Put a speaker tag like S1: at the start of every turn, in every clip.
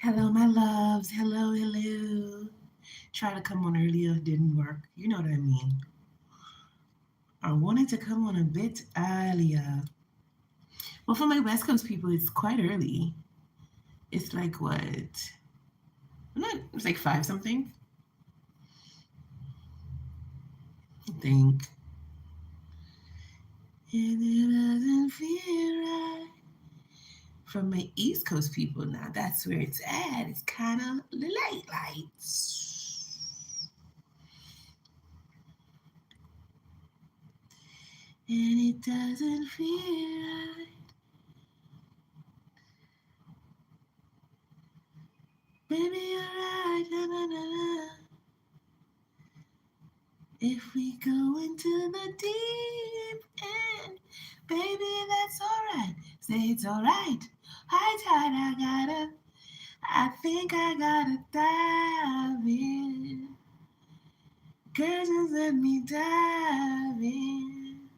S1: Hello, my loves. Hello, hello. Tried to come on earlier, didn't work. You know what I mean. I wanted to come on a bit earlier. Well, for my West Coast people, it's quite early. It's like what? Not, it's like five something, I think. And it doesn't feel right. For my East Coast people, now that's where it's at. It's kind of late lights. And it doesn't feel right. Baby, you're right. Na, na, na, na. If we go into the deep end, baby, that's alright. Say it's alright. High tide, I think I gotta dive in. Girl, just let me dive in.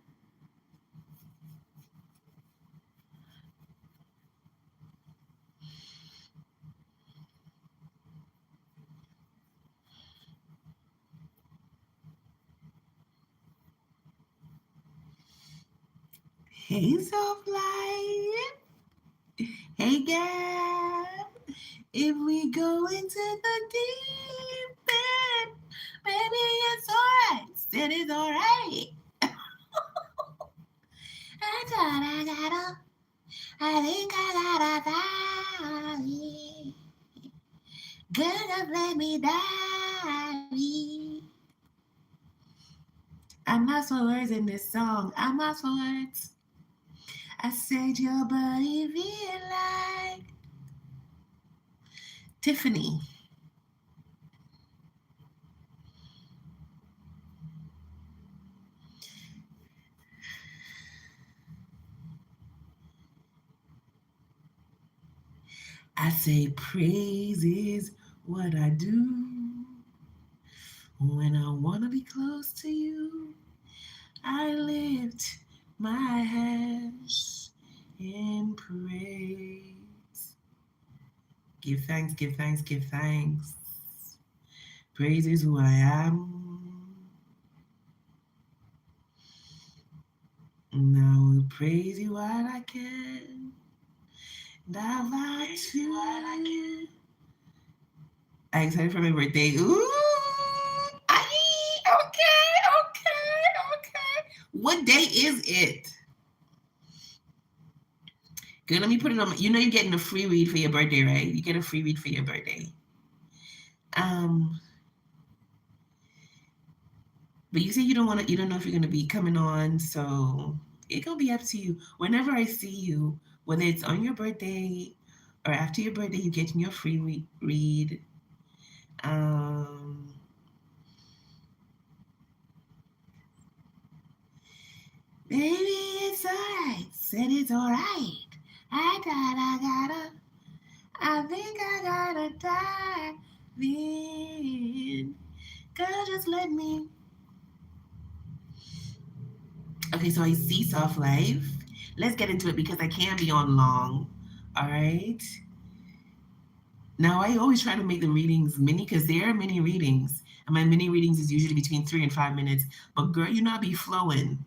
S1: Hey, soft light. Hey, Gab. If we go into the deep end, baby, it's alright. Said it's alright. I thought I gotta, I think I gotta die. Girl, just let me die. I'm lost for words in this song. I'm lost for words. I said your body feel like Tiffany. I say praise is what I do when I wanna be close to you. I lift my hands in praise. Give thanks, give thanks, give thanks. Praise is who I am. Now I'll praise you while I can. And I've got to. I'm excited for my birthday. Ooh! Okay. What day is it? Good, let me put it on. You know you're getting a free read for your birthday, right? You get a free read for your birthday. Um, but you say you don't want to. You don't know if you're gonna be coming on, so it gonna be up to you. Whenever I see you, whether it's on your birthday or after your birthday, you get your free read. Um, Baby, it's alright. Said it's alright. I thought I think I gotta dive in. Girl, just let me. Okay, so I see soft life. Let's get into it because I can't be on long. All right. Now I always try to make the readings mini because there are mini readings, and my mini readings is usually between 3 and 5 minutes. But girl, you not be flowing.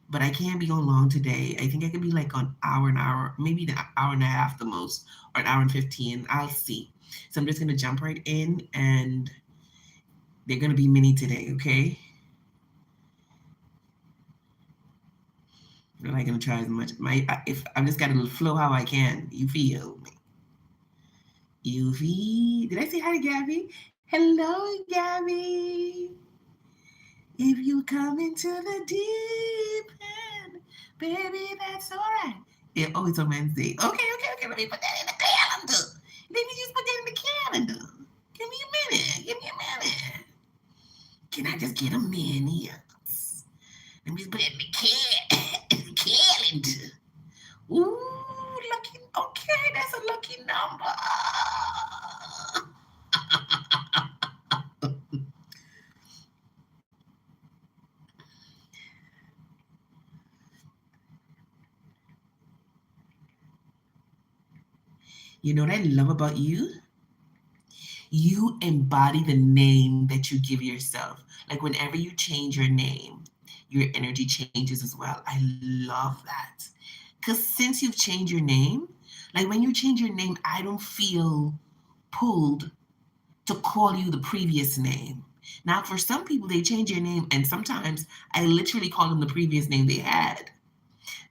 S1: But I can't be on long today. I think I could be like on an hour, maybe an hour and a half the most, or an hour and 15. I'll see. So I'm just gonna jump right in, and they're gonna be mini today, okay? I'm not gonna try as much. My if I'm just gotta flow how I can. You feel me? You feel? Did I say hi to Gabby? Hello, Gabby. If you come into the deep end, baby, that's alright. Yeah, oh, it's on Wednesday. Okay. Let me put that in the calendar. Let me just put that in the calendar. Give me a minute. Give me a minute. Can I just get a minute? Let me just put it in the calendar. Ooh, lucky. Okay, that's a lucky number. You know what I love about you? You embody the name that you give yourself. Like whenever you change your name, your energy changes as well. I love that. Because since you've changed your name, like when you change your name, I don't feel pulled to call you the previous name. Now, for some people, they change their name, and sometimes I literally call them the previous name they had.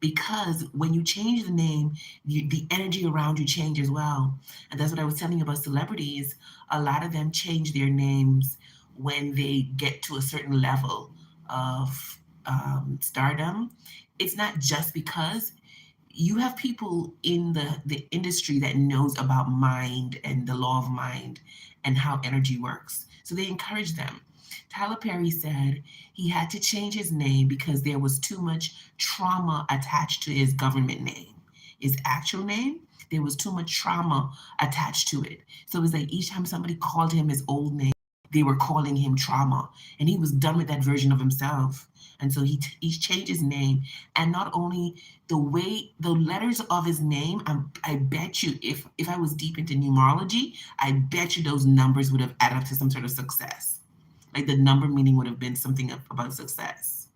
S1: Because when you change the name, the energy around you changes as well. And that's what I was telling you about celebrities. A lot of them change their names when they get to a certain level of stardom. It's not just because you have people in the industry that knows about mind and the law of mind and how energy works. So they encourage them. Tyler Perry said he had to change his name because there was too much trauma attached to his government name. His actual name, there was too much trauma attached to it. So it was like each time somebody called him his old name, they were calling him trauma. And he was done with that version of himself. And so he changed his name. And not only the way, the letters of his name, I bet you, if I was deep into numerology, I bet you those numbers would have added up to some sort of success. Like the number meaning would have been something about success.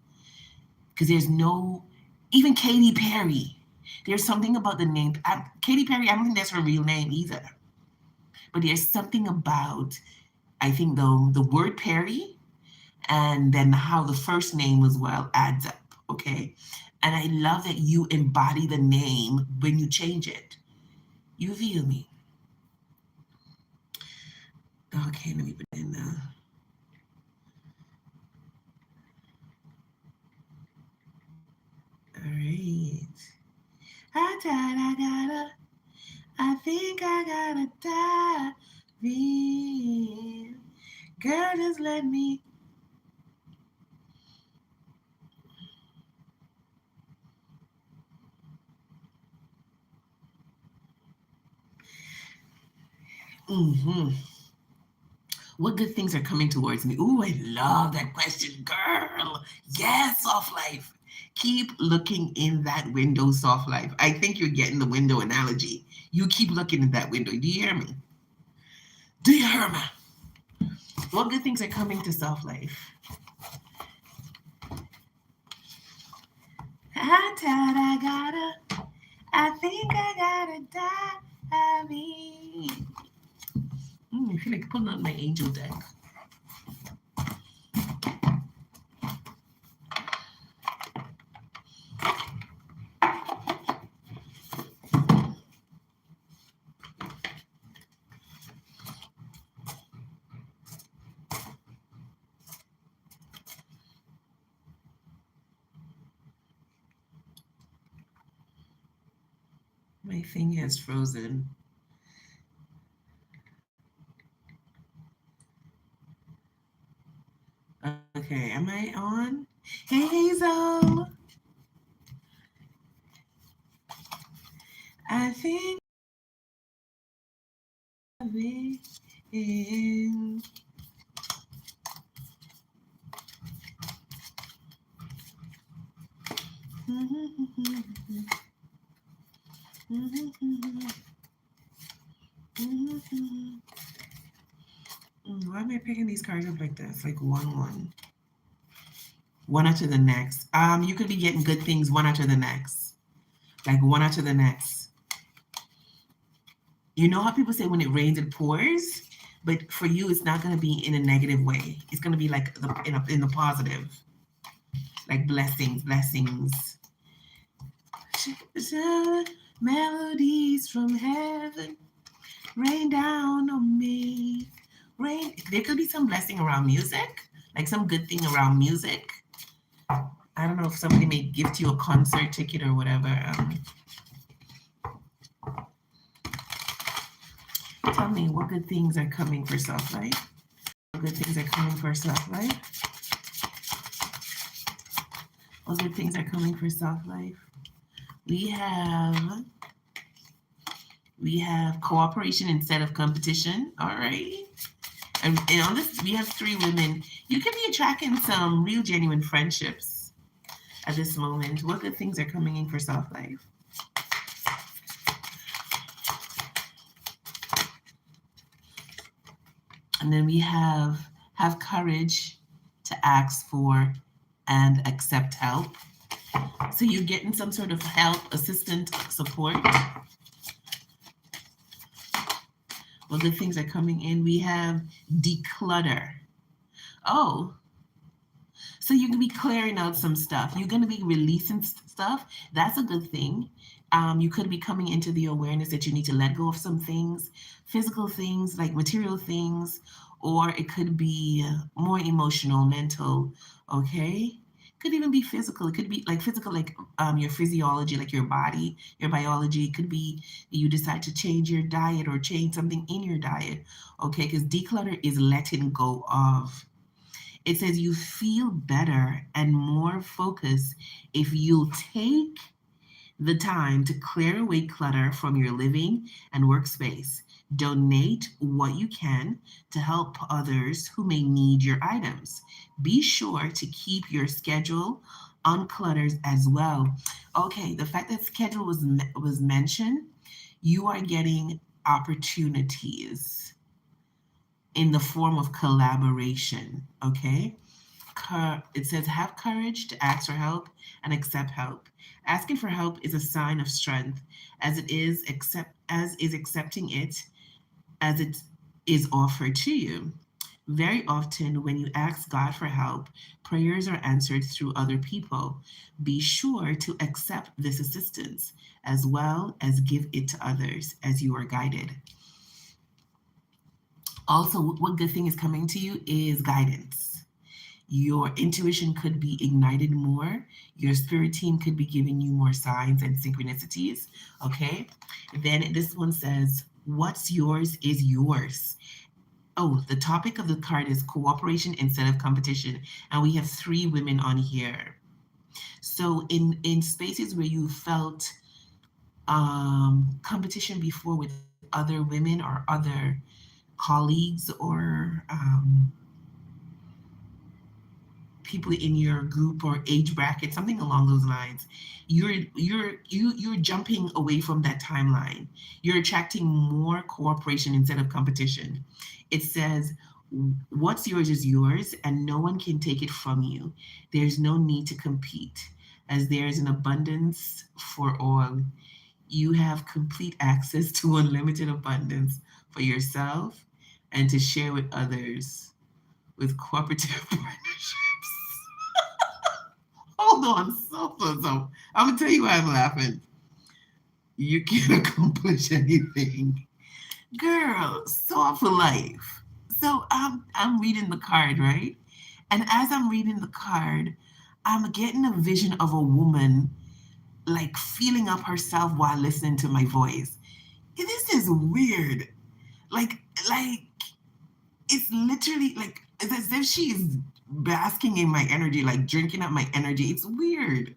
S1: Because there's no, even Katy Perry, there's something about the name. Katy Perry, I don't think that's her real name either. But there's something about, I think, the word Perry and then how the first name as well adds up. Okay. And I love that you embody the name when you change it. You feel me? Okay, let me put in all right. I think I gotta dive in. Girl, just let me. Mm-hmm. What good things are coming towards me? Ooh, I love that question, girl. Yes, soft life. Keep looking in that window, soft life. I think you're getting the window analogy. You keep looking in that window. Do you hear me? Do you hear me? What good things are coming to soft life? I gotta, I think I gotta die. I mean, I feel like pulling out my angel deck. My thing has frozen. Okay, am I on? Hey, Hazel. I think I've been. Why am I picking these cards up like this? Like one after the next. You could be getting good things one after the next, like one after the next. You know how people say when it rains it pours, but for you it's not gonna be in a negative way. It's gonna be like in the positive, like blessings, blessings. Melodies from heaven rain down on me. Rain. There could be some blessing around music, like some good thing around music. I don't know if somebody may gift you a concert ticket or whatever. Tell me what good things are coming for soft life. What good things are coming for soft life? What good things are coming for soft life? We have cooperation instead of competition. All right. And on this, we have three women. You could be attracting some real genuine friendships at this moment. What good things are coming in for soft life? And then we have courage to ask for and accept help. So you're getting some sort of help, assistance, support. Well, good things are coming in. We have declutter. Oh, so you're gonna be clearing out some stuff. You're gonna be releasing stuff. That's a good thing. You could be coming into the awareness that you need to let go of some things, physical things like material things, or it could be more emotional, mental. Okay, could even be physical. It could be like physical, like your physiology, like your body, your biology. It could be you decide to change your diet or change something in your diet. Okay, because declutter is letting go of. It says you feel better and more focused if you take the time to clear away clutter from your living and workspace. Donate what you can to help others who may need your items. Be sure to keep your schedule uncluttered as well. Okay, the fact that schedule was mentioned, you are getting opportunities in the form of collaboration. Okay, it says have courage to ask for help and accept help. Asking for help is a sign of strength, as it is accepting it as it is offered to you. Very often, when you ask God for help, prayers are answered through other people. Be sure to accept this assistance as well as give it to others as you are guided. Also, what good thing is coming to you is guidance. Your intuition could be ignited more. Your spirit team could be giving you more signs and synchronicities. Okay. Then this one says, what's yours is yours. Oh, the topic of the card is cooperation instead of competition. And we have three women on here. So in spaces where you felt competition before with other women or other colleagues or people in your group or age bracket, something along those lines, you're jumping away from that timeline. You're attracting more cooperation instead of competition. It says what's yours is yours and no one can take it from you. There's no need to compete as there's an abundance for all. You have complete access to unlimited abundance for yourself and to share with others with cooperative partnerships. Hold on, so I'm gonna tell you why I'm laughing. You can't accomplish anything, girl. Soft for life. So I'm reading the card, right? And as I'm reading the card, I'm getting a vision of a woman like feeling up herself while listening to my voice. This is weird. Like like it's literally like it's as if she is basking in my energy, like drinking up my energy. It's weird.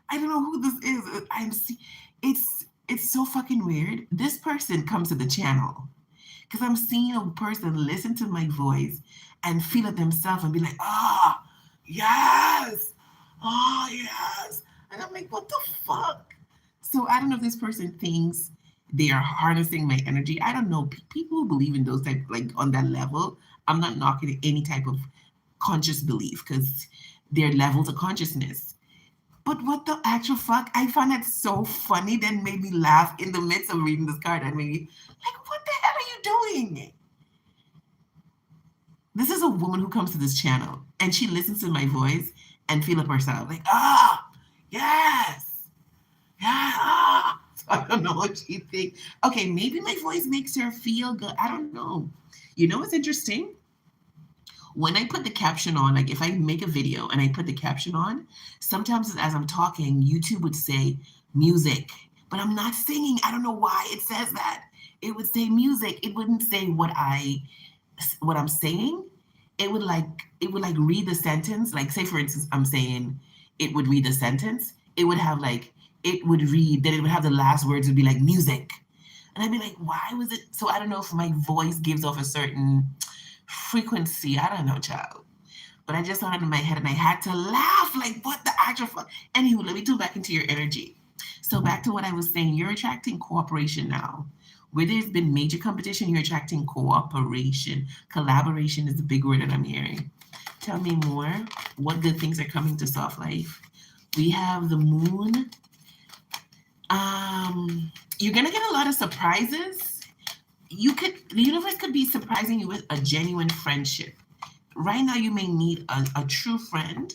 S1: I don't know who this is. It's so fucking weird. This person comes to the channel because I'm seeing a person listen to my voice and feel it themselves and be like, ah, oh, yes, oh yes. And I'm like, what the fuck? So I don't know if this person thinks they are harnessing my energy. I don't know. People who believe in those type, like on that level, I'm not knocking any type of conscious belief because they're levels of consciousness. But what the actual fuck? I found that so funny, then made me laugh in the midst of reading this card and maybe like, what the hell are you doing? This is a woman who comes to this channel and she listens to my voice and feel it herself. Like, ah, yes, yeah, ah. So I don't know what she thinks. Okay, maybe my voice makes her feel good. I don't know. You know what's interesting? When I put the caption on, like if I make a video and I put the caption on, sometimes as I'm talking, YouTube would say music, but I'm not singing. I don't know why it says that. It would say music. It wouldn't say what I'm saying. It would like read the sentence. Like say for instance, I'm saying it would read the sentence. It would have like it would read, then it would have the last words would be like music. And I'd be like, why was it? So I don't know if my voice gives off a certain frequency. I don't know, child. But I just thought it in my head and I had to laugh. Like, what the actual fuck? Anywho, let me tune back into your energy. So back to what I was saying. You're attracting cooperation now. Where there's been major competition, you're attracting cooperation. Collaboration is the big word that I'm hearing. Tell me more. What good things are coming to soft life? We have the moon. You're gonna get a lot of surprises. The universe could be surprising you with a genuine friendship. Right now, you may need a true friend.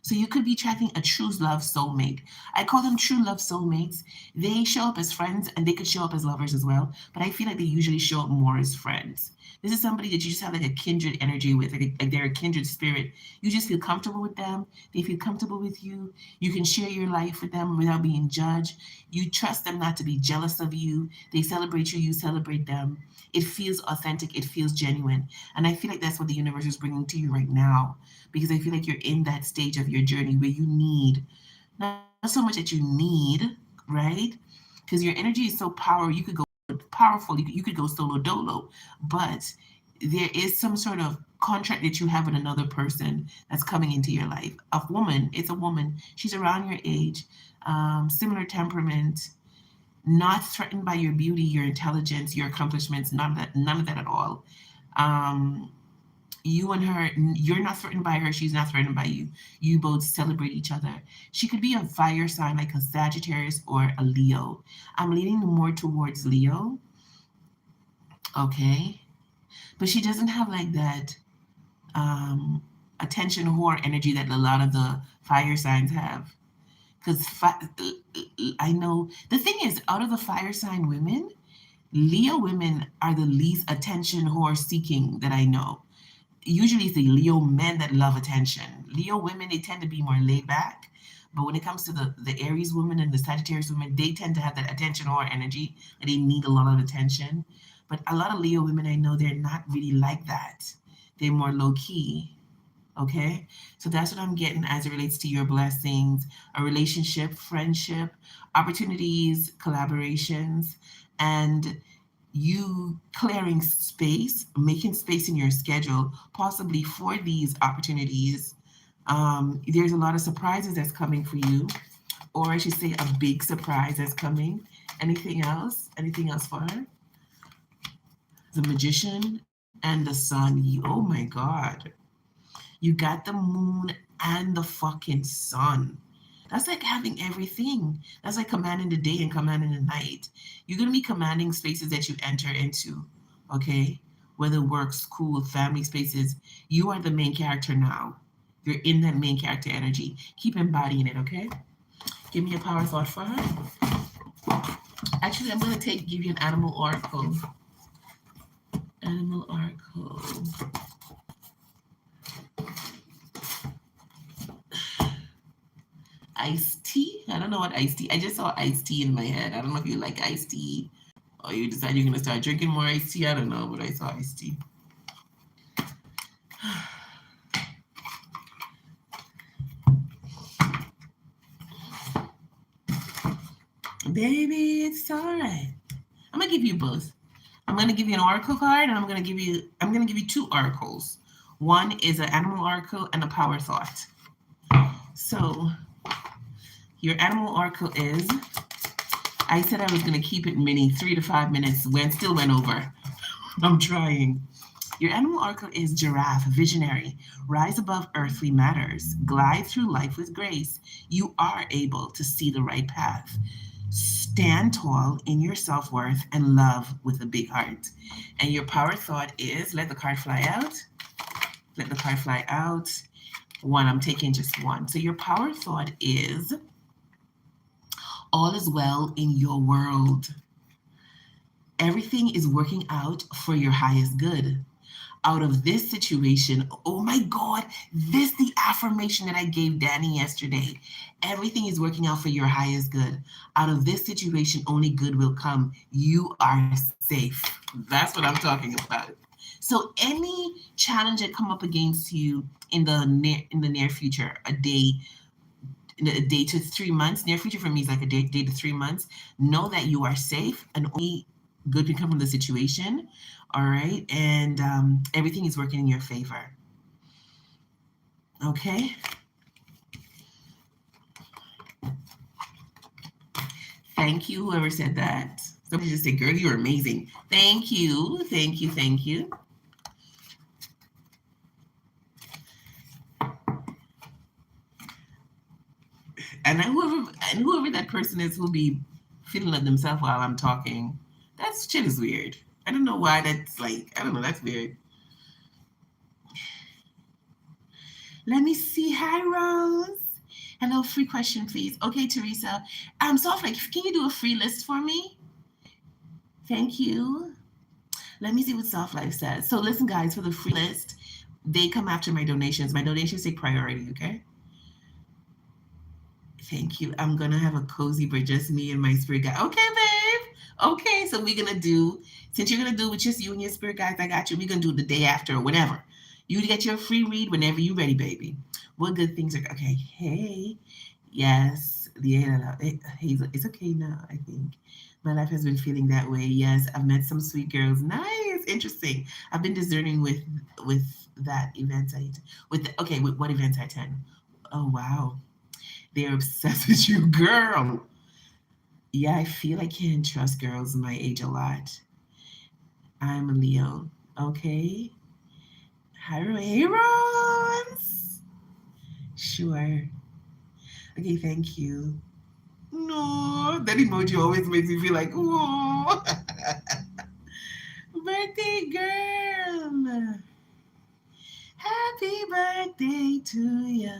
S1: So you could be attracting a true love soulmate. I call them true love soulmates. They show up as friends and they could show up as lovers as well. But I feel like they usually show up more as friends. This is somebody that you just have like a kindred energy with, like they're a kindred spirit. You just feel comfortable with them. They feel comfortable with you. You can share your life with them without being judged. You trust them not to be jealous of you. They celebrate you, you celebrate them. It feels authentic, it feels genuine. And I feel like that's what the universe is bringing to you right now, because I feel like you're in that stage of your journey where you need, not so much that you need, right? Because your energy is so powerful, you could go solo dolo, but there is some sort of contract that you have with another person that's coming into your life. A woman, it's a woman. She's around your age, similar temperament, not threatened by your beauty, your intelligence, your accomplishments, none of that at all. Um, you and her, you're not threatened by her, she's not threatened by you. You both celebrate each other. She could be a fire sign like a Sagittarius or a Leo. I'm leaning more towards Leo, okay? But she doesn't have like that um, attention whore energy that a lot of the fire signs have. Because I know the thing is, out of the fire sign women, Leo women are the least attention whore seeking that I know. Usually it's the Leo men that love attention. Leo women, they tend to be more laid back. But when it comes to the Aries women and the Sagittarius women, they tend to have that attention or energy and they need a lot of attention. But a lot of Leo women I know, they're not really like that. They're more low key. Okay. So that's what I'm getting as it relates to your blessings, a relationship, friendship, opportunities, collaborations, and you clearing space, making space in your schedule, possibly for these opportunities. There's a lot of surprises that's coming for you, or I should say, a big surprise that's coming. Anything else? Anything else for her? The magician and the sun. Oh my God. You got the moon and the fucking sun. That's like having everything. That's like commanding the day and commanding the night. You're going to be commanding spaces that you enter into, okay? Whether work, school, family spaces, you are the main character now. You're in that main character energy. Keep embodying it, okay? Give me a power thought for her. Actually, I'm going to give you an animal oracle. Animal oracle. Iced tea? I don't know what iced tea. I just saw iced tea in my head. I don't know if you like iced tea or you decide you're gonna start drinking more iced tea. I don't know, but I saw iced tea. Baby, it's all right. I'm gonna give you both. I'm gonna give you an oracle card, and I'm gonna give you two oracles. One is an animal oracle and a power thought. So your animal oracle is, I said I was gonna keep it mini, 3 to 5 minutes. Still went over. I'm trying. Your animal oracle is giraffe, visionary. Rise above earthly matters. Glide through life with grace. You are able to see the right path. Stand tall in your self worth and love with a big heart. And your power thought is, let the card fly out. Let the card fly out. One, I'm taking just one. So your power thought is, all is well in your world. Everything is working out for your highest good. Out of this situation, oh my God, this the affirmation that I gave Danny yesterday. Everything is working out for your highest good. Out of this situation, only good will come. You are safe. That's what I'm talking about. So any challenge that come up against you in the near future, a day to 3 months, near future for me is like a day to 3 months, know that you are safe and only good can come from the situation. All right. And everything is working in your favor. Okay. Thank you, whoever said that. Somebody just said, girl, you're amazing. Thank you. Thank you. Thank you. And whoever that person is will be feeling of themselves while I'm talking. That shit is weird. I don't know why that's like, I don't know, that's weird. Let me see. Hi, Rose. Hello, free question, please. Okay, Teresa. Soft, like, can you do a free list for me? Thank you. Let me see what Soft Life says. So listen, guys, for the free list, they come after my donations. My donations take priority, okay? Thank you. I'm gonna have a cozy break, just me and my spirit guide. Okay, babe. Okay, so we're gonna do, since you're gonna do with just you and your spirit guides, I got you. We're gonna do the day after or whatever. You get your free read whenever you're ready, baby. What good things are okay? Hey, yes, yeah, Hazel, it's okay now. I think my life has been feeling that way. Yes, I've met some sweet girls. Nice, interesting. I've been discerning with that event I okay, with what event I attend. Oh wow, they're obsessed with you, girl. Yeah, I feel I can't trust girls my age a lot. I'm a Leo. Okay. Hi, hey, Rose. Sure. Okay, thank you. No, that emoji always makes me feel like, oh, birthday girl. Happy birthday to you.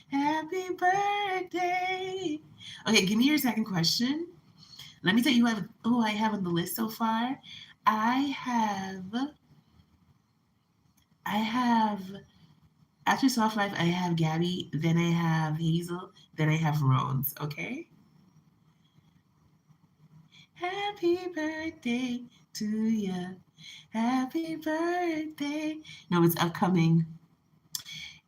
S1: Happy birthday. Okay, give me your second question. Let me tell you who I have on the list so far. I have, I have, after Soft Life, I have Gabby, then I have Hazel, then I have Rose, okay? Happy birthday to you. Happy birthday. No, it's upcoming.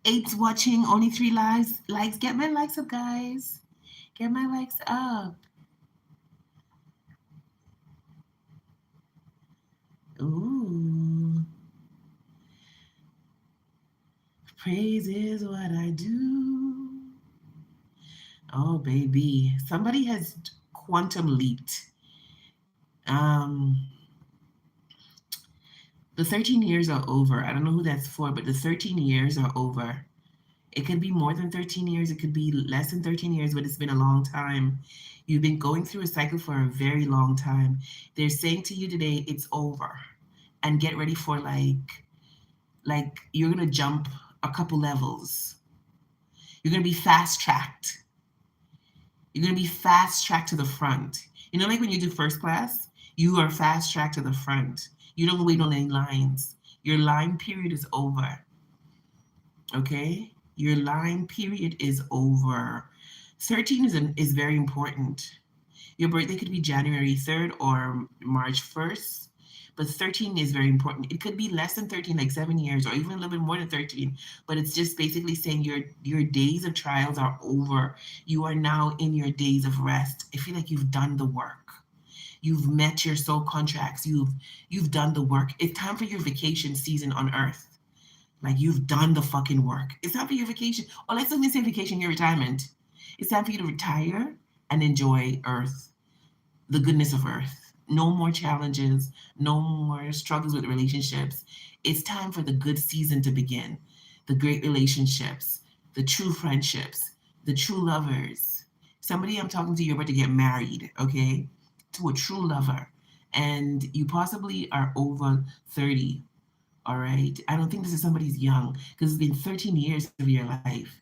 S1: 8's watching, only 3 lives. Likes, get my likes up, guys. Get my likes up. Ooh. Praise is what I do. Oh, baby. Somebody has quantum leaped. Um, the 13 years are over. I don't know who that's for, but the 13 years are over. It could be more than 13 years, it could be less than 13 years, but it's been a long time. You've been going through a cycle for a very long time. They're saying to you today, it's over. And get ready for like you're gonna jump a couple levels. You're gonna be fast tracked. You're gonna be fast tracked to the front. You know, like when you do first class, you are fast tracked to the front. You don't wait on any lines. Your line period is over. Okay? Your line period is over. 13 is very important. Your birthday could be January 3rd or March 1st, but 13 is very important. It could be less than 13, like 7 years, or even a little bit more than 13, but it's just basically saying your days of trials are over. You are now in your days of rest. I feel like you've done the work. You've met your soul contracts. You've done the work. It's time for your vacation season on earth. Like you've done the fucking work. It's time for your vacation. Or let's not even say vacation, your retirement. It's time for you to retire and enjoy Earth, the goodness of Earth. No more challenges, no more struggles with relationships. It's time for the good season to begin. The great relationships, the true friendships, the true lovers. Somebody I'm talking to, you're about to get married, okay? To a true lover. And you possibly are over 30. All right. I don't think this is somebody's young because it's been 13 years of your life.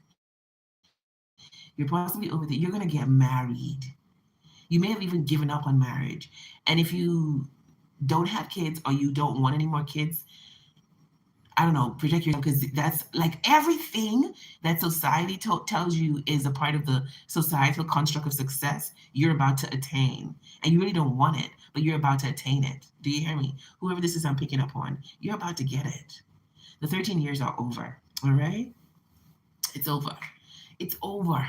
S1: You're possibly over there. You're going to get married. You may have even given up on marriage. And if you don't have kids or you don't want any more kids, I don't know, protect yourself because that's like everything that society tells you is a part of the societal construct of success you're about to attain. And you really don't want it, but you're about to attain it. Do you hear me? Whoever this is I'm picking up on, you're about to get it. The 13 years are over. All right? It's over. It's over.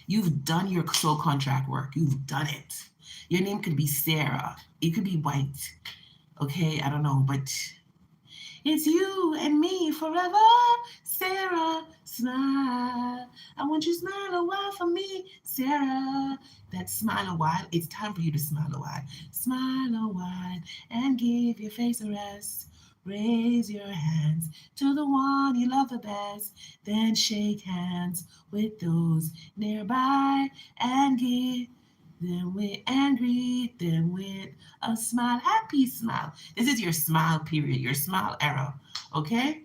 S1: You've done your soul contract work. You've done it. Your name could be Sarah. It could be White. Okay? I don't know, but It's you and me forever. Sarah, smile. I want you to smile a while for me, Sarah. That smile a while. It's time for you to smile a while. Smile a while and give your face a rest. Raise your hands to the one you love the best. Then shake hands with those nearby and give greet them with a smile. Happy smile. This is your smile period, your smile era. Okay?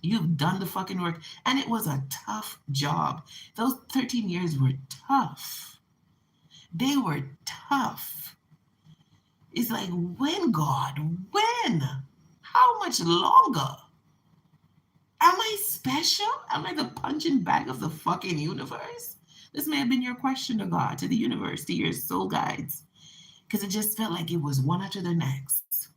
S1: You've done the fucking work. And it was a tough job. Those 13 years were tough. They were tough. It's like, when, God? When? How much longer? Am I special? Am I the punching bag of the fucking universe? This may have been your question to God, to the universe, to your soul guides, because it just felt like it was one after the next.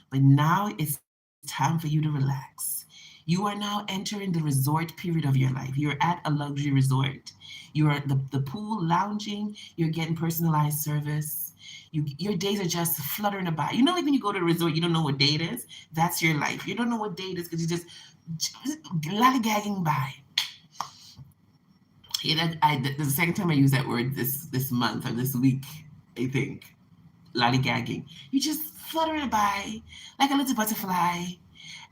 S1: But now it's time for you to relax. You are now entering the resort period of your life. You're at a luxury resort. You're at the pool lounging. You're getting personalized service. Your days are just fluttering about. You know, like when you go to a resort, you don't know what day it is. That's your life. You don't know what day it is because you're just lollygagging by. Yeah, the second time I used that word this month or this week, I think. Lollygagging. You just fluttering by like a little butterfly.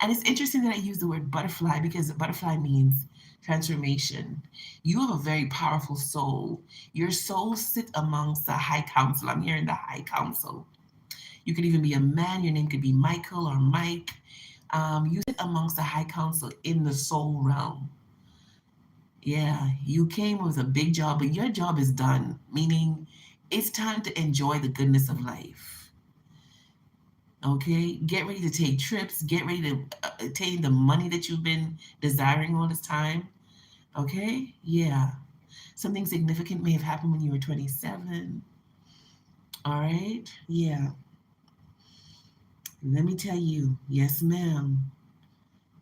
S1: And it's interesting that I use the word butterfly because butterfly means transformation. You have a very powerful soul. Your soul sits amongst the high council. I'm here in the high council. You could even be a man. Your name could be Michael or Mike. You sit amongst the high council in the soul realm. Yeah, you came with a big job, but your job is done, meaning it's time to enjoy the goodness of life. Okay? Get ready to take trips, get ready to attain the money that you've been desiring all this time. Okay? Yeah. Something significant may have happened when you were 27. All right? Yeah. Let me tell you, yes, ma'am.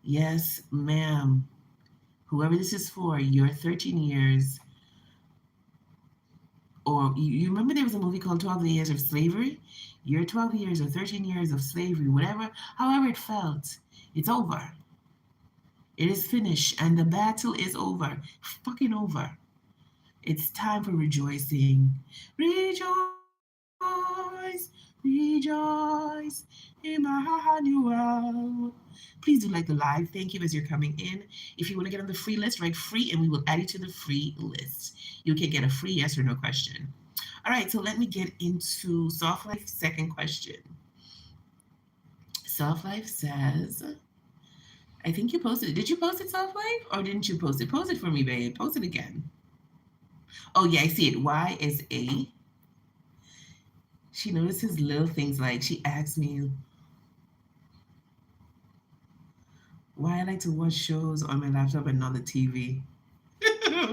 S1: Yes, ma'am. Whoever this is for, your 13 years, or you remember there was a movie called 12 Years of Slavery? Your 12 years or 13 years of slavery, whatever, however it felt, it's over. It is finished and the battle is over. Fucking over. It's time for rejoicing. Rejoice, rejoice, Emmanuel. Please do like the live. Thank you as you're coming in. If you want to get on the free list, write free and we will add you to the free list. You can get a free yes or no question. All right, so let me get into Soft Life. Second question. Soft Life says, I think you posted it. Did you post it, Soft Life? Or didn't you post it? Post it for me, babe. Post it again. Oh, yeah, I see it. Y is A. She notices little things like she asked me why I like to watch shows on my laptop and not the TV.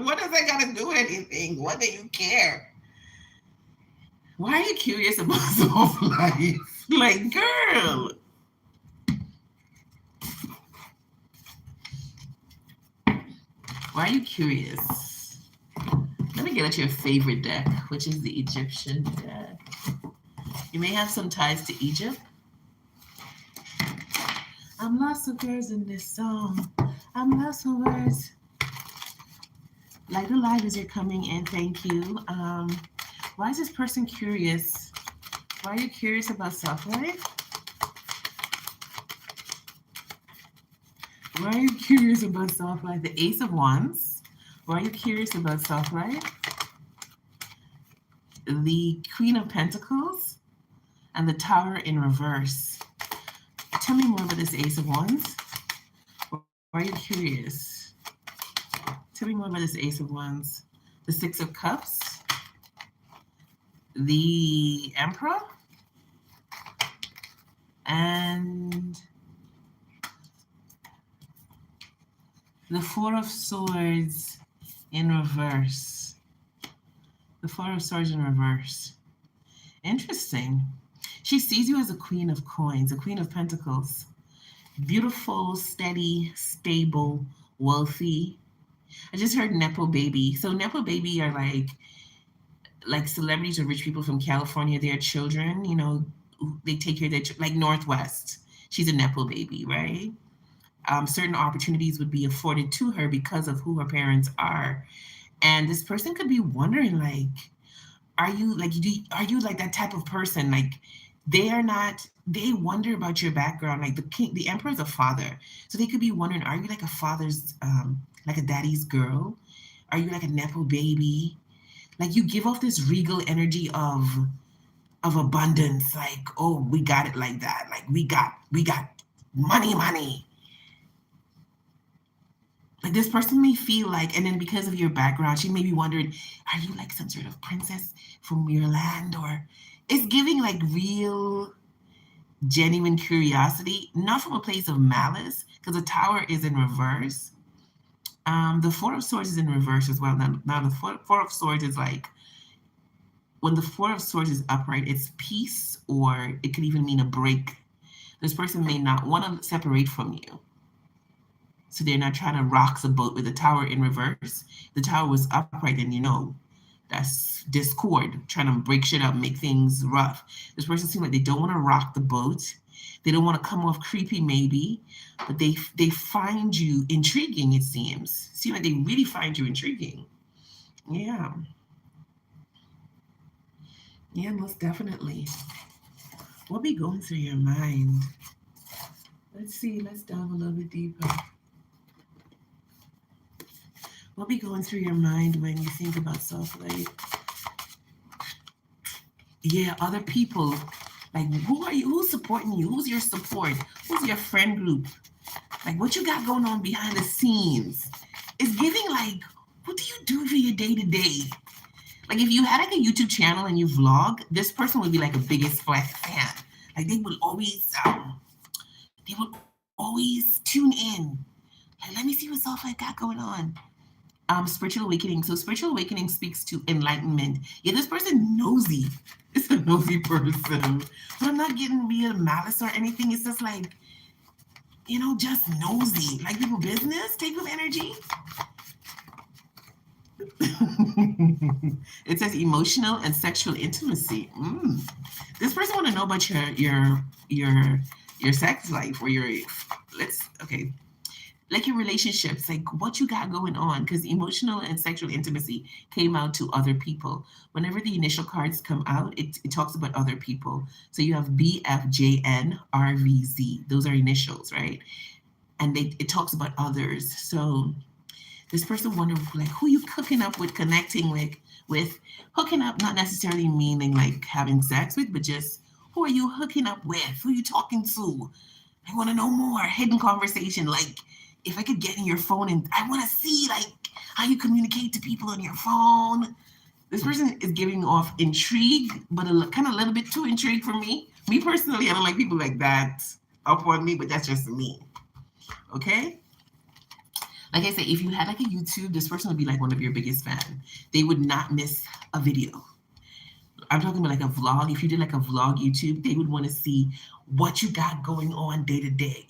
S1: What does that got to do with anything? What do you care? Why are you curious about soft life? Like, girl. Why are you curious? Let me get at your favorite deck, which is the Egyptian deck. You may have some ties to Egypt. I'm lost for words in this song. I'm lost for words. Like the live as you're coming in, thank you. Why is this person curious? Why are you curious about self life? Why are you curious about self life? The Ace of Wands. Why are you curious about self life? The Queen of Pentacles and the Tower in reverse. Tell me more about this Ace of Wands. Why are you curious? Tell me more about this Ace of Wands. The Six of Cups. The Emperor. And the Four of Swords in reverse. The Four of Swords in reverse. Interesting. She sees you as a queen of coins, a queen of pentacles. Beautiful, steady, stable, wealthy. I just heard Nepo baby. So Nepo baby are like celebrities or rich people from California, their children, you know, they take care of their like Northwest. she's a nepo baby, right? Certain opportunities would be afforded to her because of who her parents are. And this person could be wondering, like, are you like that type of person? Like, they are not. They wonder about your background. Like the emperor is a father, so they could be wondering, are you like a father's, like a daddy's girl? Are you like a nepo baby? Like you give off this regal energy of abundance. Like, oh, we got it like that. Like we got money. Like this person may feel like, and then because of your background, she may be wondering, are you like some sort of princess from your land? Or it's giving like real, genuine curiosity, not from a place of malice, because the tower is in reverse. The Four of Swords is in reverse as well. Now the Four of Swords is like, when the Four of Swords is upright, it's peace, or it could even mean a break. This person may not want to separate from you. So they're not trying to rock the boat with the tower in reverse. The tower was upright, and that's discord, trying to break shit up, make things rough. This person seems like they don't want to rock the boat. They don't want to come off creepy, maybe, but they find you intriguing. It seems like they really find you intriguing. Yeah, yeah, most definitely. What be going through your mind? Let's see. Let's dive a little bit deeper. What be going through your mind when you think about self-love? Yeah, other people. Like, who are you? Who's supporting you? Who's your support? Who's your friend group? Like, what you got going on behind the scenes? It's giving like, what do you do for your day to day? Like, if you had like a YouTube channel and you vlog, this person would be like a biggest fan. Like, they would always tune in. Like, let me see what self like got going on. Spiritual awakening. So spiritual awakening speaks to enlightenment. Yeah, this person nosy. It's a nosy person. But I'm not getting real malice or anything. It's just like, just nosy. Like people business type of energy. It says emotional and sexual intimacy. This person want to know about your sex life, or your, let's okay, like your relationships, like what you got going on, because emotional and sexual intimacy came out to other people. Whenever the initial cards come out, it talks about other people. So you have BFJNRVZ. Those are initials, right? And it talks about others. So this person wonders like who you hooking up with, connecting with hooking up, not necessarily meaning like having sex with, but just who are you hooking up with? Who are you talking to? I want to know more. Hidden conversation. Like, if I could get in your phone and I want to see like how you communicate to people on your phone. This person is giving off intrigue, but kind of a little bit too intrigued for me. Me personally, I don't like people like that up on me, but that's just me. Okay. Like I said, if you had like a YouTube, this person would be like one of your biggest fans. They would not miss a video. I'm talking about like a vlog. If you did like a vlog YouTube, they would want to see what you got going on day to day.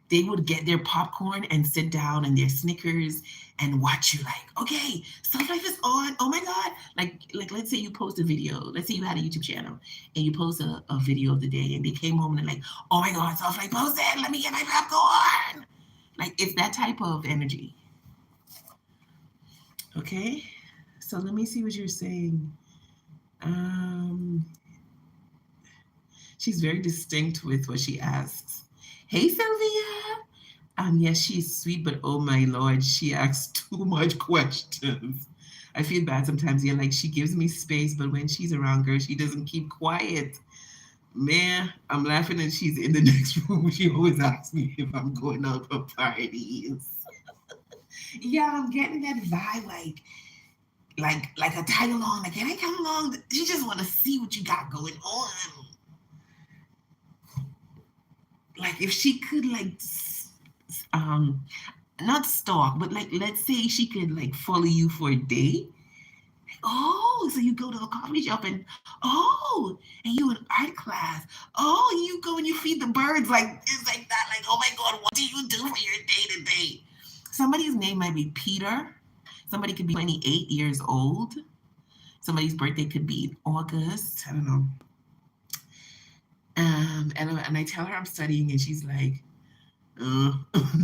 S1: They would get their popcorn and sit down and their Snickers and watch you like, okay, Stuff Life is on. Oh my God. Like let's say you post a video. Let's say you had a YouTube channel and you post a video of the day and they came home and they're like, oh my God, Stuff Life posted. Let me get my popcorn. Like it's that type of energy. Okay. So let me see what you're saying. Um, she's very distinct with what she asks. Hey, Sylvia. Yes, she's sweet, but oh my Lord, she asks too much questions. I feel bad sometimes. Yeah, like she gives me space, but when she's around, girl, she doesn't keep quiet. Man, I'm laughing and she's in the next room. She always asks me if I'm going out for parties. Yeah, I'm getting that vibe, like a tag along. Like, can I come along? She just want to see what you got going on. Like, if she could, like, um, not stalk, but like, let's say she could like follow you for a day. Oh, so you go to a coffee shop and and you in art class. Oh, you go and you feed the birds. Like it's like that. Like, oh my God, what do you do for your day to day? Somebody's name might be Peter. Somebody could be 28 years old. Somebody's birthday could be in August. I don't know. And I tell her I'm studying, and she's like, uh,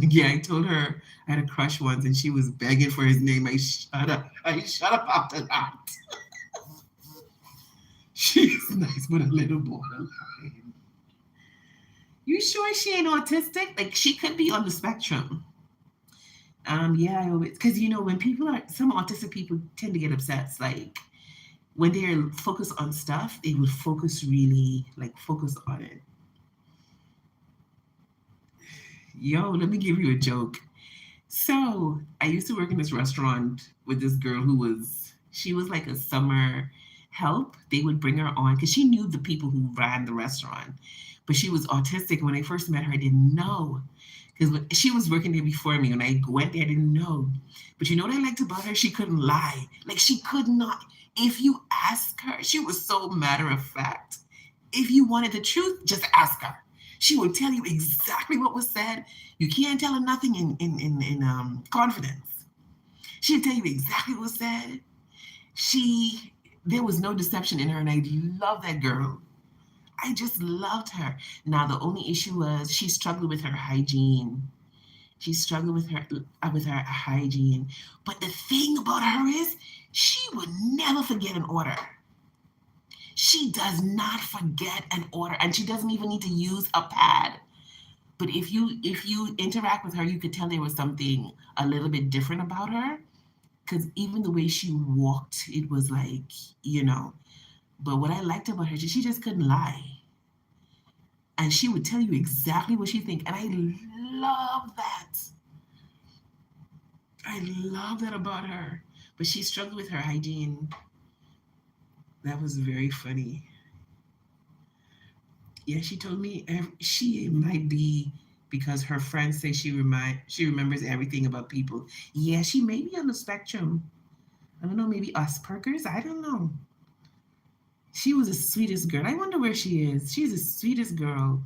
S1: yeah, I told her I had a crush once, and she was begging for his name. I shut up. I shut up after that. She's nice, but a little borderline. You sure she ain't autistic? Like she could be on the spectrum. Yeah, I always because when people are some autistic people tend to get upset. Like when they're focused on stuff, they would focus really like focus on it. Yo, let me give you a joke. So I used to work in this restaurant with this girl she was like a summer help. They would bring her on because she knew the people who ran the restaurant, but she was autistic. When I first met her, I didn't know because she was working there before me. When I went there, I didn't know. But you know what I liked about her? She couldn't lie. Like she could not. If you ask her, she was so matter of fact. If you wanted the truth, just ask her. She would tell you exactly what was said. You can't tell her nothing in confidence. She'd tell you exactly what was said. She There was no deception in her, and I love that girl. I just loved her. Now the only issue was she struggled with her hygiene. She struggled with her hygiene. But the thing about her is she would never forget an order. She does not forget an order, and she doesn't even need to use a pad. But if you interact with her, you could tell there was something a little bit different about her. Because even the way she walked, it was like, you know. But what I liked about her, she just couldn't lie, and she would tell you exactly what she think, and I love that. I love that about her. But she struggled with her hygiene. That was very funny. Yeah, she told me she might be because her friends say she remembers everything about people. Yeah, she may be on the spectrum. I don't know, maybe Asperger's. I don't know. She was the sweetest girl. I wonder where she is. She's the sweetest girl.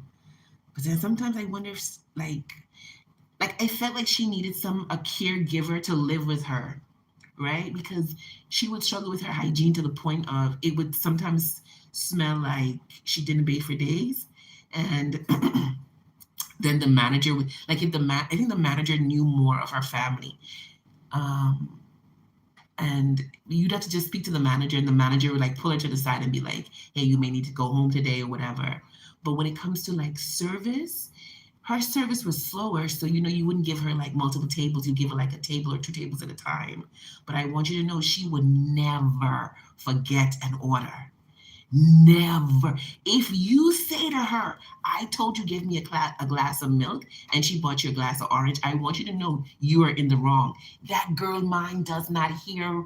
S1: But then sometimes I wonder if like I felt like she needed a caregiver to live with her, right? Because she would struggle with her hygiene to the point of it would sometimes smell like she didn't bathe for days. And then the manager would like if the man I think the manager knew more of her family. Um and you'd have to just speak to the manager, and the manager would like pull her to the side and be like, hey, you may need to go home today or whatever. But when it comes to like service, her service was slower, so you wouldn't give her like multiple tables. You give her like a table or two tables at a time. But I want you to know she would never forget an order. Never. If you say to her, I told you give me a glass of milk, and she bought you a glass of orange, I want you to know you are in the wrong. That girl mind does not hear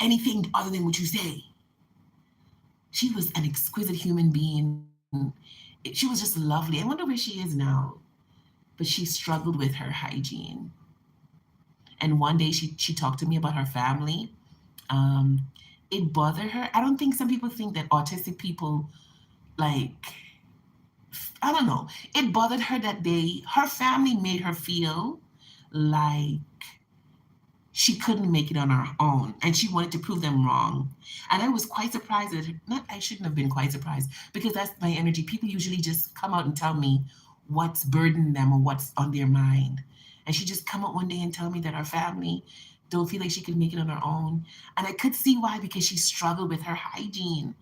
S1: anything other than what you say. She was an exquisite human being. She was just lovely. I wonder where she is now. But she struggled with her hygiene. And one day she talked to me about her family. Um, it bothered her. I don't think some people think that autistic people like I don't know. It bothered her that her family made her feel like she couldn't make it on her own, and she wanted to prove them wrong. And I was quite surprised that not I shouldn't have been quite surprised because that's my energy. People usually just come out and tell me what's burdening them or what's on their mind. And she just come out one day and tell me that her family don't feel like she could make it on her own. And I could see why, because she struggled with her hygiene.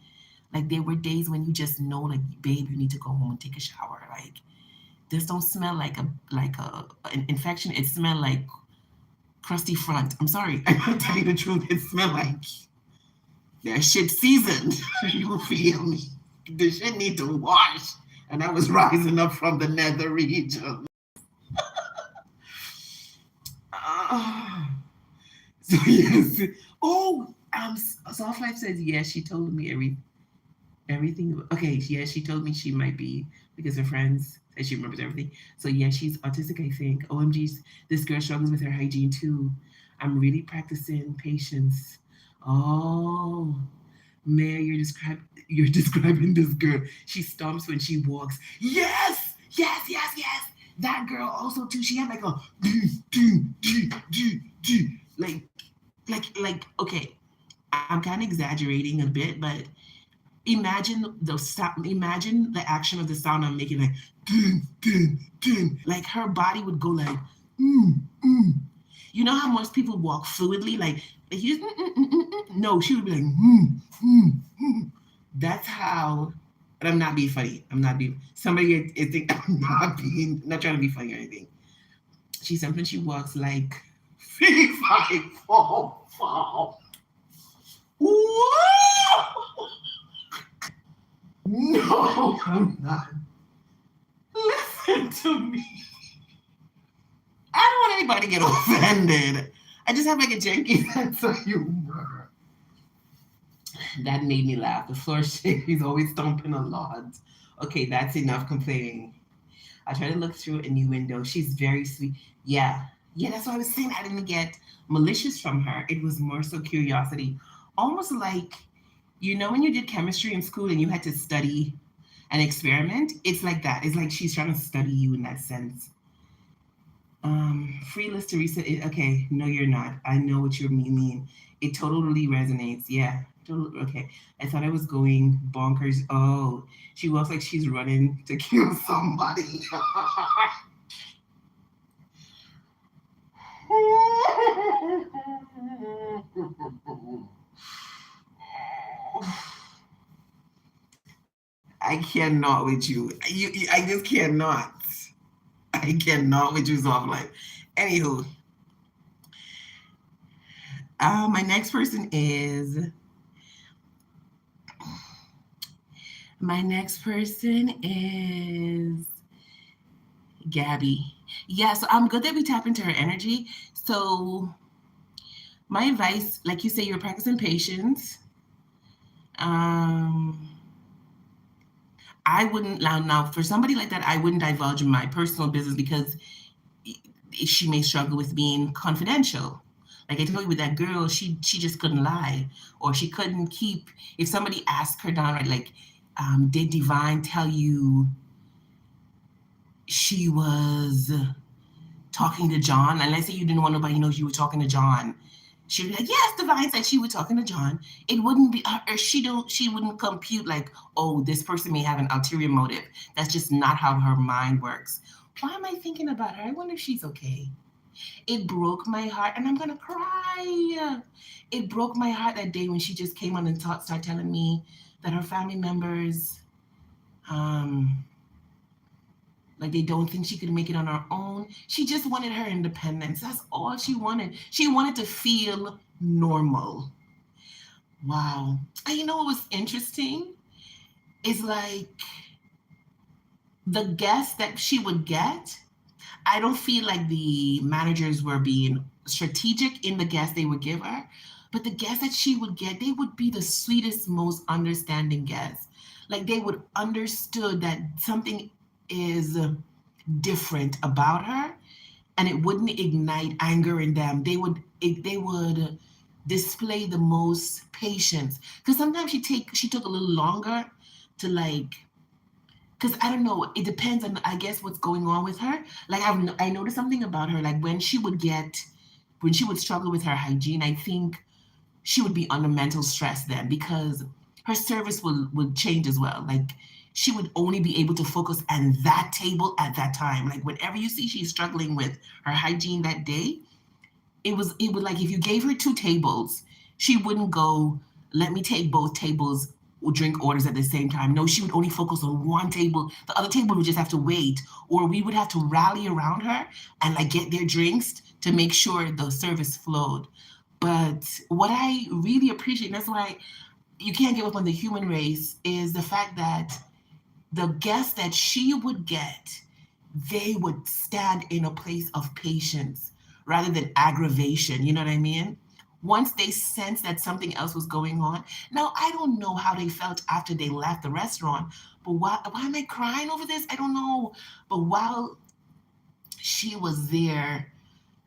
S1: Like there were days when you just know, like, babe, you need to go home and take a shower. Like this don't smell like an infection. It smelled like crusty front. I'm sorry. I gotta tell you the truth. It smelled like that shit seasoned. You feel me? The shit need to wash. And I was rising up from the nether region. Ah. So yes. Oh, Soft Life says yes. She told me everything. Okay, yeah, she told me she might be because her friends said she remembers everything. So yeah, she's autistic, I think. OMG's, this girl struggles with her hygiene too. I'm really practicing patience. Oh, man, you're describing this girl. She stomps when she walks. Yes, yes, yes, yes. That girl also too. She had like a like like okay. I'm kind of exaggerating a bit, but Imagine the action of the sound I'm making, like ding, ding, ding. Like her body would go like, mm, mm. You know how most people walk fluidly, like you just, no, she would be like, that's how. And I'm not being funny. I'm not being. Somebody is think I'm not trying to be funny or anything. She walks like, fee, fi, fo, fo. Whoa! No, I'm not. Listen to me. I don't want anybody to get offended. I just have like a janky sense of humor. That made me laugh. The floor shake. He's always stomping a lot. Okay, that's enough complaining. I try to look through a new window. She's very sweet. Yeah, yeah, that's what I was saying. I didn't get malicious from her. It was more so curiosity. Almost like, when you did chemistry in school and you had to study an experiment? It's like that. It's like she's trying to study you in that sense. Free list to reset it. Okay, no, you're not. I know what you mean. It totally resonates. Yeah. Okay. I thought I was going bonkers. Oh, she walks like she's running to kill somebody. I cannot with you. I just cannot. I cannot with you, soft life. Anywho, my next person is My next person is Gabby. Yeah, so I'm good that we tap into her energy. So my advice, like you say, you're practicing patience. Um, I wouldn't now for somebody like that, I wouldn't divulge my personal business because she may struggle with being confidential. Like I told you with that girl, she just couldn't lie, or she couldn't keep. If somebody asked her downright, like, did Divine tell you she was talking to John? And let's say you didn't want nobody to know you were talking to John. She'd be like, yes, Divine said she was talking to John. It wouldn't be, or she wouldn't compute like, oh, this person may have an ulterior motive. That's just not how her mind works. Why am I thinking about her? I wonder if she's okay. It broke my heart, and I'm gonna cry. It broke my heart that day when she just came on and started telling me that her family members, um, like they don't think she could make it on her own. She just wanted her independence. That's all she wanted. She wanted to feel normal. Wow. And you know what was interesting? Is like the guests that she would get, I don't feel like the managers were being strategic in the guests they would give her, but the guests that she would get, they would be the sweetest, most understanding guests. Like they would understood that something is different about her, and it wouldn't ignite anger in them. They would display the most patience, because sometimes she took a little longer to like, because I don't know, it depends on, I guess, what's going on with her. Like I noticed something about her, like when she would struggle with her hygiene, I think she would be under mental stress then, because her service would change as well. Like she would only be able to focus on that table at that time. Like whenever you see she's struggling with her hygiene that day, it would like, if you gave her two tables, she wouldn't go, let me take both tables drink orders at the same time. No, she would only focus on one table. The other table would just have to wait, or we would have to rally around her and like get their drinks to make sure the service flowed. But what I really appreciate, and that's why you can't give up on the human race, is the fact that the guests that she would get, they would stand in a place of patience rather than aggravation. You know what I mean? Once they sensed that something else was going on. Now, I don't know how they felt after they left the restaurant, but why am I crying over this? I don't know. But while she was there,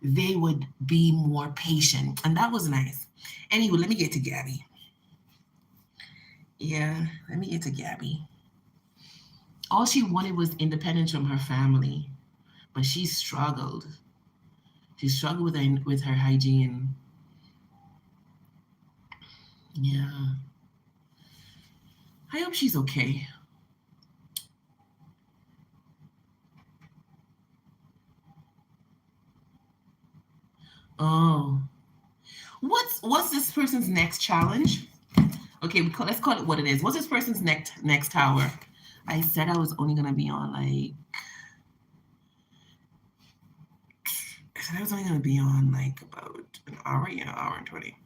S1: they would be more patient. And that was nice. Anyway, let me get to Gabby. Yeah, let me get to Gabby. All she wanted was independence from her family, but she struggled. She struggled with her hygiene. Yeah. I hope she's okay. Oh, what's this person's next challenge? Okay, let's call it what it is. What's this person's next tower? I said I was only gonna be on like I said I was only gonna be on like about an hour, yeah, an hour and 20.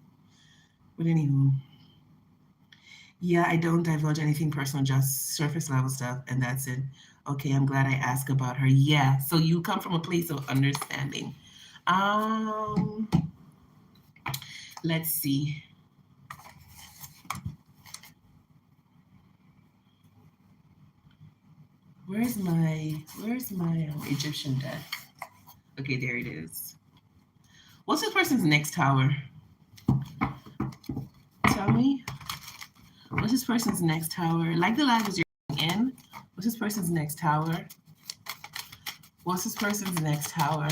S1: But anywho, yeah, I don't divulge anything personal, just surface level stuff, and that's it. Okay, I'm glad I asked about her. Yeah, so you come from a place of understanding. Um, let's see. Where's my Egyptian deck? Okay, there it is. What's this person's next tower? Tell me. What's this person's next tower? Like the language you're in. What's this person's next tower? What's this person's next tower?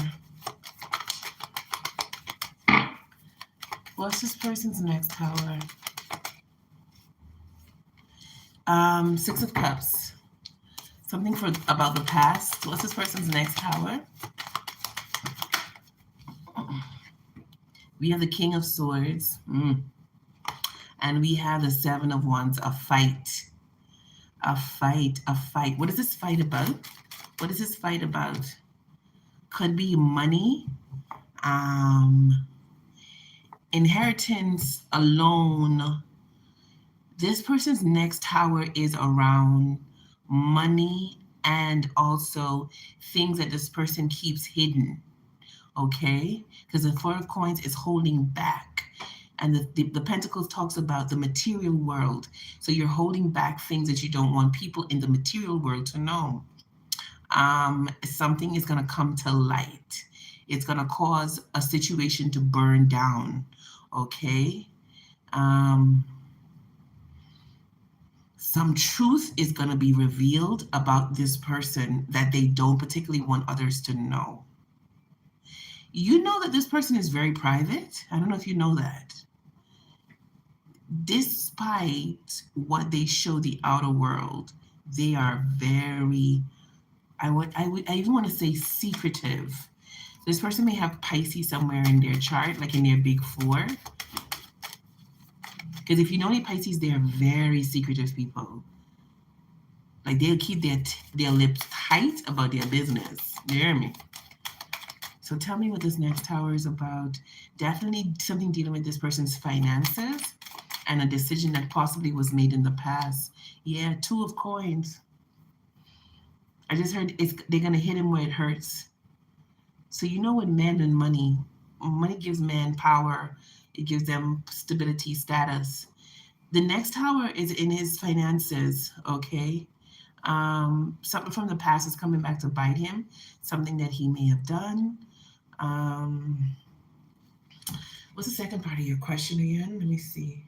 S1: What's this person's next tower? Six of Cups. Something for about the past. What's this person's next tower? We have the King of Swords. And we have the Seven of Wands. A fight. A fight. A fight. What is this fight about? What is this fight about? Could be money. Inheritance alone. This person's next tower is around money and also things that this person keeps hidden. Okay? Because the Four of Coins is holding back. And the Pentacles talks about the material world. So you're holding back things that you don't want people in the material world to know. Something is going to come to light. It's going to cause a situation to burn down. Okay? Some truth is going to be revealed about this person that they don't particularly want others to know. You know that this person is very private. I don't know if you know that. Despite what they show the outer world, they are very, I even want to say secretive. This person may have Pisces somewhere in their chart, like in their big four. Because if you know any Pisces, they are very secretive people. Like they'll keep their lips tight about their business. You hear me? So tell me what this next tower is about. Definitely something dealing with this person's finances and a decision that possibly was made in the past. Yeah, Two of Coins. I just heard they're gonna hit him where it hurts. So you know, with men and money gives men power. It gives them stability, status. The next tower is in his finances. Okay. Something from the past is coming back to bite him. Something that he may have done. What's the second part of your question again? Let me see.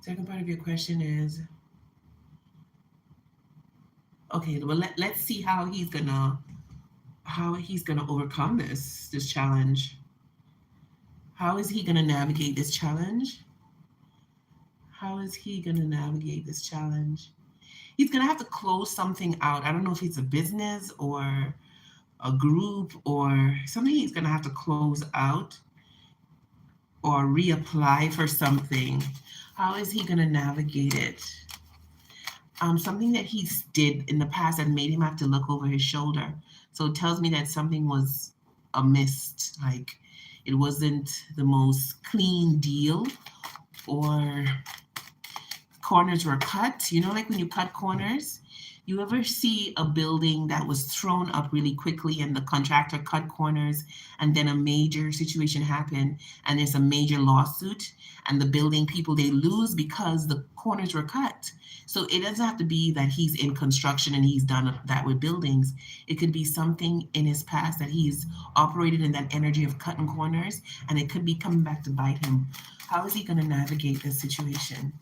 S1: Second part of your question is okay. Well, let's see how he's gonna overcome this challenge. How is he gonna navigate this challenge? How is he gonna navigate this challenge? He's gonna have to close something out. I don't know if it's a business or a group or something he's gonna have to close out or reapply for something. How is he gonna navigate it? Something that he did in the past that made him have to look over his shoulder. So it tells me that something was amiss, like it wasn't the most clean deal, or corners were cut. You know, like when you cut corners, you ever see a building that was thrown up really quickly and the contractor cut corners and then a major situation happened and there's a major lawsuit and the building people they lose because the corners were cut. So it doesn't have to be that he's in construction and he's done that with buildings. It could be something in his past that he's operated in that energy of cutting corners and it could be coming back to bite him. How is he going to navigate this situation?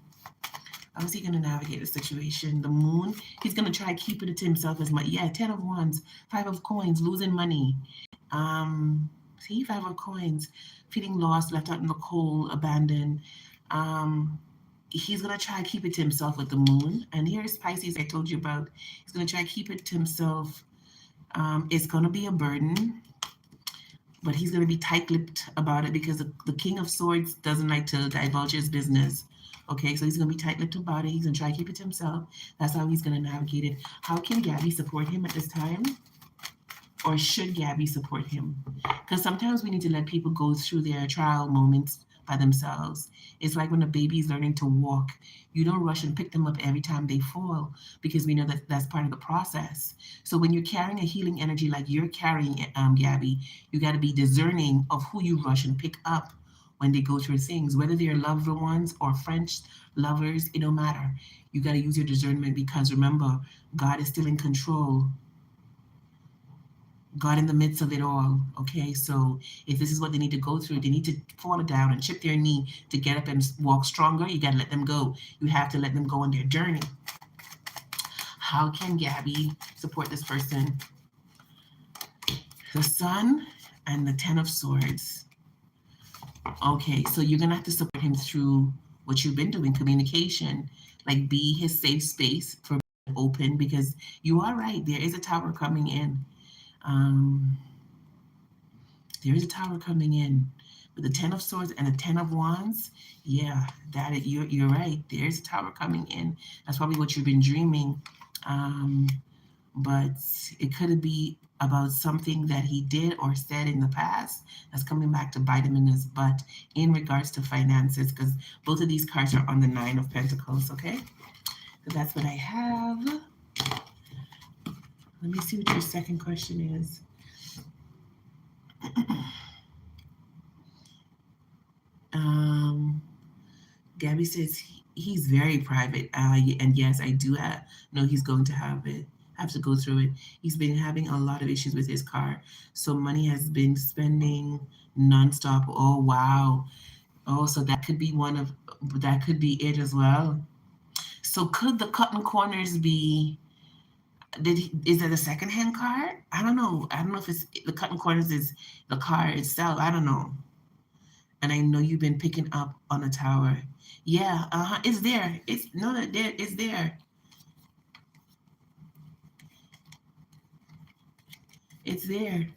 S1: How is he going to navigate the situation? The moon, he's going to try keeping it to himself as much. Yeah, 10 of Wands, 5 of Coins, losing money. See, 5 of Coins, feeling lost, left out in the cold, abandoned. he's gonna try to keep it to himself with the moon. And here's Pisces I told you about. He's gonna try to keep it to himself. It's gonna be a burden, but he's gonna be tight-lipped about it because the King of Swords doesn't like to divulge his business. Okay, so he's gonna be tight-lipped about it. He's gonna try to keep it to himself. That's how he's gonna navigate it. How can Gabby support him at this time? Or should Gabby support him? Because sometimes we need to let people go through their trial moments by themselves. It's like when a baby is learning to walk. You don't rush and pick them up every time they fall because we know that that's part of the process. So when you're carrying a healing energy like you're carrying, Gabby, you got to be discerning of who you rush and pick up when they go through things, whether they're loved ones or French lovers, it don't matter. You got to use your discernment because remember, God is still in control. God in the midst of it all. Okay, so if this is what they need to go through, they need to fall down and chip their knee to get up and walk stronger. You got to let them go. You have to let them go on their journey. How can Gabby support this person? The Sun and the Ten of Swords. Okay, so you're gonna have to support him through what you've been doing, communication, like be his safe space for open because you are right. There is a tower coming in. Um, there is a tower coming in with the Ten of Swords and the Ten of Wands. Yeah, you're right. There's a tower coming in. That's probably what you've been dreaming. But it could be about something that he did or said in the past that's coming back to bite him in his butt in regards to finances, because both of these cards are on the Nine of Pentacles, okay? So that's what I have. Let me see what your second question is. Gabby says he's very private, and yes, I do know he's going to have to go through it. He's been having a lot of issues with his car, so money has been spending nonstop. Oh wow! Oh, so that could be it as well. So could the cutting corners be? Is that a secondhand car? I don't know. I don't know if it's the cutting corners is the car itself. I don't know. And I know you've been picking up on a tower. Yeah, it's there. It's no, there, it's there. It's there.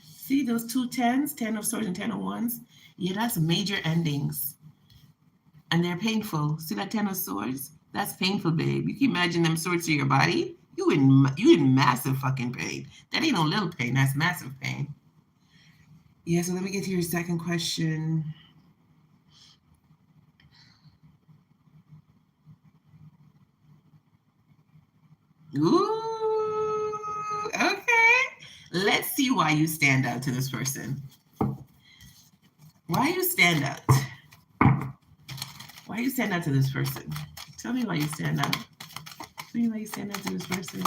S1: See those two tens, 10 of swords and 10 of wands? Yeah, that's major endings. And they're painful. See that 10 of swords? That's painful, babe. You can imagine them swords to your body. You in massive fucking pain. That ain't no little pain. That's massive pain. Yeah, so let me get to your second question. Ooh, okay. Let's see why you stand out to this person. Why you stand out? Why you stand out to this person? Tell me why you stand out. Tell me why you stand out to this person.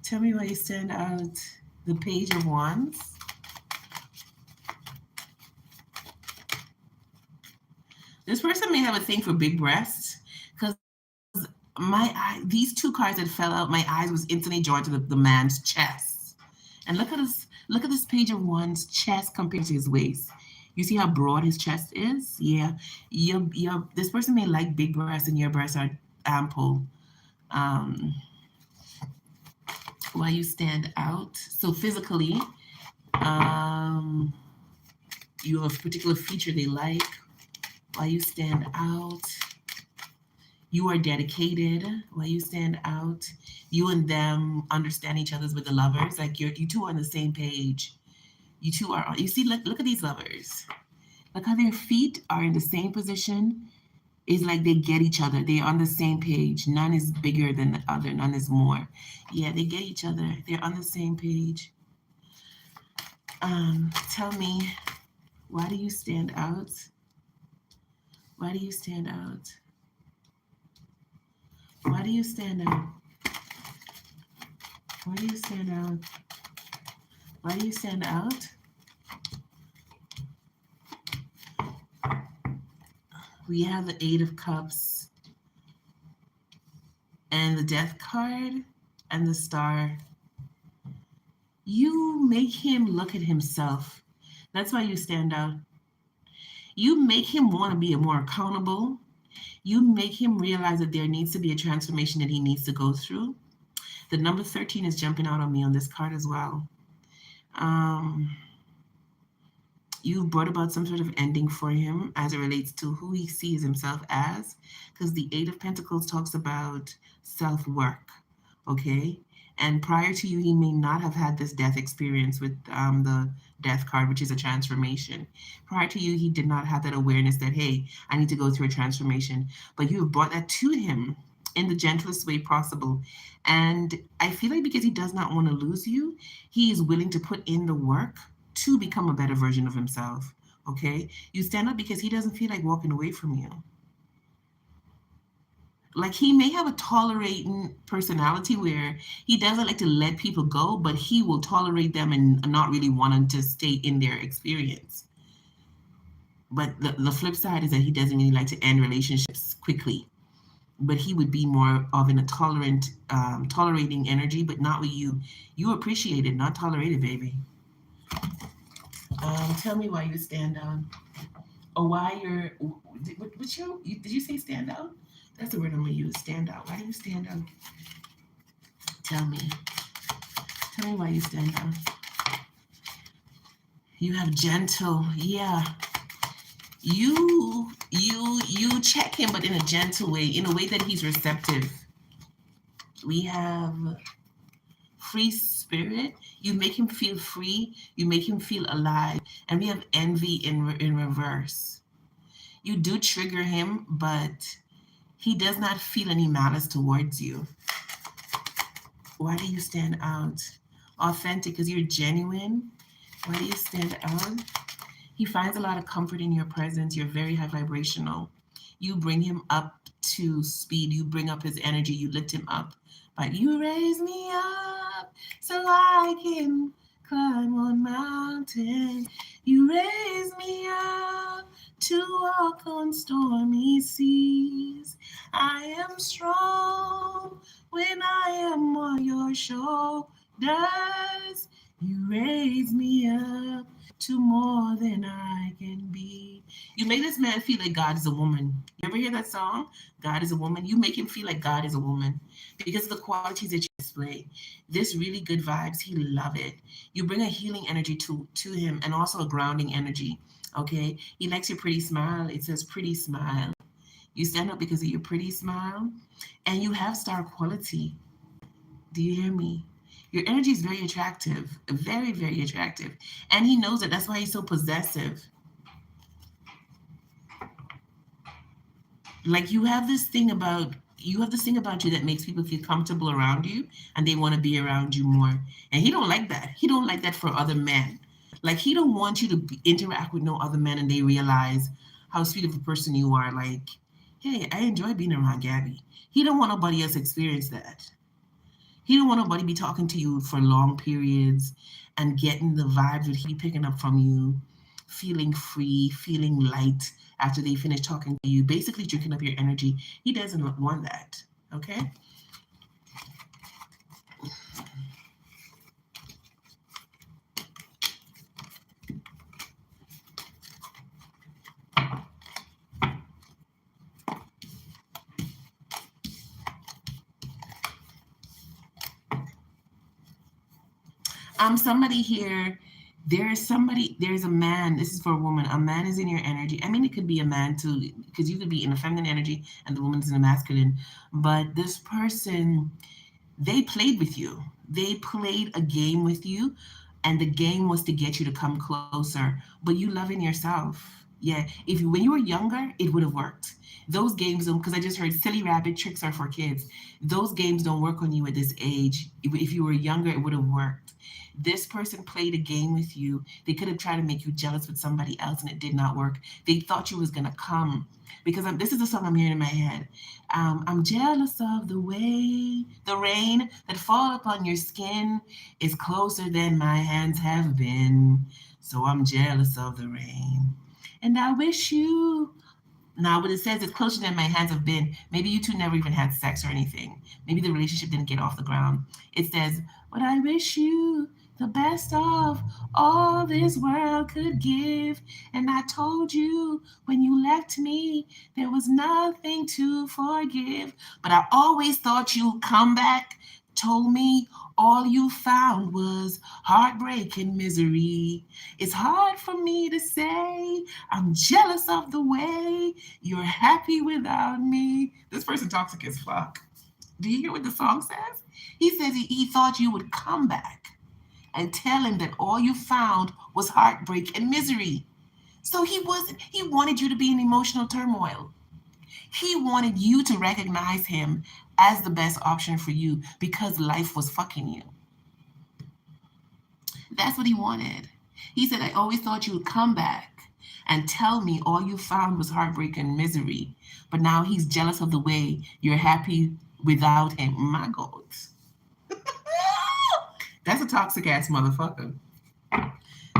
S1: Tell me why you stand out. The Page of Wands. This person may have a thing for big breasts because these two cards that fell out, my eyes was instantly drawn to the man's chest. And look at this Page of Wands chest compared to his waist. You see how broad his chest is? Yeah. This person may like big breasts and your breasts are ample. Um, why you stand out? So physically, you have a particular feature they like. Why you stand out? You are dedicated. Why you stand out? You and them understand each other's with the lovers. Like you two are on the same page. You two are. You see, look at these lovers. Look how their feet are in the same position. It's like they get each other. They're on the same page. None is bigger than the other. None is more. Yeah, they get each other. They're on the same page. Tell me, why do you stand out? Why do you stand out? Why do you stand out? Why do you stand out? Why do you stand out? We have the Eight of Cups and the Death card and the Star. You make him look at himself. That's why you stand out. You make him want to be more accountable. You make him realize that there needs to be a transformation that he needs to go through. The number 13 is jumping out on me on this card as well. Um, you've brought about some sort of ending for him as it relates to who he sees himself as, because the Eight of Pentacles talks about self work, okay? And prior to you, he may not have had this death experience with the death card, which is a transformation. Prior to you, he did not have that awareness that, hey, I need to go through a transformation. But you have brought that to him in the gentlest way possible. And I feel like because he does not want to lose you, he is willing to put in the work to become a better version of himself. Okay? You stand up because he doesn't feel like walking away from you. Like he may have a tolerating personality where he doesn't like to let people go, but he will tolerate them and not really want to stay in their experience. But the flip side is that he doesn't really like to end relationships quickly. But he would be more of in a tolerating energy, but not with you. You appreciate it, not tolerate it, baby. Tell me why you stand down, or why you're. Did you say stand out? That's the word I'm gonna use. Stand out. Why do you stand out? Tell me. Tell me why you stand out. You have gentle. Yeah. You check him, but in a gentle way, in a way that he's receptive. We have free spirit. You make him feel free. You make him feel alive. And we have envy in reverse. You do trigger him, but he does not feel any malice towards you. Why do you stand out? Authentic, because you're genuine. Why do you stand out? He finds a lot of comfort in your presence. You're very high vibrational. You bring him up to speed. You bring up his energy. You lift him up. But you raise me up so I can climb on mountain. You raise me up to walk on stormy seas. I am strong when I am on your shoulders. You raise me up to more than I can be. You make this man feel like God is a woman. You ever hear that song? God is a woman. You make him feel like God is a woman because of the qualities that you display. This really good vibes. He love it. You bring a healing energy to him and also a grounding energy. Okay. He likes your pretty smile. It says pretty smile. You stand up because of your pretty smile, and you have star quality. Do you hear me? Your energy is very attractive, very, very attractive. And he knows that. That's why he's so possessive. Like you have this thing about you that makes people feel comfortable around you and they want to be around you more. And he don't like that. He don't like that for other men. Like he don't want you to interact with no other men and they realize how sweet of a person you are. Like, hey, I enjoy being around Gabby. He don't want nobody else to experience that. He don't want nobody be talking to you for long periods and getting the vibes that he picking up from you, feeling free, feeling light after they finish talking to you, basically drinking up your energy. He doesn't want that. Okay? Somebody here, there's a man, this is for a woman, a man is in your energy. I mean, it could be a man too, because you could be in a feminine energy and the woman's in a masculine. But this person, they played with you. They played a game with you, and the game was to get you to come closer. But you love in yourself. Yeah, if you when you were younger, it would have worked. Those games don't, because I just heard silly rabbit tricks are for kids. Those games don't work on you at this age. If you were younger, it would have worked. This person played a game with you. They could have tried to make you jealous with somebody else, and it did not work. They thought you was gonna come because this is the song I'm hearing in my head. I'm jealous of the way the rain that fall upon your skin is closer than my hands have been. So I'm jealous of the rain. And I wish you. Now, but it says it's closer than my hands have been. Maybe you two never even had sex or anything. Maybe the relationship didn't get off the ground. It says, but I wish you the best of all this world could give. And I told you when you left me, there was nothing to forgive. But I always thought you'd come back. Told me all you found was heartbreak and misery. It's hard for me to say. I'm jealous of the way you're happy without me. This person toxic as fuck. Do you hear what the song says? He says he thought you would come back and tell him that all you found was heartbreak and misery. So he wanted you to be in emotional turmoil. He wanted you to recognize him as the best option for you because life was fucking you. That's what he wanted. He said, I always thought you would come back and tell me all you found was heartbreak and misery. But now he's jealous of the way you're happy without him. My God. That's a toxic ass motherfucker.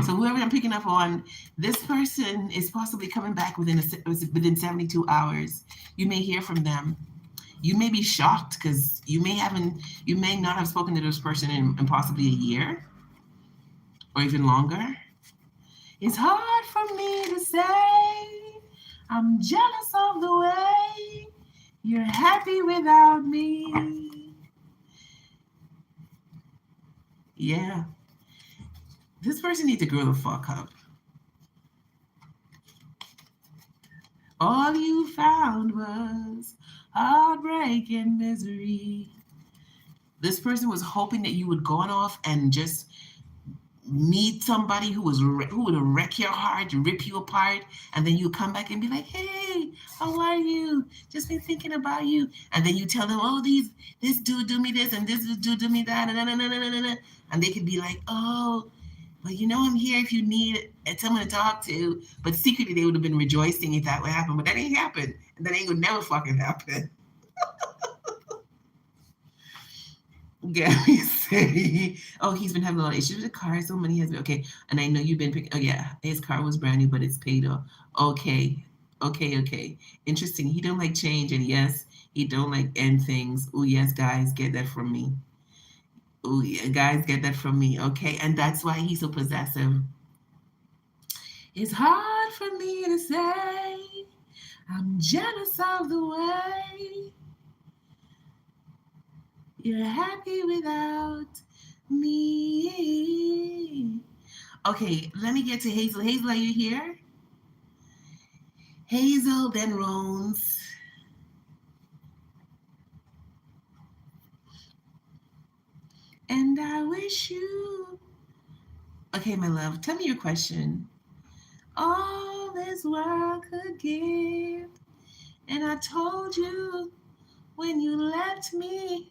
S1: So whoever I'm picking up on, this person is possibly coming back within 72 hours. You may hear from them. You may be shocked because you may not have spoken to this person in possibly a year or even longer. It's hard for me to say. I'm jealous of the way you're happy without me. Yeah. This person needs to grow the fuck up. All you found was heartbreak and misery. This person was hoping that you would go on off and just meet somebody who would wreck your heart, rip you apart, and then you come back and be like, "Hey, how are you? Just been thinking about you." And then you tell them, "Oh, this dude do me this and this dude do me that," and they could be like, "Oh, well, I'm here if you need someone to talk to." But secretly, they would have been rejoicing if that would happen. But that ain't happened. And that ain't gonna never fucking happen. Gabby say, "Oh, he's been having a lot of issues with the car. So many has been okay." And I know you've been picking. Oh yeah, his car was brand new, but it's paid off. Okay, okay. Interesting. He don't like change, and yes, he don't like end things. Oh yes, guys, get that from me. Oh yeah, guys, get that from me. Okay, and that's why he's so possessive. It's hard for me to say. I'm jealous of the way you're happy without me. Okay, let me get to Hazel. Hazel, are you here? Hazel, then Rose. And I wish you. Okay, my love, tell me your question. All this world could give. And I told you when you left me,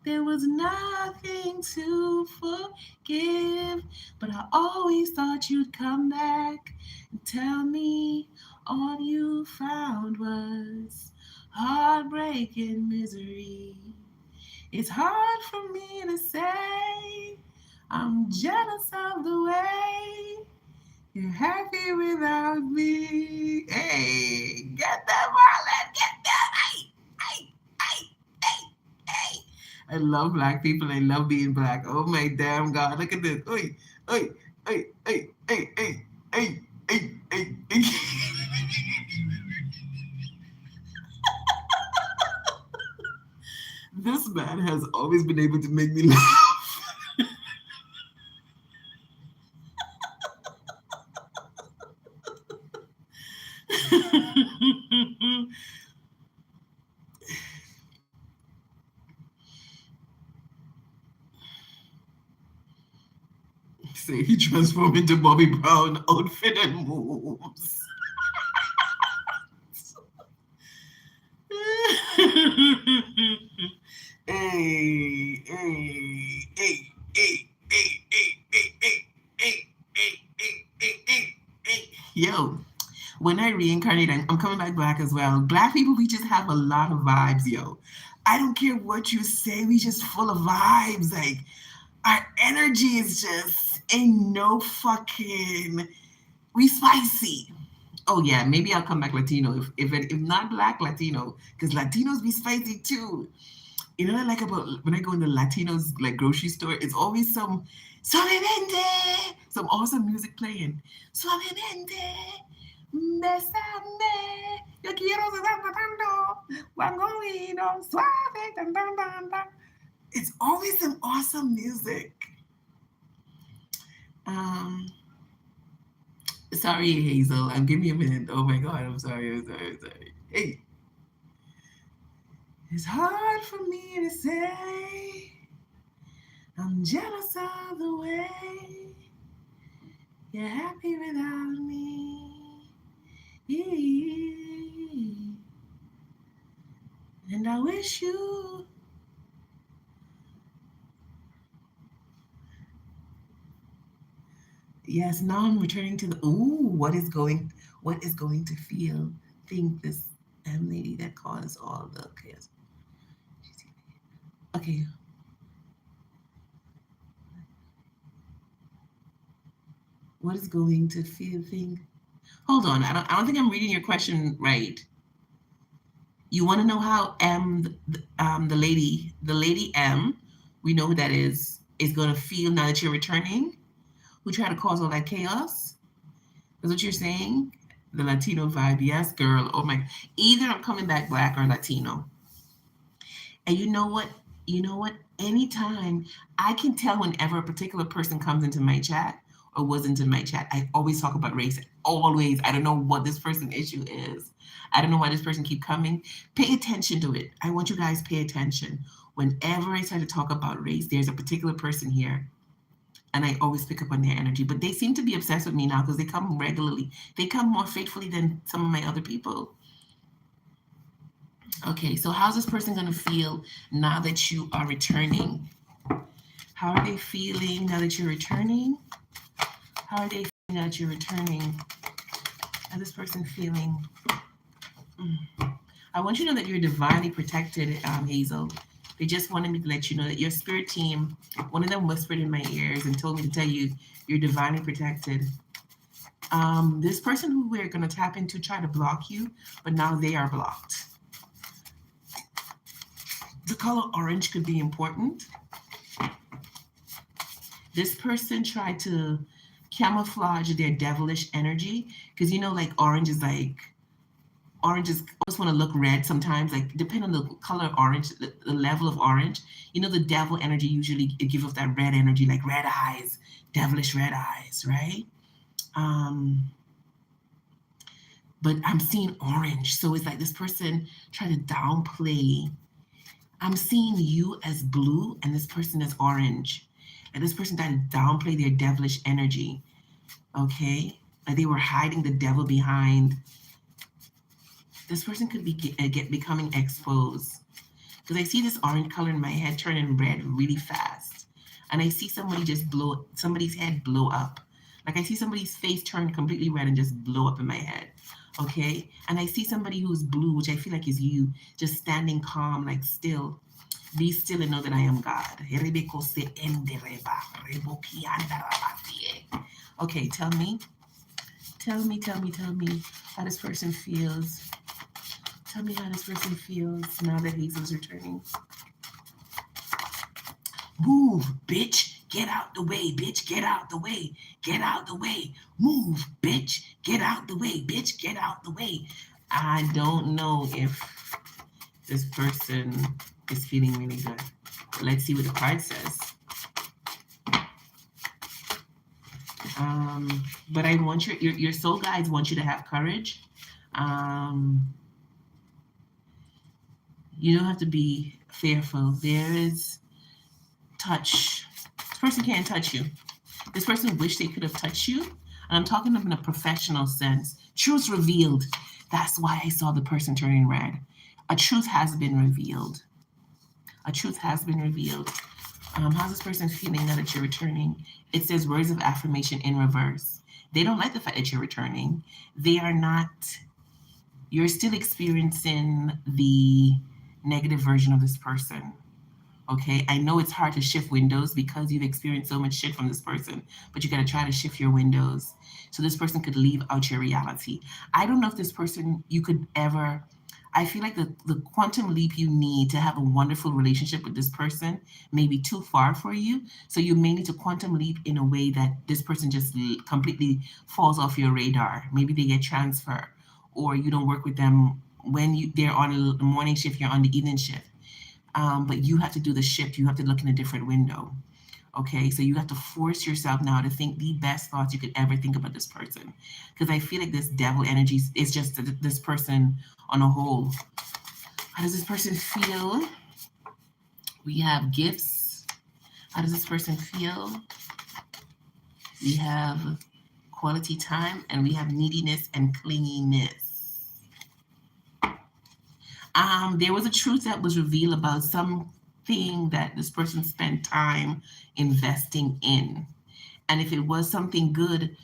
S1: there was nothing to forgive. But I always thought you'd come back and tell me all you found was heartbreak and misery. It's hard for me to say. I'm jealous of the way you're happy without me. Hey, get that, Marlon. Get that. Hey, hey, hey, hey, hey. I love black people. I love being black. Oh my damn God. Look at this. Oi, oi, oi, oi, oi, oi, oi, oi, oi, oi. This man has always been able to make me laugh. Say he transformed into Bobby Brown outfit and moves. Hey, hey, hey, hey, hey, hey, hey, hey, hey, hey, hey, hey, hey. Yo, when I reincarnate, I'm coming back black as well. Black people, we just have a lot of vibes, yo. I don't care what you say, we just full of vibes. Like, our energy is just ain't no fucking. We spicy. Oh yeah, maybe I'll come back Latino if not black Latino because Latinos be spicy too. You know what I like about when I go in the Latinos like grocery store? It's always some suavemente, some awesome music playing. Suavemente, besame, yo quiero estar matando, guangoino, suave, dun, dun, dun, dun. It's always some awesome music. Um, Sorry, Hazel. Give me a minute. Oh my God, I'm sorry. I'm sorry. I'm sorry. Hey, it's hard for me to say I'm jealous of the way you're happy without me. And I wish you. Yes, now I'm returning to the. Ooh, what is going to feel? Think this lady that caused all the chaos. Okay, what is going to feel? Think. Hold on, I don't think I'm reading your question right. You want to know how the lady M, we know who that is going to feel now that you're returning? Who tried to cause all that chaos? Is what you're saying? The Latino vibe, yes, girl. Oh my, either I'm coming back black or Latino. And you know what? You know what? Anytime I can tell whenever a particular person comes into my chat or was into my chat, I always talk about race. Always. I don't know what this person issue is. I don't know why this person keep coming. Pay attention to it. I want you guys to pay attention. Whenever I start to talk about race, there's a particular person here and I always pick up on their energy. But they seem to be obsessed with me now because they come regularly. They come more faithfully than some of my other people. Okay, so how's this person going to feel now that you are returning? How are they feeling now that you're returning? How are they feeling now that you're returning? How's this person feeling? I want you to know that you're divinely protected, Hazel. They just wanted me to let you know that your spirit team, one of them whispered in my ears and told me to tell you you're divinely protected. This person who we're going to tap into tried to block you, but now they are blocked. The color orange could be important. This person tried to camouflage their devilish energy because you know, like orange is always want to look red sometimes. Like depending on the color of orange, the level of orange. You know, the devil energy usually it gives off that red energy, like red eyes, devilish red eyes, right? Um, but I'm seeing orange, so it's like this person trying to downplay. I'm seeing you as blue and this person as orange. And this person tried to downplay their devilish energy. Okay? Like they were hiding the devil behind. This person could be becoming exposed. Because I see this orange color in my head turning red really fast. And I see somebody's head blow up. Like I see somebody's face turn completely red and just blow up in my head. Okay? And I see somebody who's blue, which I feel like is you, just standing calm, like still. Be still and know that I am God. Okay, tell me how this person feels. Tell me how this person feels now that Hazel's returning. Move, bitch. Get out the way, bitch. Get out the way. Get out the way. Move, bitch. Get out the way, bitch. Get out the way. I don't know if this person is feeling really good. Let's see what the card says. But I want your soul guides want you to have courage. You don't have to be fearful. There is touch. This person can't touch you. This person wish they could have touched you. And I'm talking in a professional sense. Truth revealed. That's why I saw the person turning red. A truth has been revealed. A truth has been revealed. How's this person feeling now that you're returning? It says words of affirmation in reverse. They don't like the fact that you're returning. They are not, you're still experiencing the negative version of this person. Okay, I know it's hard to shift windows because you've experienced so much shit from this person, but you got to try to shift your windows so this person could leave out your reality. I don't know if this person you could ever, I feel like the quantum leap you need to have a wonderful relationship with this person may be too far for you. So you may need to quantum leap in a way that this person just completely falls off your radar. Maybe they get transfer, or you don't work with them when they're on the morning shift, you're on the evening shift. But you have to do the shift. You have to look in a different window. Okay, so you have to force yourself now to think the best thoughts you could ever think about this person, because I feel like this devil energy is just this person on a whole. How does this person feel? We have gifts. How does this person feel? We have quality time, and we have neediness and clinginess. There was a truth that was revealed about something that this person spent time investing in. And if it was something good,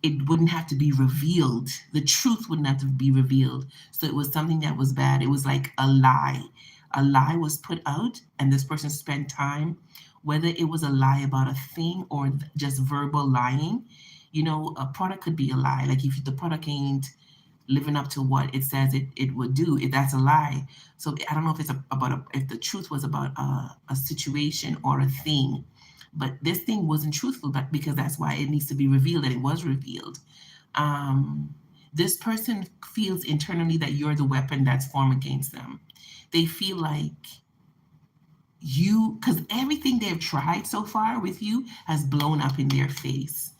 S1: it wouldn't have to be revealed. The truth wouldn't have to be revealed. So it was something that was bad. It was like a lie. A lie was put out, and this person spent time, whether it was a lie about a thing or just verbal lying. You know, a product could be a lie. Like if the product ain't living up to what it says it would do, that's a lie. So I don't know if it's if the truth was about a situation or a thing, but this thing wasn't truthful, but because that's why it needs to be revealed, and it was revealed. um, this person feels internally that you're the weapon that's formed against them. They feel like you, because everything they've tried so far with you has blown up in their face.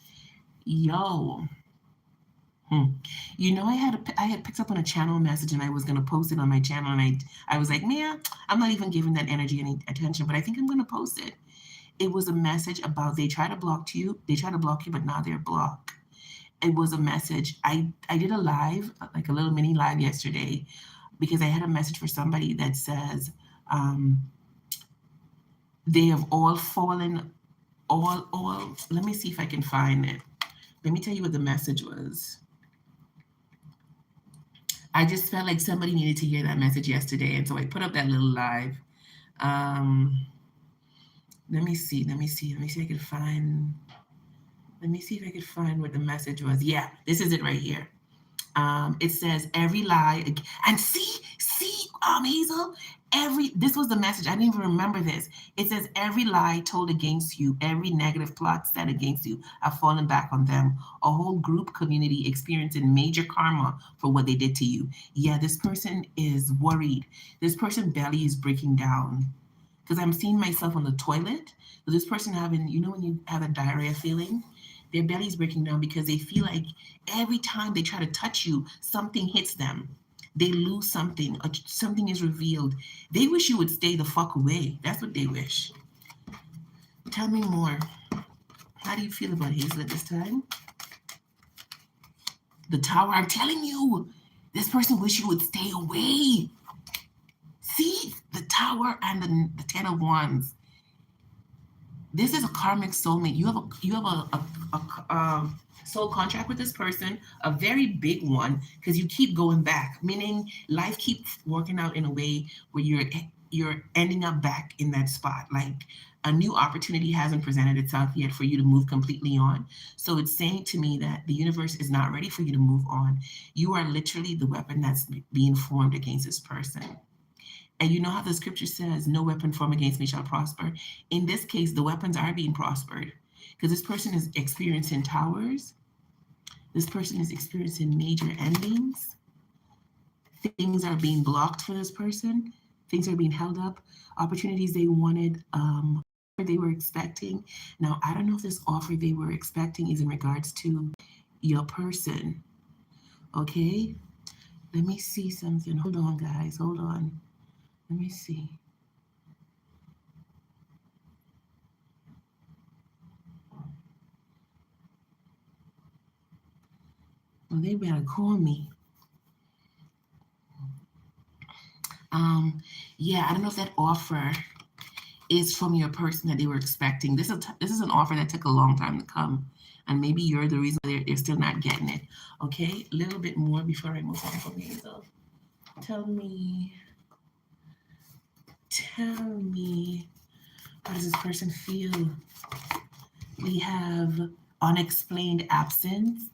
S1: Yo, you know, I had picked up on a channel message, and I was gonna post it on my channel, and I was like, man, I'm not even giving that energy any attention, but I think I'm gonna post it. It was a message about they try to block you, but now they're blocked. It was a message. I did a live, like a little mini live yesterday, because I had a message for somebody that says, um, they have all fallen, all. Let me see if I can find it. Let me tell you what the message was. I just felt like somebody needed to hear that message yesterday, and so I put up that little live. Um, let me see if I can find. Let me see if I can find what the message was. Yeah, this is it right here. It says every lie, and Hazel, this was the message. I didn't even remember this. It says every lie told against you, every negative plot set against you, have fallen back on them. A whole group community experiencing major karma for what they did to you. Yeah, this person is worried. This person belly is breaking down, because I'm seeing myself on the toilet. So this person having, you know, when you have a diarrhea feeling, their belly's breaking down because they feel like every time they try to touch you, something hits them. They lose something, or something is revealed. They wish you would stay the fuck away. That's what they wish. Tell me more. How do you feel about Hazel at this time? The Tower, I'm telling you, this person wish you would stay away. See, the Tower and the Ten of Wands. This is a karmic soulmate. You have a soul contract with this person, a very big one, because you keep going back. Meaning, life keeps working out in a way where you're ending up back in that spot. Like a new opportunity hasn't presented itself yet for you to move completely on. So it's saying to me that the universe is not ready for you to move on. You are literally the weapon that's being formed against this person. And you know how the scripture says, no weapon formed against me shall prosper. In this case, the weapons are being prospered, because this person is experiencing towers. This person is experiencing major endings. Things are being blocked for this person. Things are being held up. Opportunities they wanted, they were expecting. Now, I don't know if this offer they were expecting is in regards to your person. Okay? Let me see something. Hold on, guys. Hold on. Let me see. Well, they better call me. Yeah, I don't know if that offer is from your person that they were expecting. This is an offer that took a long time to come, and maybe you're the reason they're still not getting it. Okay, a little bit more before I move on from Hazel. Tell me, how does this person feel? We have unexplained absence.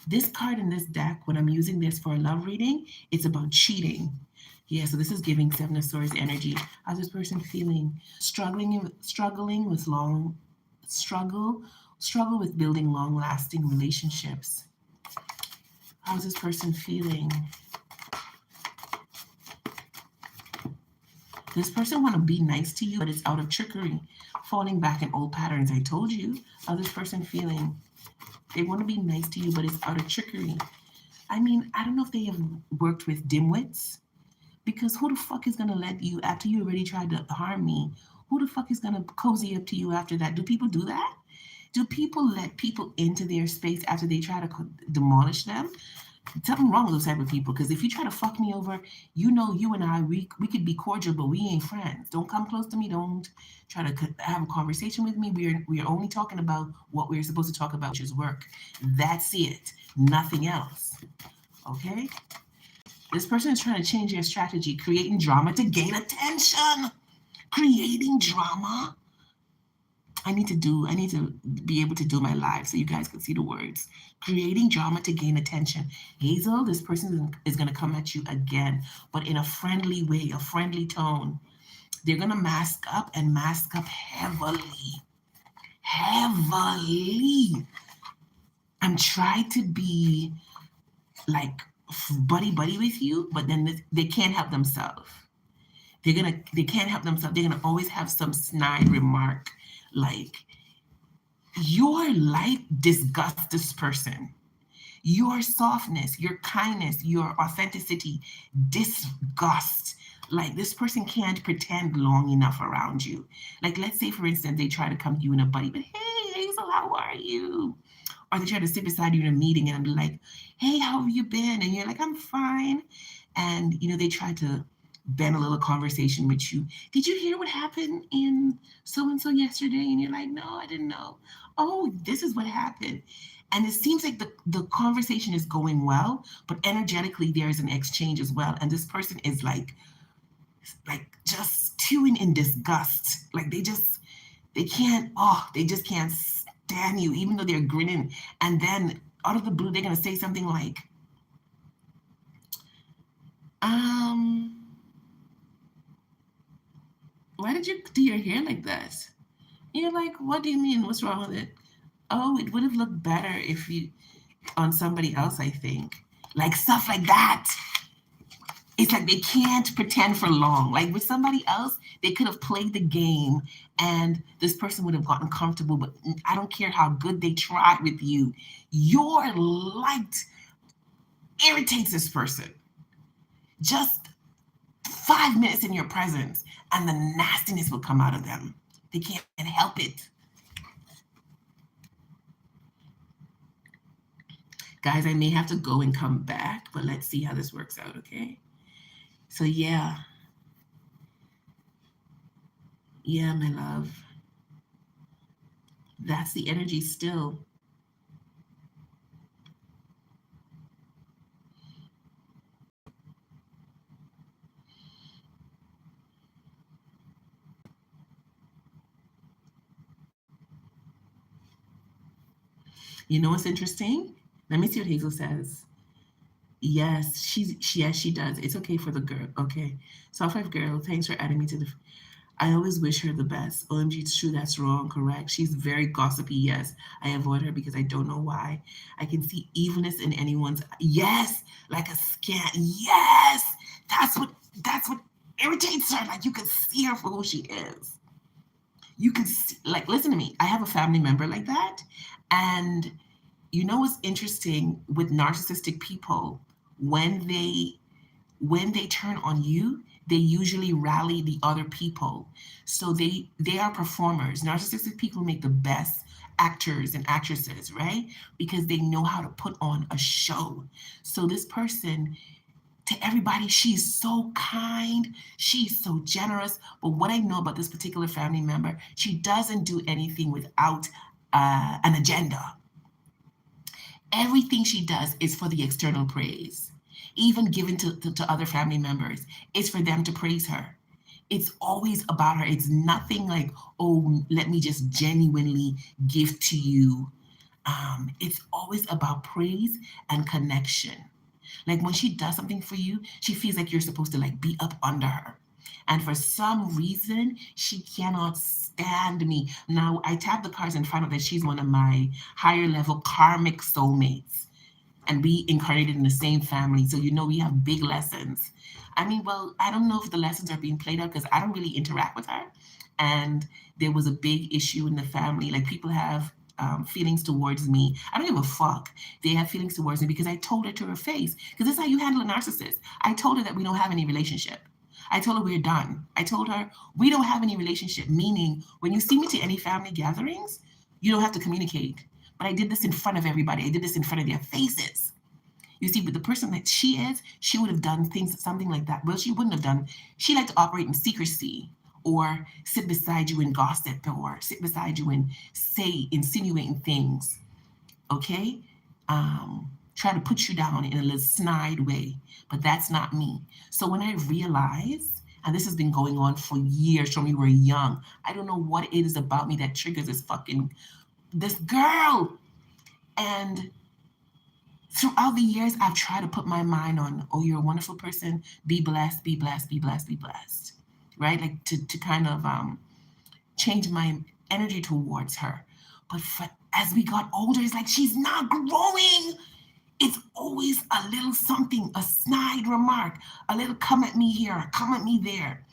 S1: This card in this deck, when I'm using this for a love reading, it's about cheating. Yeah, so this is giving Seven of Swords energy. How's this person feeling? Struggling with struggle, struggle with building long-lasting relationships. How's this person feeling? This person want to be nice to you, but it's out of trickery, falling back in old patterns. I told you. How's this person feeling? They want to be nice to you, but it's out of trickery. I mean, I don't know if they have worked with dimwits, because who the fuck is gonna let you, after you already tried to harm me, who the fuck is gonna cozy up to you after that? Do people do that? Do people let people into their space after they try to demolish them? Something wrong with those type of people. Because if you try to fuck me over, you know, you and I, we could be cordial, but we ain't friends. Don't come close to me. Don't try to have a conversation with me. We're only talking about what we're supposed to talk about, which is work. That's it. Nothing else. Okay? This person is trying to change their strategy, creating drama to gain attention. Creating drama. I need to be able to do my live so you guys can see the words. Creating drama to gain attention. Hazel, this person is going to come at you again, but in a friendly way, a friendly tone. They're going to mask up and mask up heavily. Heavily. And try to be like buddy with you, but then they can't help themselves. They can't help themselves. They're gonna always have some snide remark like, your light disgusts this person. Your softness, your kindness, your authenticity disgust. Like, this person can't pretend long enough around you. Like, let's say for instance they try to come to you in a buddy, but hey Hazel, how are you? Or they try to sit beside you in a meeting and be like, hey, how have you been? And you're like, I'm fine. And, you know, they try to bend a little conversation with you. Did you hear what happened in so-and-so yesterday? And you're like, no, I didn't know. Oh, this is what happened. And it seems like the conversation is going well, but energetically there's an exchange as well. And this person is like just stewing in disgust. Like they just can't stand you, even though they're grinning. And then out of the blue, they're gonna say something like, why did you do your hair like that? You're like, what do you mean? What's wrong with it? Oh, it would have looked better if you on somebody else, I think. Like stuff like that. It's like they can't pretend for long. Like with somebody else, they could have played the game and this person would have gotten comfortable, but I don't care how good they tried with you. Your light irritates this person. Just 5 minutes in your presence and the nastiness will come out of them. They can't help it. Guys, I may have to go and come back, but let's see how this works out, okay? So yeah, my love. That's the energy still. You know what's interesting? Let me see what Hazel says. Yes, yes, she does. It's okay for the girl. Okay. Soft Life Girl, thanks for adding me to the. I always wish her the best. OMG, it's true, that's wrong, correct. She's very gossipy, yes. I avoid her because I don't know why. I can see evilness in anyone's, yes, like a scan. Yes, that's what irritates her. Like you can see her for who she is. You can see, like, listen to me. I have a family member like that. And you know what's interesting with narcissistic people? When they turn on you, they usually rally the other people. So they are performers. Narcissistic people make the best actors and actresses, right? Because they know how to put on a show. So this person, to everybody, she's so kind, she's so generous. But what I know about this particular family member, she doesn't do anything without an agenda. Everything she does is for the external praise. Even given to other family members, it's for them to praise her. It's always about her. It's nothing like, oh, let me just genuinely give to you It's always about praise and connection. Like when she does something for you, she feels like you're supposed to like be up under her. And for some reason, she cannot stand me. Now, I tap the cards and find out that she's one of my higher level karmic soulmates. And we incarnated in the same family. So, we have big lessons. I mean, well, I don't know if the lessons are being played out because I don't really interact with her. And there was a big issue in the family. Like people have feelings towards me. I don't give a fuck. They have feelings towards me because I told her to her face. Because this is how you handle a narcissist. I told her that we don't have any relationship. I told her we're done. I told her we don't have any relationship, meaning when you see me to any family gatherings, you don't have to communicate. But I did this in front of everybody. I did this in front of their faces. You see, but the person that she is, she would have done things, something like that. Well, she wouldn't have done. She liked to operate in secrecy or sit beside you and gossip or sit beside you and say insinuating things, okay? Try to put you down in a little snide way, but that's not me. So when I realized, and this has been going on for years from we were young, I don't know what it is about me that triggers this girl. And throughout the years, I've tried to put my mind on, oh, you're a wonderful person. Be blessed, be blessed, be blessed, be blessed. Right? Like to kind of change my energy towards her. But as we got older, it's like she's not growing. It's always a little something, a snide remark, a little come at me here, come at me there.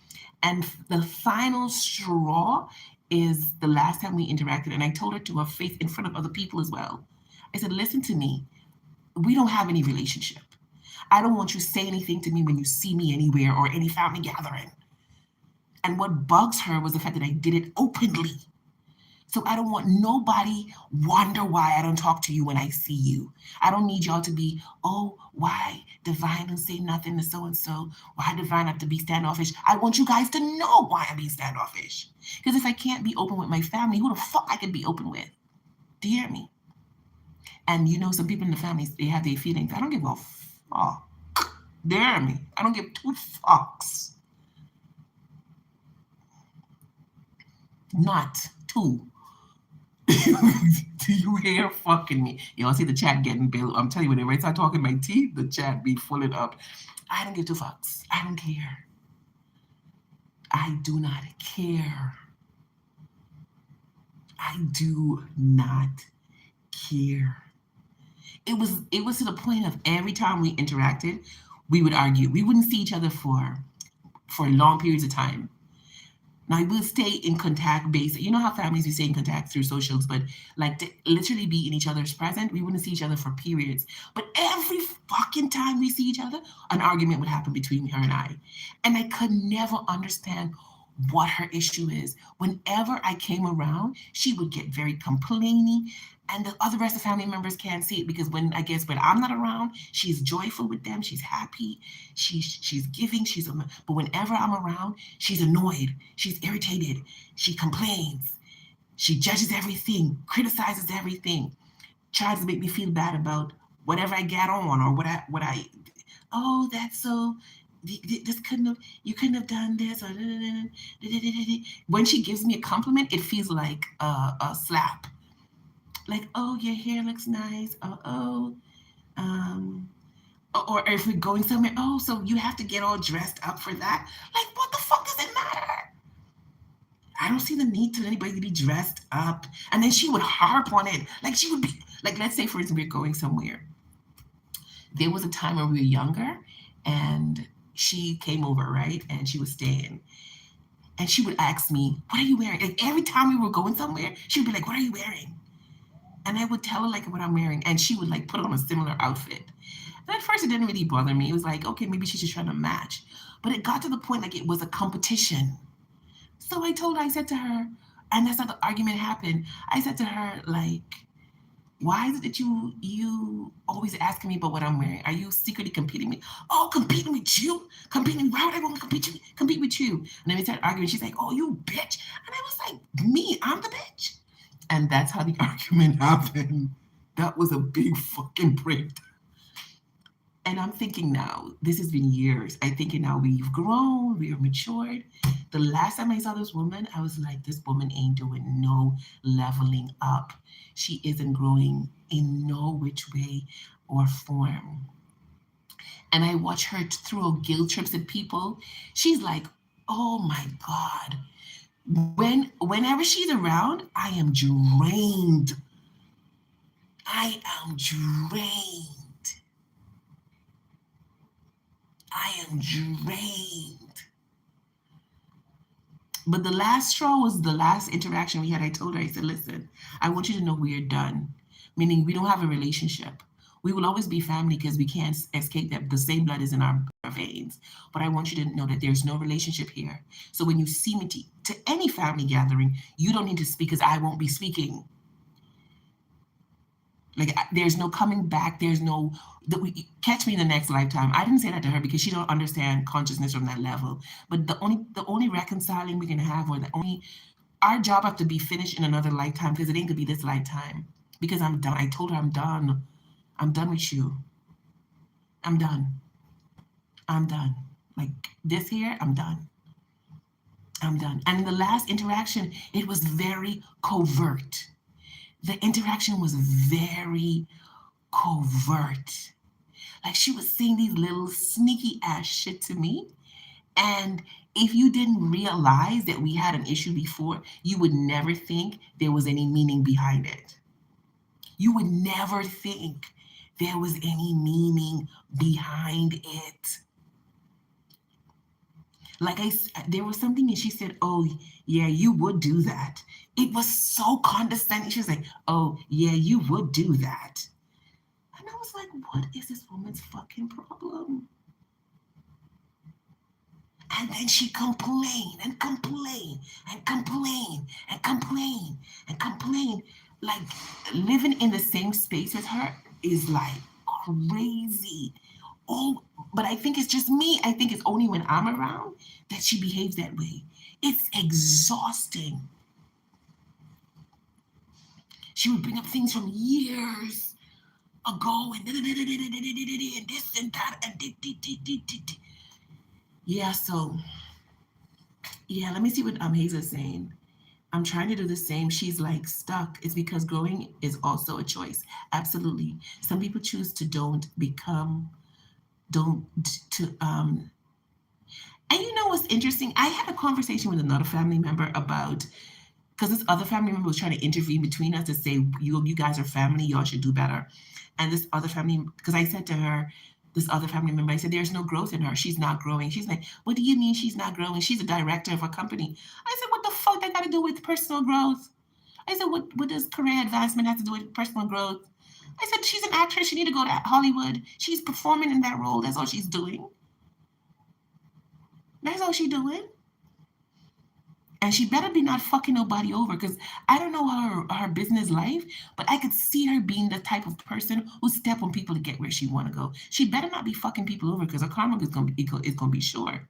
S1: And the final straw is the last time we interacted. And I told her to her face in front of other people as well. I said, listen to me. We don't have any relationship. I don't want you to say anything to me when you see me anywhere or any family gathering. And what bugs her was the fact that I did it openly. So I don't want nobody wonder why I don't talk to you when I see you. I don't need y'all to be, oh, why Divine don't say nothing to so and so? Why Divine have to be standoffish? I want you guys to know why I'm being standoffish. Because if I can't be open with my family, who the fuck I can be open with? Do you hear me? And some people in the families, they have their feelings. I don't give a fuck. Dare me. I don't give two fucks. Not two. Do you hear fucking me? Y'all see the chat getting built. I'm telling you, whenever I start talking my teeth, the chat be fulling up. I don't give two fucks. I don't care. I do not care. I do not care. It was to the point of every time we interacted, we would argue. We wouldn't see each other for long periods of time. Now we'll stay in contact base. You know how families we stay in contact through socials, but like to literally be in each other's present, we wouldn't see each other for periods. But every fucking time we see each other, an argument would happen between her and I. And I could never understand what her issue is. Whenever I came around, she would get very complaining. And the other rest of the family members can't see it because when I'm not around, she's joyful with them. She's happy. She's giving. But whenever I'm around, she's annoyed. She's irritated. She complains. She judges everything, criticizes everything, tries to make me feel bad about whatever I get on or what I. Oh, that's so. This you couldn't have done this. Or, when she gives me a compliment, it feels like a slap. Like, oh, your hair looks nice. Um, or if we're going somewhere, oh, so you have to get all dressed up for that. Like, what the fuck does it matter? I don't see the need to anybody to be dressed up. And then she would harp on it. Like she would be like, let's say for instance, we're going somewhere. There was a time when we were younger and she came over, right? And she was staying. And she would ask me, what are you wearing? Like every time we were going somewhere, she would be like, what are you wearing? And I would tell her like what I'm wearing, and she would like put on a similar outfit. And at first, it didn't really bother me. It was like, okay, maybe she's just trying to match. But it got to the point like it was a competition. So I said to her, and that's how the argument happened. I said to her like, why is it that you always asking me about what I'm wearing? Are you secretly competing with me? Oh, competing with you? Competing? Why would I want to compete with you? And then we started arguing. She's like, oh, you bitch. And I was like, me? I'm the bitch. And that's how the argument happened. That was a big fucking breakdown. And I'm thinking now, this has been years. I'm thinking now we've grown, we are matured. The last time I saw this woman, I was like, this woman ain't doing no leveling up. She isn't growing in no which way or form. And I watch her throw guilt trips at people. She's like, oh my God. Whenever she's around, I am drained. I am drained. I am drained. But the last straw was the last interaction we had. I told her, I said, listen, I want you to know we are done, meaning we don't have a relationship. We will always be family because we can't escape that the same blood is in our veins. But I want you to know that there's no relationship here. So when you see me to any family gathering, you don't need to speak because I won't be speaking. Like there's no coming back. There's no catch me in the next lifetime. I didn't say that to her because she don't understand consciousness from that level. But the only reconciling we can have, or the only our job have to be finished in another lifetime because it ain't gonna be this lifetime. Because I'm done. I told her I'm done. I'm done with you. I'm done. I'm done. Like this here, I'm done. I'm done. And in the last interaction, it was very covert. The interaction was very covert. Like she was saying these little sneaky ass shit to me. And if you didn't realize that we had an issue before, you would never think there was any meaning behind it. You would never think there was any meaning behind it. Like there was something, and she said, "Oh, yeah, you would do that." It was so condescending. She was like, "Oh, yeah, you would do that." And I was like, "What is this woman's fucking problem?" And then she complained and complained and complained and complained and complained. Like living in the same space as her is like crazy. Oh, but I think it's just me. I think it's only when I'm around that she behaves that way. It's exhausting. She would bring up things from years ago and this and that and yeah. So yeah, let me see what Hazel's saying. I'm trying to do the same. She's like stuck. It's because growing is also a choice. Absolutely. Some people choose to don't to and you know what's interesting? I had a conversation with another family member about because this other family member was trying to intervene between us to say you guys are family, y'all should do better. And this other family, because I said to her, this other family member, I said, there's no growth in her. She's not growing. She's like, what do you mean she's not growing? She's a director of a company. I said, what the fuck that got to do with personal growth? I said, what does career advancement have to do with personal growth? I said, she's an actress. She need to go to Hollywood. She's performing in that role. That's all she's doing. That's all she's doing. And she better be not fucking nobody over because I don't know her business life, but I could see her being the type of person who step on people to get where she want to go. She better not be fucking people over because her karma is gonna be short.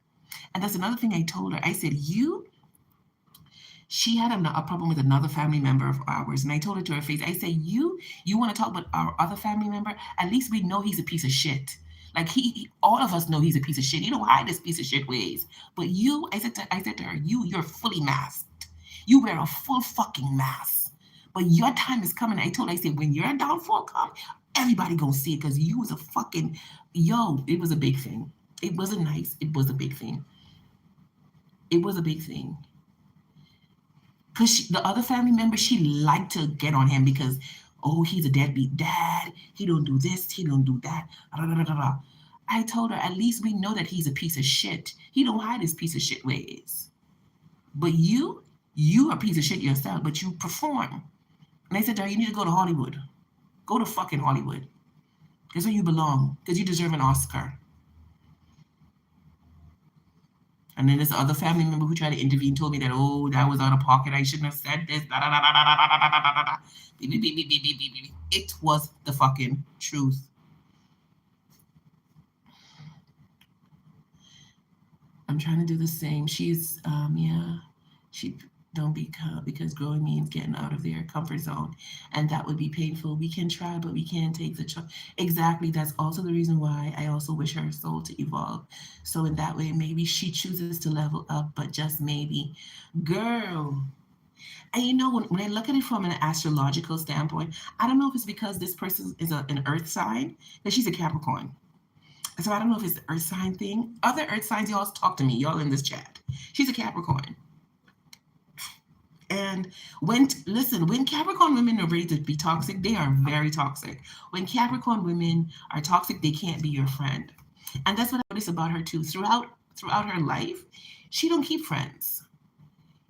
S1: And that's another thing I told her. I said, she had a problem with another family member of ours, and I told her to her face, I said, you want to talk about our other family member? At least we know he's a piece of shit. Like all of us know he's a piece of shit. You don't hide this piece of shit ways. But I said to her, you're fully masked. You wear a full fucking mask. But your time is coming. I told her, I said, when your downfall come, everybody gonna see it because you was a fucking it was a big thing. It wasn't nice. It was a big thing. It was a big thing. Because the other family member, she liked to get on him because, oh, he's a deadbeat dad. He don't do this. He don't do that. Da, da, da, da, da. I told her, at least we know that he's a piece of shit. He don't hide his piece of shit ways. But you are a piece of shit yourself, but you perform. And I said to her, you need to go to Hollywood. Go to fucking Hollywood. That's where you belong. Because you deserve an Oscar. And then this other family member who tried to intervene told me that, oh, that was out of pocket. I shouldn't have said this. Da, da, da, da, da, da, da, da, da, da. It was the fucking truth. I'm trying to do the same. She's, yeah, she, don't because growing means getting out of their comfort zone, and that would be painful. We can try, but we can't take the choice. Exactly. That's also the reason why I also wish her soul to evolve. So in that way, maybe she chooses to level up, but just maybe, girl. And when I look at it from an astrological standpoint, I don't know if it's because this person is an Earth sign, that she's a Capricorn. So I don't know if it's the Earth sign thing. Other Earth signs, y'all talk to me, y'all in this chat. She's a Capricorn. And when Capricorn women are ready to be toxic, they are very toxic. When Capricorn women are toxic, they can't be your friend. And that's what I noticed about her too. Throughout her life, she don't keep friends.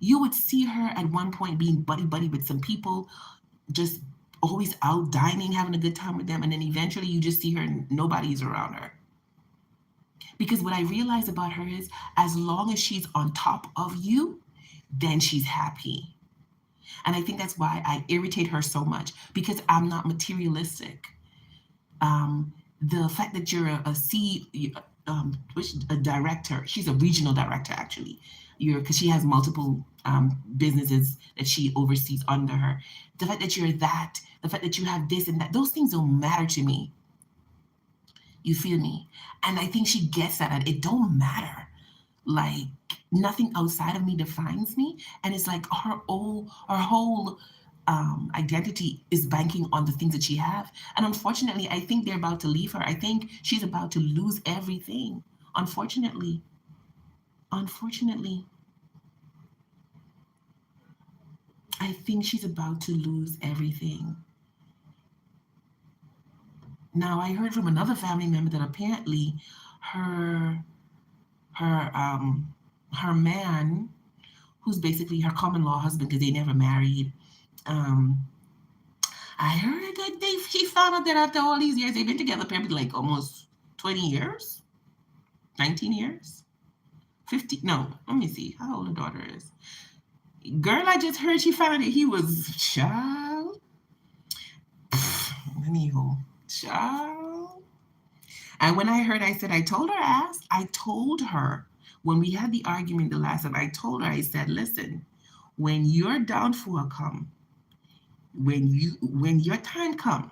S1: You would see her at one point being buddy buddy with some people, just always out dining, having a good time with them, and then eventually you just see her and nobody's around her. Because what I realize about her is, as long as she's on top of you, then she's happy. And I think that's why I irritate her so much, because I'm not materialistic. The fact that you're a director, she's a regional director actually. Because she has multiple businesses that she oversees under her. The fact that the fact that you have this and that, those things don't matter to me. You feel me? And I think she gets that. It don't matter. Like, nothing outside of me defines me. And it's like her whole identity is banking on the things that she have. And unfortunately, I think they're about to leave her. I think she's about to lose everything. Unfortunately. Unfortunately. I think she's about to lose everything. Now, I heard from another family member that apparently her her her man, who's basically her common law husband because they never married. Um, I heard that she found out that after all these years they've been together, apparently like almost 20 years, 19 years, 50. No, let me see how old her daughter is. Girl, I just heard she found out that he was child. Anywho, child. And when I heard, I said, I told her when we had the argument the last time, I told her, I said, listen, when your downfall come, when your time come,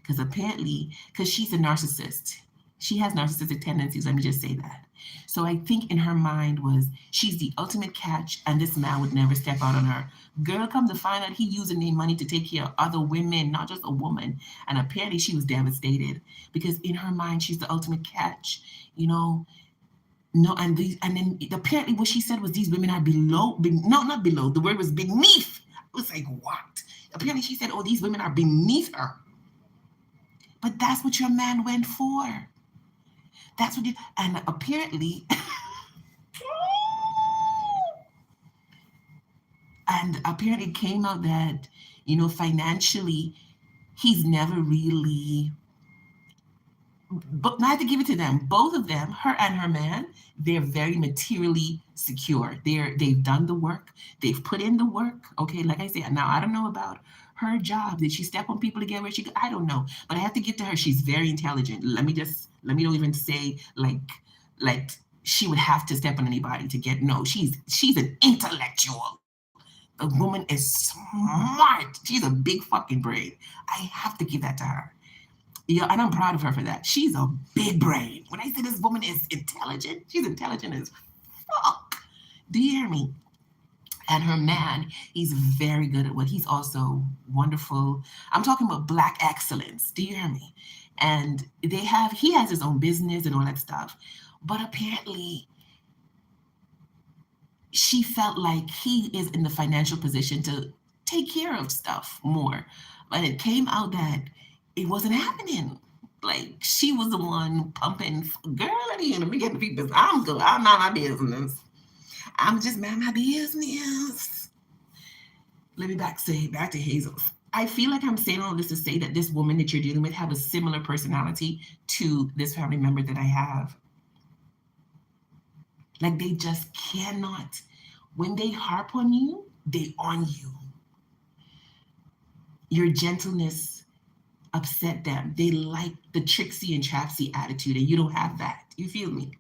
S1: because she's a narcissist. She has narcissistic tendencies, let me just say that. So I think in her mind was she's the ultimate catch and this man would never step out on her. Girl, come to find out he using their money to take care of other women, not just a woman. And apparently she was devastated because in her mind she's the ultimate catch, you know. No, and then apparently what she said was these women are no, not below. The word was beneath. I was like, what? Apparently she said, oh, these women are beneath her. But that's what your man went for. That's what you, and apparently, and apparently it came out that, financially, he's never really, but I have to give it to them. Both of them, her and her man, they're very materially secure. They've done the work. They've put in the work. Okay, like I said, now I don't know about her job. Did she step on people to get where she? I don't know, but I have to give to her. She's very intelligent. Let me don't even say like she would have to step on anybody to get. No, she's an intellectual. The woman is smart. She's a big fucking brain. I have to give that to her. Yeah, and I'm proud of her for that. She's a big brain. When I say this woman is intelligent, she's intelligent as fuck. Do you hear me? And her man, he's very good at what he's also wonderful. I'm talking about black excellence. Do you hear me? And he has his own business and all that stuff. But apparently, she felt like he is in the financial position to take care of stuff more. But it came out that it wasn't happening. Like she was the one pumping. Girl, let me get the people. I'm good. I'm not my business. I'm just mind my business. Let me back to Hazel. I feel like I'm saying all this to say that this woman that you're dealing with have a similar personality to this family member that I have. Like they just cannot. When they harp on you, they on you. Your gentleness upset them. They like the tricksy and trapsy attitude, and you don't have that. You feel me?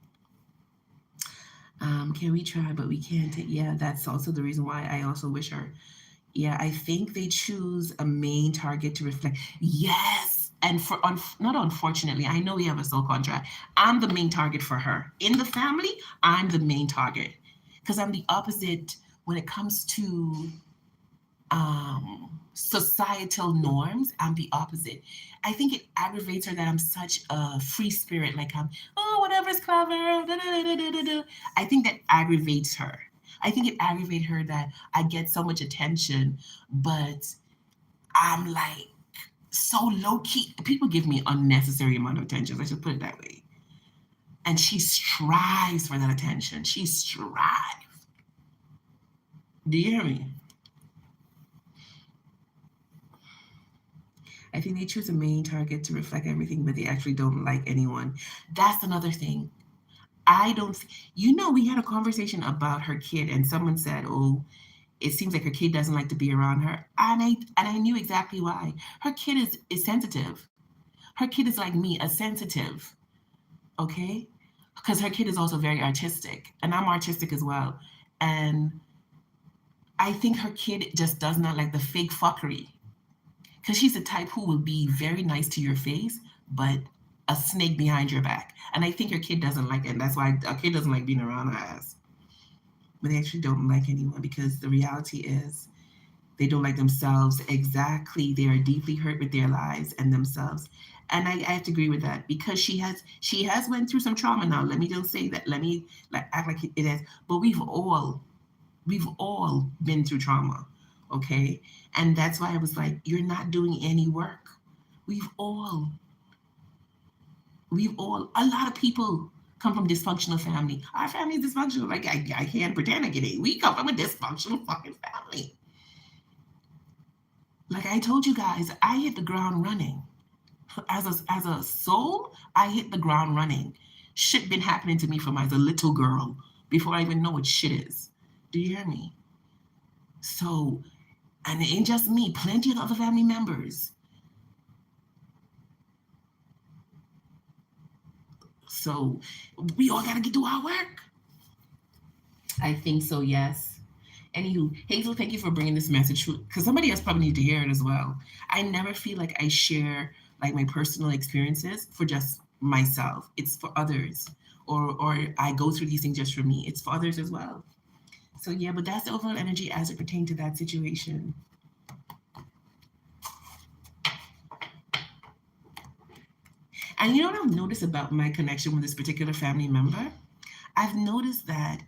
S1: Can we try, but we can't. Yeah, that's also the reason why I also wish her. Yeah, I think they choose a main target to reflect. Yes. And not unfortunately, I know we have a soul contract. I'm the main target for her. In the family, I'm the main target. Because I'm the opposite when it comes to societal norms. I'm the opposite. I think it aggravates her that I'm such a free spirit. Like I'm, oh, whatever's clever. Da, da, da, da, da, da. I think that aggravates her. I think it aggravates her that I get so much attention, but I'm like so low key. People give me unnecessary amount of attention. I should put it that way. And she strives for that attention. She strives. Do you hear me? I think they choose a main target to reflect everything, but they actually don't like anyone. That's another thing. I don't, we had a conversation about her kid, and someone said, "Oh, it seems like her kid doesn't like to be around her," and I knew exactly why. Her kid is sensitive. Her kid is like me, a sensitive. Okay, because her kid is also very artistic, and I'm artistic as well, and I think her kid just does not like the fake fuckery. Because she's the type who will be very nice to your face, but a snake behind your back. And I think your kid doesn't like it. And that's why a kid doesn't like being around her ass. But they actually don't like anyone because the reality is they don't like themselves. Exactly. They are deeply hurt with their lives and themselves. And I have to agree with that because she has went through some trauma now. Let me don't say that. Let me like act like it is. But we've all been through trauma, okay? And that's why I was like, you're not doing any work. We've all, a lot of people come from dysfunctional family. Our family is dysfunctional. Like I can't pretend like it ain't. We come from a dysfunctional fucking family. Like I told you guys, I hit the ground running. As a soul, I hit the ground running. Shit been happening to me from as a little girl before I even know what shit is. Do you hear me? So, and it ain't just me, plenty of other family members. So we all gotta get do our work. I think so, yes. Anywho, Hazel, thank you for bringing this message because somebody else probably need to hear it as well. I never feel like I share like my personal experiences for just myself. It's for others. Or I go through these things just for me. It's for others as well. So yeah, but that's the overall energy as it pertained to that situation. And you know what I've noticed about my connection with this particular family member? I've noticed that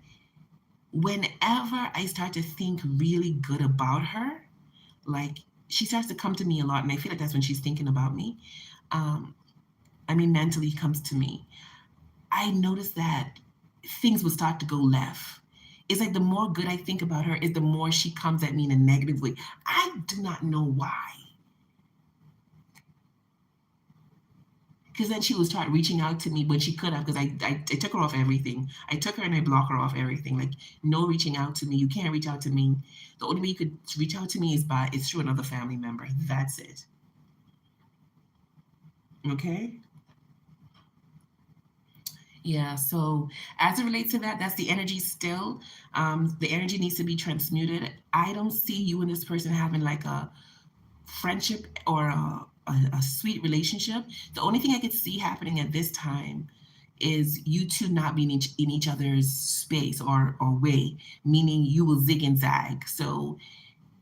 S1: whenever I start to think really good about her, like she starts to come to me a lot, and I feel like that's when she's thinking about me. Um, I mean, mentally comes to me. I notice that things will start to go left. It's like the more good I think about her, is the more she comes at me in a negative way. I do not know why. Because then she would start reaching out to me when she could have, because I took her off everything. I took her and I block her off everything. Like, no reaching out to me. You can't reach out to me. The only way you could reach out to me is through another family member. That's it. Okay? Yeah, so as it relates to that, that's the energy still. The energy needs to be transmuted. I don't see you and this person having like a friendship or a sweet relationship. The only thing I could see happening at this time is you two not being in each other's space or way, meaning you will zig and zag. So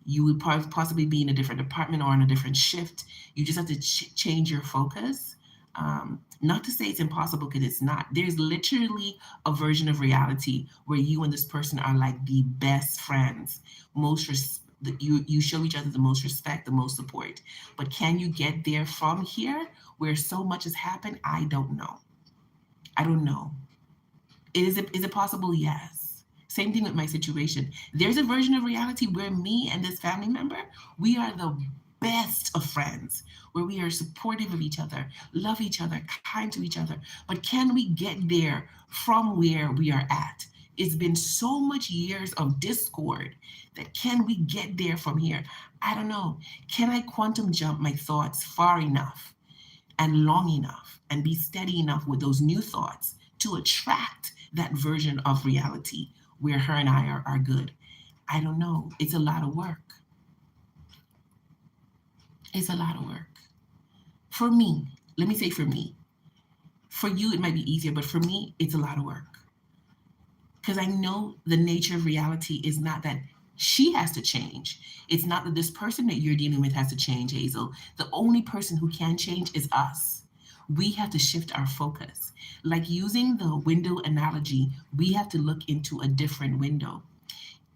S1: you would possibly be in a different department or on a different shift. You just have to change your focus. Not to say it's impossible because it's not. There's literally a version of reality where you and this person are like the best friends, you show each other the most respect, the most support. But can you get there from here where so much has happened? I don't know. I don't know. Is it possible? Yes. Same thing with my situation. There's a version of reality where me and this family member, we are the best of friends, where we are supportive of each other, love each other, kind to each other. But can we get there from where we are at? It's been so much years of discord that can we get there from here? I don't know. Can I quantum jump my thoughts far enough and long enough and be steady enough with those new thoughts to attract that version of reality where her and I are good. I don't know. It's a lot of work. It's a lot of work. For me, let me say for me. For you, it might be easier, but for me, it's a lot of work. Because I know the nature of reality is not that she has to change. It's not that this person that you're dealing with has to change, Hazel. The only person who can change is us. We have to shift our focus. Like using the window analogy, we have to look into a different window.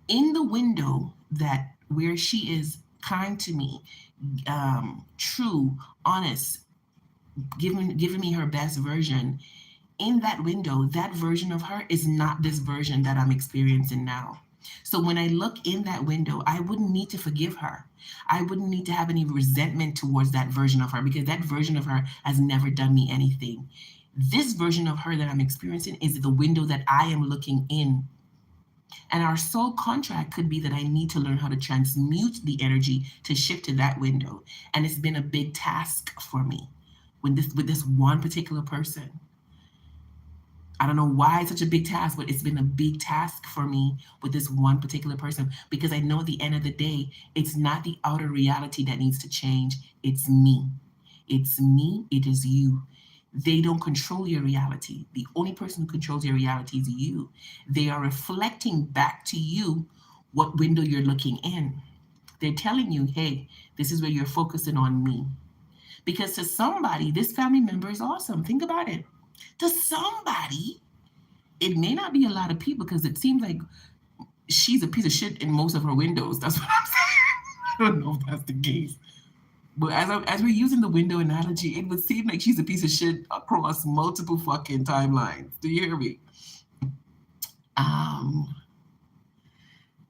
S1: In the window that where she is kind to me, true, honest, giving me her best version, in that window, that version of her is not this version that I'm experiencing now. So when I look in that window, I wouldn't need to forgive her. I wouldn't need to have any resentment towards that version of her because that version of her has never done me anything. This version of her that I'm experiencing is the window that I am looking in. And our soul contract could be that I need to learn how to transmute the energy to shift to that window. And it's been a big task for me with this one particular person. I don't know why it's such a big task, but it's been a big task for me with this one particular person because I know at the end of the day, it's not the outer reality that needs to change. It's me. It's me. It is you. They don't control your reality. The only person who controls your reality is you. They are reflecting back to you what window you're looking in. They're telling you, hey, this is where you're focusing on me. Because to somebody, this family member is awesome. Think about it. To somebody, it may not be a lot of people because it seems like she's a piece of shit in most of her windows. That's what I'm saying. I don't know if that's the case. But as we're using the window analogy, it would seem like she's a piece of shit across multiple fucking timelines. Do you hear me? Um,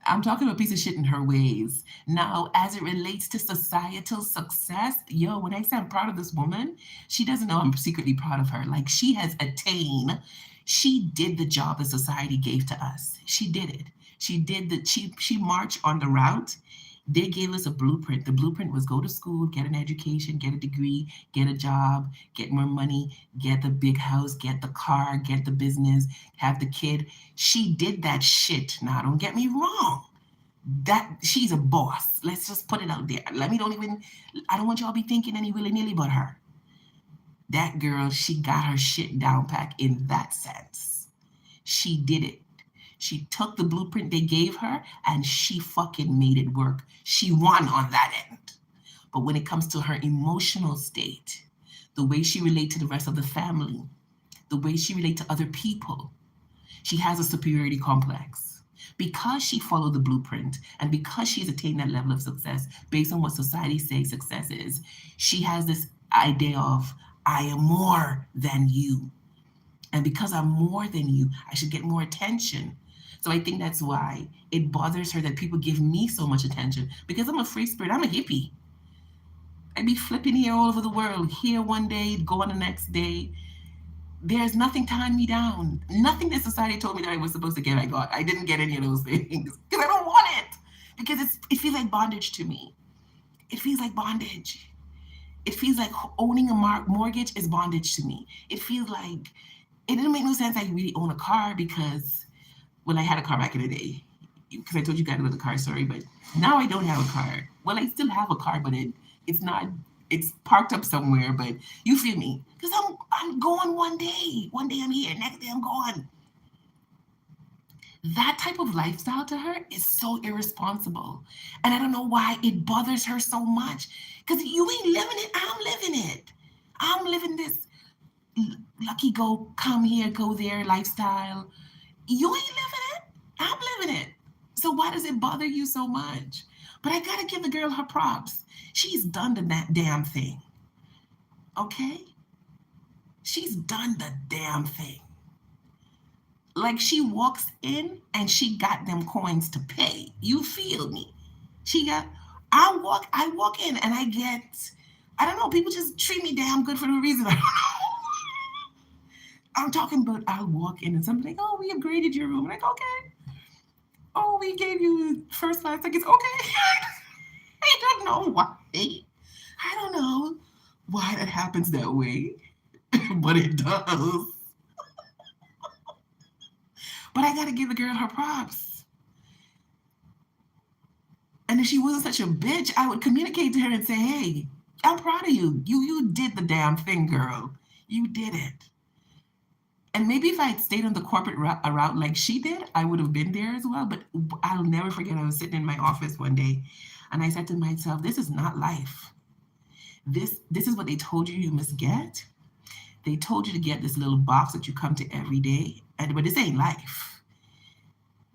S1: I'm talking about a piece of shit in her ways. Now, as it relates to societal success, yo, when I say I'm proud of this woman, she doesn't know I'm secretly proud of her. Like she has attained, she did the job that society gave to us. She did it. She marched on the route. They gave us a blueprint. The blueprint was go to school, get an education, get a degree, get a job, get more money, get the big house, get the car, get the business, have the kid. She did that shit. Now, don't get me wrong. That she's a boss. Let's just put it out there. I don't want y'all to be thinking any willy-nilly about her. That girl, she got her shit down pat in that sense. She did it. She took the blueprint they gave her and she fucking made it work. She won on that end. But when it comes to her emotional state, the way she relates to the rest of the family, the way she relates to other people, she has a superiority complex. Because she followed the blueprint and because she's attained that level of success based on what society says success is, she has this idea of, I am more than you. And because I'm more than you, I should get more attention. So I think that's why it bothers her that people give me so much attention because I'm a free spirit. I'm a hippie. I be flipping here all over the world. Here one day, gone the next day. There's nothing tying me down. Nothing that society told me that I was supposed to get, I got. I didn't get any of those things because I don't want it. Because it feels like bondage to me. It feels like bondage. It feels like owning a mortgage is bondage to me. It feels like it didn't make no sense I really own a car because, well, I had a car back in the day. Because I told you guys about the car story, but now I don't have a car. Well, I still have a car, but it's not, it's parked up somewhere, but you feel me? Because I'm going one day. One day I'm here, next day I'm gone. That type of lifestyle to her is so irresponsible. And I don't know why it bothers her so much. Because you ain't living it, I'm living it. I'm living this lucky go, come here, go there lifestyle. You ain't living it, I'm living it. So why does it bother you so much? But I gotta give the girl her props. She's done the damn thing. Okay? She's done the damn thing. Like she walks in and she got them coins to pay. You feel me? She got I walk in and I get, I don't know, people just treat me damn good for no reason. I don't know. I'm talking about I'll walk in and somebody's like, oh, we upgraded your room. I'm like, okay. Oh, we gave you first class tickets. Okay. I don't know why. I don't know why that happens that way, but it does. But I gotta give the girl her props. And if she wasn't such a bitch, I would communicate to her and say, hey, I'm proud of you. You did the damn thing, girl. You did it. And maybe if I had stayed on the corporate route like she did, I would have been there as well. But I'll never forget, I was sitting in my office one day and I said to myself, this is not life. This is what they told you must get. They told you to get this little box that you come to every day. But this ain't life.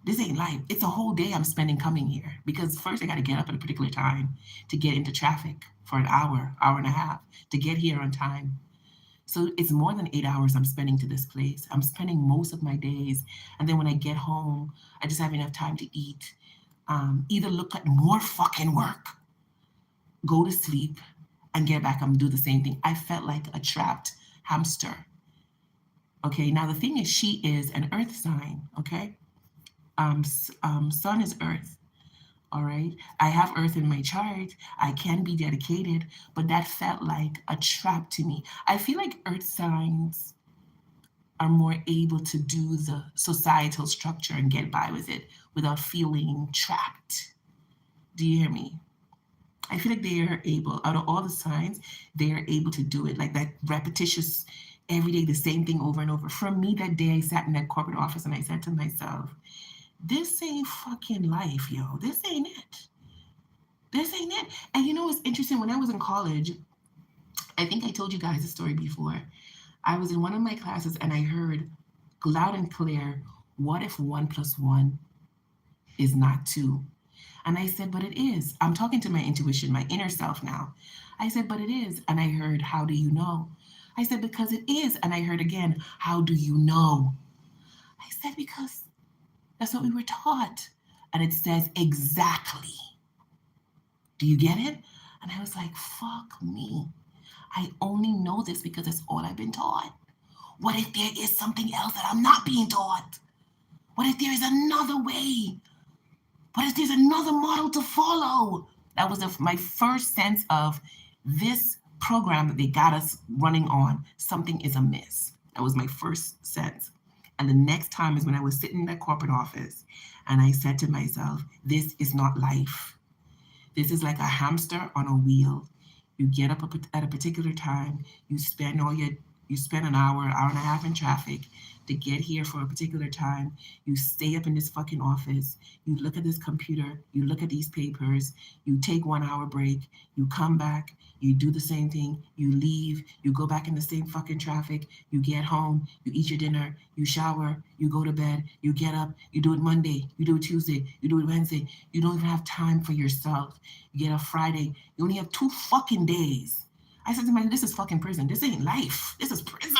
S1: This ain't life. It's a whole day I'm spending coming here because first I got to get up at a particular time to get into traffic for an hour and a half to get here on time. So it's more than 8 hours I'm spending to this place. I'm spending most of my days. And then when I get home, I just have enough time to eat, either look at more fucking work, go to sleep, and get back and do the same thing. I felt like a trapped hamster. Okay, now the thing is, she is an earth sign. Okay, sun is earth. All right, I have earth in my chart. I can be dedicated, but that felt like a trap to me. I feel like earth signs are more able to do the societal structure and get by with it without feeling trapped. Do you hear me? I feel like they are able, out of all the signs, they are able to do it like that repetitious, every day, the same thing over and over. For me, that day I sat in that corporate office and I said to myself, this ain't fucking life, yo. This ain't it. This ain't it. And you know what's interesting? When I was in college, I think I told you guys a story before. I was in one of my classes and I heard loud and clear, what if one plus one is not two? And I said, but it is. I'm talking to my intuition, my inner self now. I said, but it is. And I heard, how do you know? I said, because it is. And I heard again, how do you know? I said, because that's what we were taught. And it says exactly. Do you get it? And I was like, fuck me. I only know this because that's all I've been taught. What if there is something else that I'm not being taught? What if there is another way? What if there's another model to follow? That was my first sense of this program that they got us running on. Something is amiss. That was my first sense. And the next time is when I was sitting in that corporate office and I said to myself, this is not life. This is like a hamster on a wheel. You get up at a particular time, you spend an hour and a half in traffic to get here for a particular time. You stay up in this fucking office. You look at this computer. You look at these papers. You take 1 hour break. You come back. You do the same thing. You leave. You go back in the same fucking traffic. You get home. You eat your dinner. You shower. You go to bed. You get up. You do it Monday. You do it Tuesday. You do it Wednesday. You don't even have time for yourself. You get up Friday. You only have 2 fucking days. I said to myself, this is fucking prison. This ain't life. This is prison.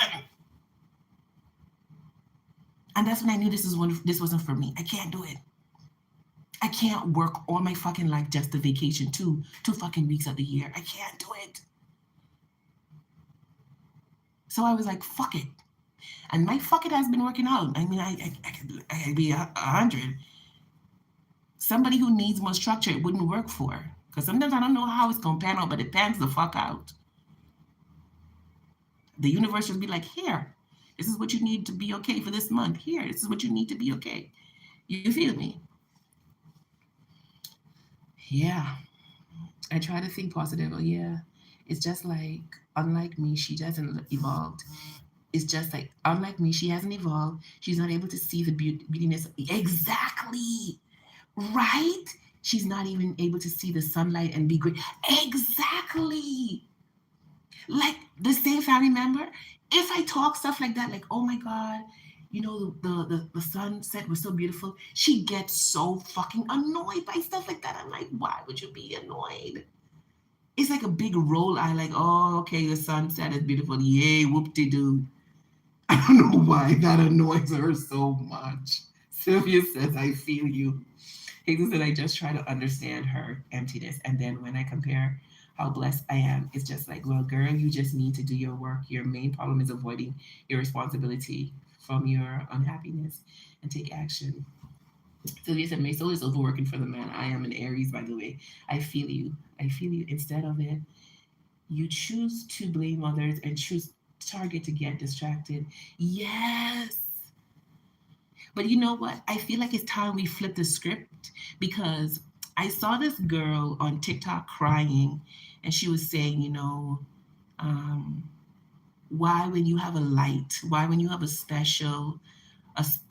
S1: And that's when I knew this wasn't for me. I can't do it. I can't work all my fucking life just to vacation two fucking weeks of the year. I can't do it. So I was like, fuck it. And my fuck it has been working out. I mean, I could be 100. Somebody who needs more structure, it wouldn't work for. Because sometimes I don't know how it's going to pan out, but it pans the fuck out. The universe would be like, here, this is what you need to be okay for this month. Here, this is what you need to be okay. You feel me? Yeah. I try to think positive. Oh, yeah. It's just like, unlike me, she hasn't evolved. It's just like, unlike me, she hasn't evolved. She's not able to see the beautiness. Exactly. Right? She's not even able to see the sunlight and be great. Exactly. Like the same family member, if I talk stuff like that, like, oh my God, you know, the sunset was so beautiful, she gets so fucking annoyed by stuff like that. I'm like, why would you be annoyed? It's like a big roll eye, like, oh, okay, the sunset is beautiful. Yay, whoop-de-doo. I don't know why that annoys her so much. Sylvia says, I feel you. Jesus said, I just try to understand her emptiness. And then when I compare how blessed I am, it's just like, well, girl, you just need to do your work. Your main problem is avoiding your responsibility from your unhappiness and take action. Sylvia said, my soul is overworking for the man. I am an Aries, by the way. I feel you. I feel you. Instead of it, you choose to blame others and choose target to get distracted. Yes. But you know what? I feel like it's time we flip the script because I saw this girl on TikTok crying, and she was saying, um, why when you have a light, why when you have a special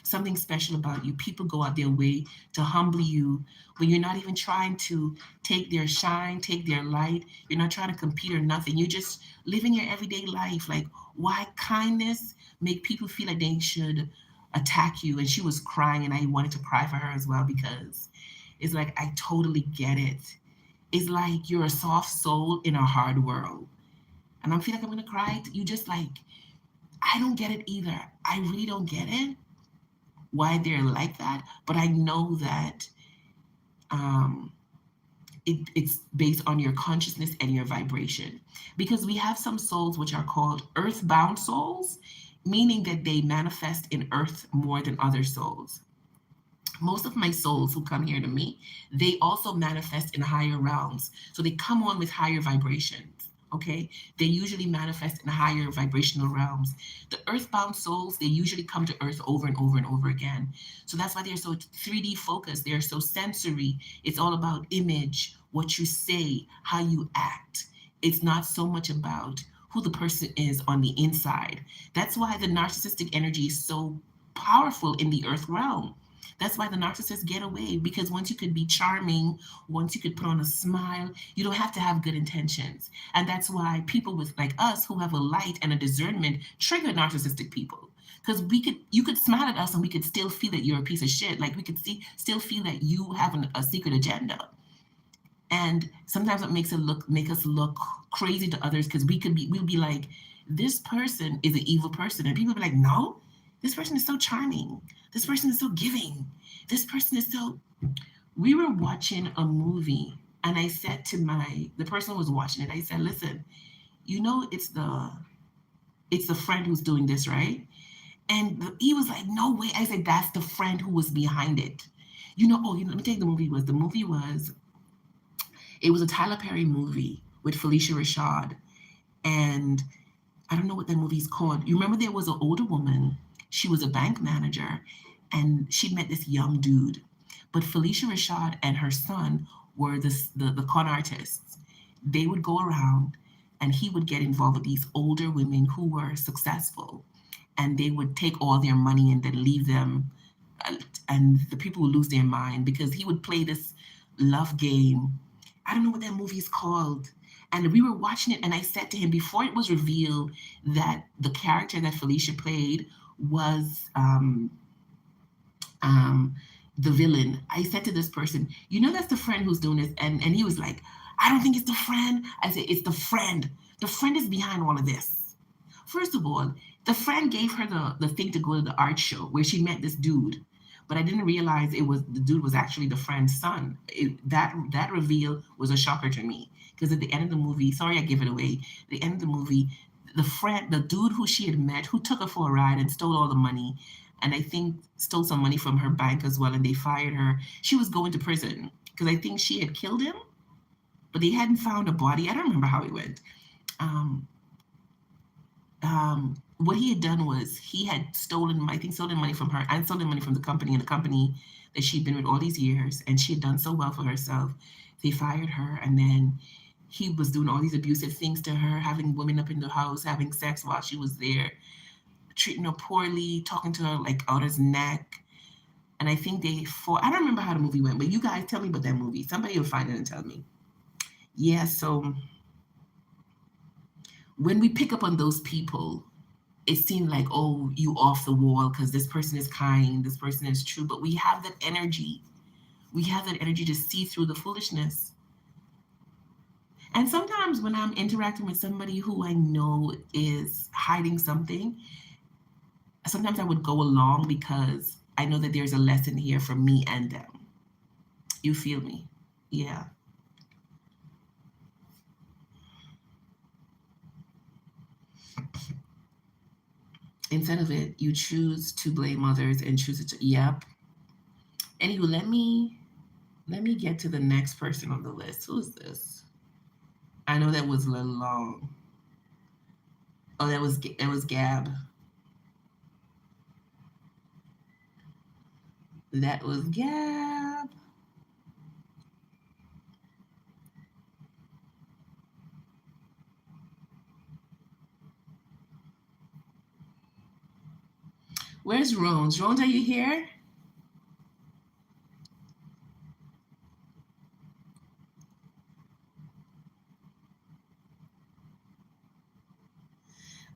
S1: something special about you. People go out their way to humble you when you're not even trying to take their shine, take their light. You're not trying to compete or nothing. You're just living your everyday life. Like, why kindness make people feel like they should attack you? And she was crying, and I wanted to cry for her as well because it's like, I totally get it. It's like you're a soft soul in a hard world. And I feel like I'm gonna cry. You just like, I don't get it either. I really don't get it why they're like that, but I know that um, it's based on your consciousness and your vibration. Because we have some souls which are called earthbound souls, meaning that they manifest in earth more than other souls. Most of my souls who come here to me, they also manifest in higher realms. So they come on with higher vibrations. Okay, they usually manifest in higher vibrational realms. The earthbound souls, they usually come to earth over and over and over again. So that's why they're so 3D focused. They're so sensory. It's all about image, what you say, how you act. It's not so much about who the person is on the inside. That's why the narcissistic energy is so powerful in the earth realm. That's why the narcissists get away, because once you could be charming, once you could put on a smile, you don't have to have good intentions. And that's why people with like us who have a light and a discernment trigger narcissistic people. Because you could smile at us and we could still feel that you're a piece of shit. Like we could still feel that you have a secret agenda. And sometimes it make us look crazy to others because we'll be like, this person is an evil person, and people be like, no, this person is so charming, this person is so giving, this person is so. We were watching a movie, and I said to the person who was watching it, I said, listen, it's the friend who's doing this, right? And he was like, no way. I said, that's the friend who was behind it. Let me tell you, it was a Tyler Perry movie with Felicia Rashad. And I don't know what that movie's called. You remember there was an older woman. She was a bank manager, and she met this young dude. But Felicia Rashad and her son were the con artists. They would go around, and he would get involved with these older women who were successful, and they would take all their money and then leave them, uh, and the people would lose their mind because he would play this love game. I don't know what that movie is called. And we were watching it, and I said to him before it was revealed that the character that Felicia played was um, the villain. I said to this person, that's the friend who's doing this. And he was like, I don't think it's the friend. I said, it's the friend. The friend is behind all of this. First of all, the friend gave her the thing to go to the art show where she met this dude. But I didn't realize the dude was actually the friend's son. That reveal was a shocker to me because at the end of the movie, sorry I give it away. At the end of the movie, the dude who she had met, who took her for a ride and stole all the money, and I think stole some money from her bank as well, and they fired her. She was going to prison because I think she had killed him, but they hadn't found a body. I don't remember how it went. Um, what he had done was he had stolen money from her and stolen money from the company, and the company that she'd been with all these years, and she had done so well for herself. They fired her, and then he was doing all these abusive things to her, having women up in the house, having sex while she was there, treating her poorly, talking to her like out his neck. And I think I don't remember how the movie went, but you guys tell me about that movie. Somebody will find it and tell me. Yeah, so when we pick up on those people, it seemed like, oh, you off the wall because this person is kind, this person is true, but we have that energy. We have that energy to see through the foolishness. And sometimes when I'm interacting with somebody who I know is hiding something, sometimes I would go along because I know that there's a lesson here for me and them. You feel me? Yeah. Instead of it, you choose to blame others and choose it to, yep. Anyway, let me get to the next person on the list. Who's this? I know that was a little long. Oh, that was Gab. That was Gab. Where's Rones? Rones, are you here?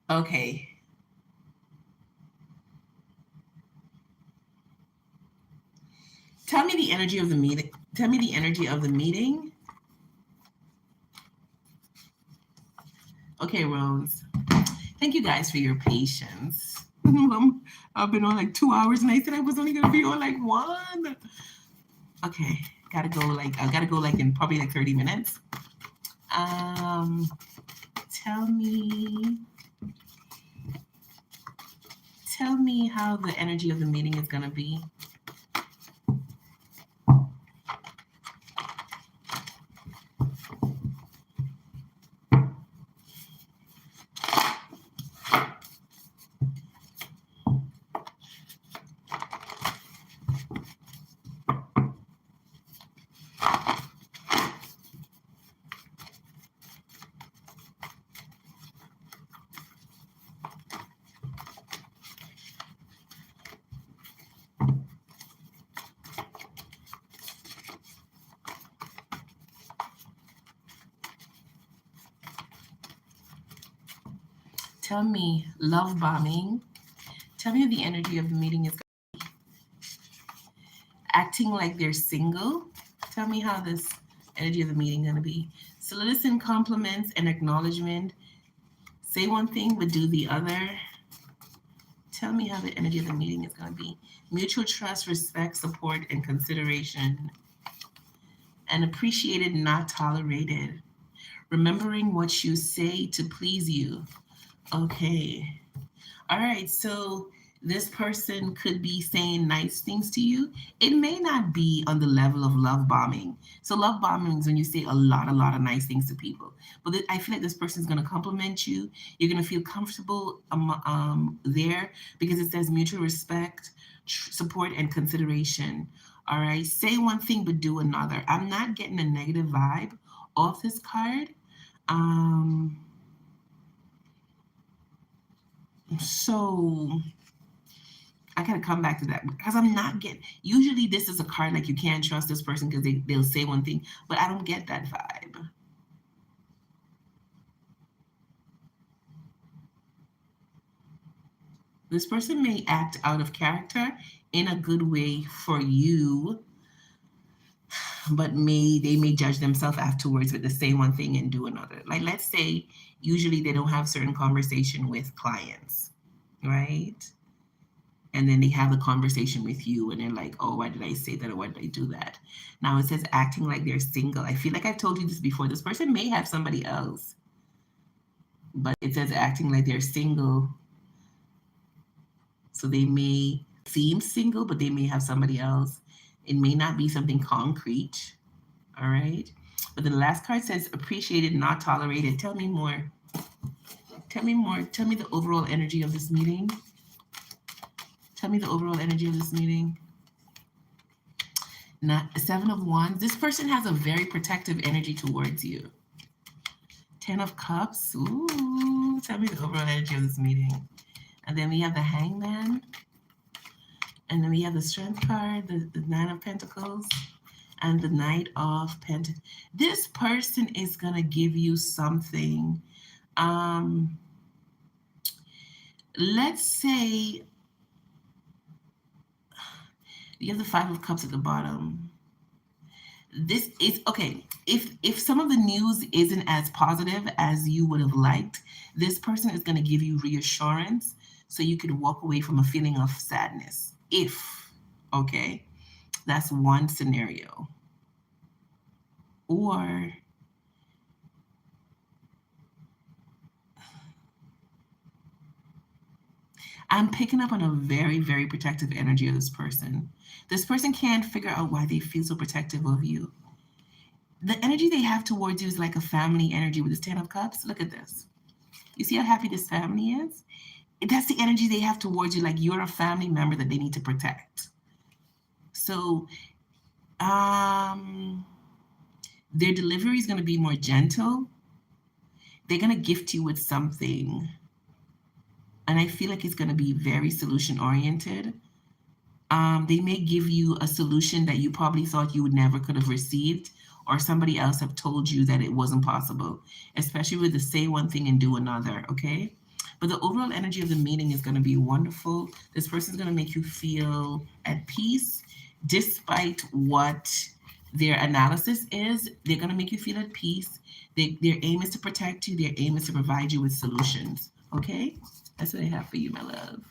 S1: Okay. Tell me the energy of the meeting. Tell me the energy of the meeting. Okay, Rones. Thank you guys for your patience. I've been on like 2 hours and I said I was only gonna be on like one. Okay, I gotta go like in probably like 30 minutes. Um tell me tell me how the energy of the meeting is gonna be. Tell me love bombing. Tell me the energy of the meeting is acting like they're single. Tell me how this energy of the meeting gonna be. Solicit compliments and acknowledgement. Say one thing but do the other. Tell me how the energy of the meeting is gonna be. Mutual trust, respect, support, and consideration. And appreciated, not tolerated. Remembering what you say to please you. Okay. All right, so this person could be saying nice things to you. It may not be on the level of love bombing. So love bombing is when you say a lot of nice things to people. But I feel like this person is going to compliment you. You're going to feel comfortable there because it says mutual respect, support, and consideration. All right, say one thing but do another. I'm not getting a negative vibe off this card. Um, so I gotta come back to that because I'm not getting. Usually, this is a card like you can't trust this person because they'll say one thing, but I don't get that vibe. This person may act out of character in a good way for you, but they may judge themselves afterwards with the say one thing and do another. Like let's say, usually they don't have certain conversation with clients, right? And then they have a conversation with you and they're like, oh, why did I say that or why did I do that? Now it says acting like they're single. I feel like I've told you this before. This person may have somebody else, but it says acting like they're single. So they may seem single, but they may have somebody else. It may not be something concrete. All right. But then the last card says appreciated, not tolerated. Tell me more. Tell me more. Tell me the overall energy of this meeting. Tell me the overall energy of this meeting. Not Seven of Wands. This person has a very protective energy towards you. 10 of Cups. Ooh, tell me the overall energy of this meeting. And then we have the Hangman. And then we have the Strength card, the Nine of Pentacles, and the Knight of Pentacles. This person is gonna give you something. Let's say you have the Five of Cups at the bottom. This is okay. If some of the news isn't as positive as you would have liked, this person is going to give you reassurance so you can walk away from a feeling of sadness. If okay, that's one scenario. Or I'm picking up on a very, very protective energy of this person. This person can't figure out why they feel so protective of you. The energy they have towards you is like a family energy with this 10 of Cups. Look at this. You see how happy this family is? That's the energy they have towards you, like you're a family member that they need to protect. So um, their delivery is going to be more gentle. They're going to gift you with something, and I feel like it's going to be very solution oriented. They may give you a solution that you probably thought you would never could have received, or somebody else have told you that it wasn't possible, especially with the say one thing and do another, okay? But the overall energy of the meeting is going to be wonderful. This person's going to make you feel at peace despite what their analysis is. They're going to make you feel at peace. Their aim is to protect you, their aim is to provide you with solutions, okay? That's what I have for you, my love.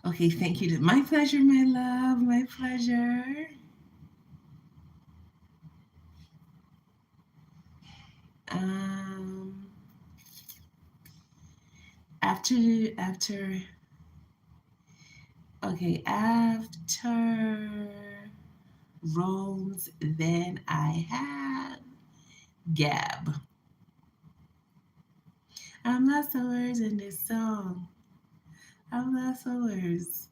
S1: Okay, thank you. My pleasure, my love. My pleasure. Um, after okay, after Rose, then I have Gab. I'm lost for words in this song. I'm lost for words.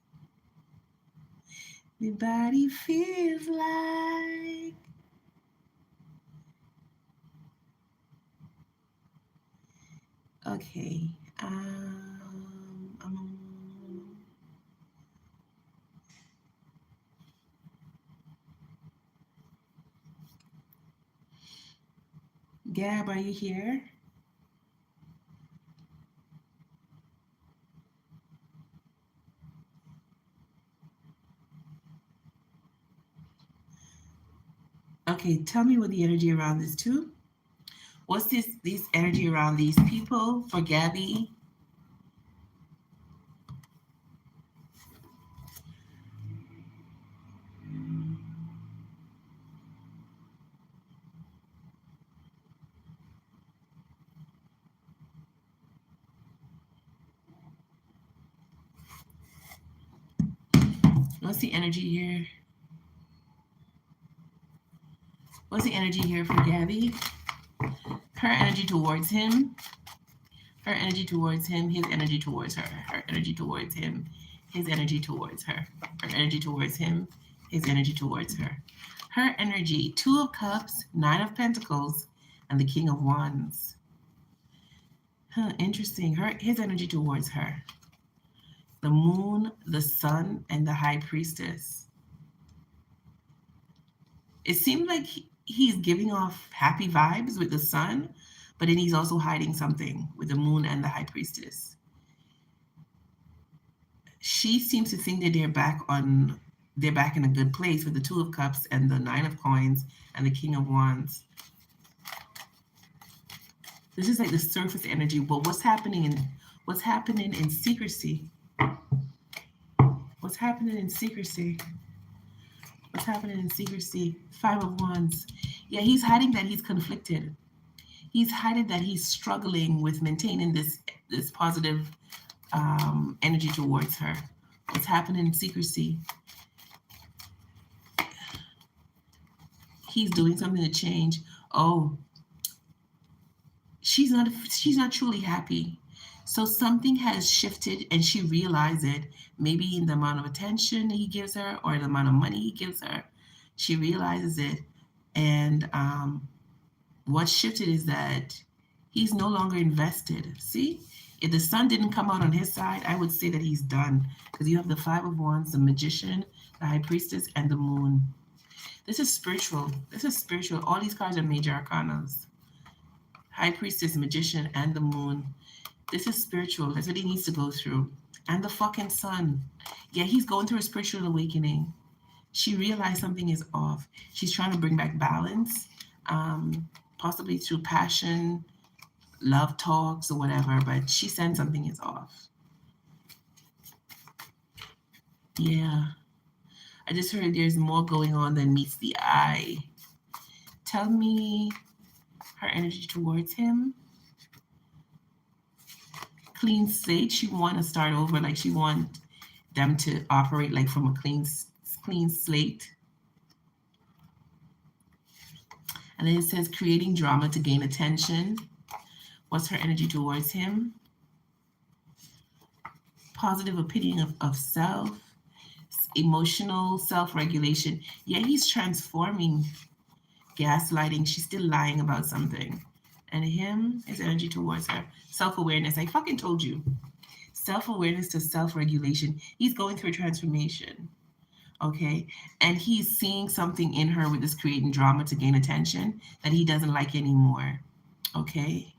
S1: My body feels like okay. Gab, are you here? Okay, tell me what the energy around this too. What's this energy around these people for Gabby? What's the energy here? What's the energy here for Gabby? Her energy towards him. Her energy towards him. His energy towards her. Her energy towards him. His energy towards her. Her energy towards him. His energy towards her. Her energy. Two of Cups, Nine of Pentacles, and the King of Wands. Huh, interesting. His energy towards her. The Moon, the Sun, and the High Priestess. It seems like he's giving off happy vibes with the Sun, but then he's also hiding something with the Moon and the High Priestess. She seems to think that they're back in a good place with the Two of Cups and the Nine of Coins and the King of Wands. This is like the surface energy, but what's happening in secrecy? What's happening in secrecy? What's happening in secrecy? Five of Wands. Yeah, he's hiding that he's conflicted. He's hiding that he's struggling with maintaining this positive energy towards her. What's happening in secrecy? He's doing something to change. Oh, she's not truly happy. So something has shifted and she realized it, maybe in the amount of attention he gives her or the amount of money he gives her. She realizes it. And what shifted is that he's no longer invested. See, if the sun didn't come out on his side, I would say that he's done because you have the Five of Wands, the Magician, the High Priestess, and the Moon. This is spiritual. This is spiritual. All these cards are major arcanas. High Priestess, Magician, and the Moon. This is spiritual. That's what he needs to go through. And the fucking Sun. Yeah, he's going through a spiritual awakening. She realized something is off. She's trying to bring back balance. possibly through passion, love talks or whatever, but she sensed something is off. Yeah. I just heard there's more going on than meets the eye. Tell me her energy towards him. Clean slate. She want to start over. Like she want them to operate like from a clean slate. And then it says creating drama to gain attention. What's her energy towards him? Positive opinion of self, emotional self-regulation. Yeah, he's transforming. Gaslighting. She's still lying about something. And him, his energy towards her. Self-awareness. I fucking told you. Self-awareness to self-regulation. He's going through a transformation. Okay. And he's seeing something in her with this creating drama to gain attention that he doesn't like anymore. Okay.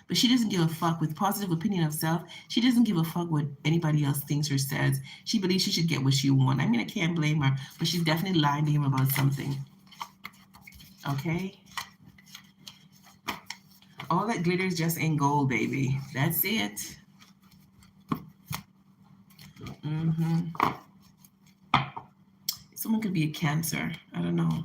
S1: But she doesn't give a fuck. With positive opinion of self, she doesn't give a fuck what anybody else thinks or says. She believes she should get what she wants. I mean, I can't blame her, but she's definitely lying to him about something. Okay. All that glitters just ain't gold, baby. That's it. Mm-hmm. Someone could be a Cancer. I don't know.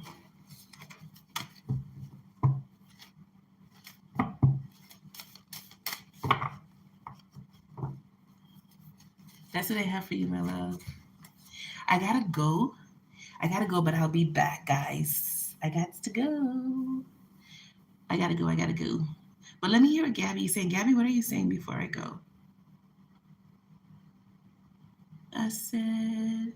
S1: That's what I have for you, my love. I gotta go. I gotta go, but I'll be back, guys. I got to go. I gotta go. I gotta go. But let me hear what Gabby is saying. Gabby, what are you saying before I go? I said,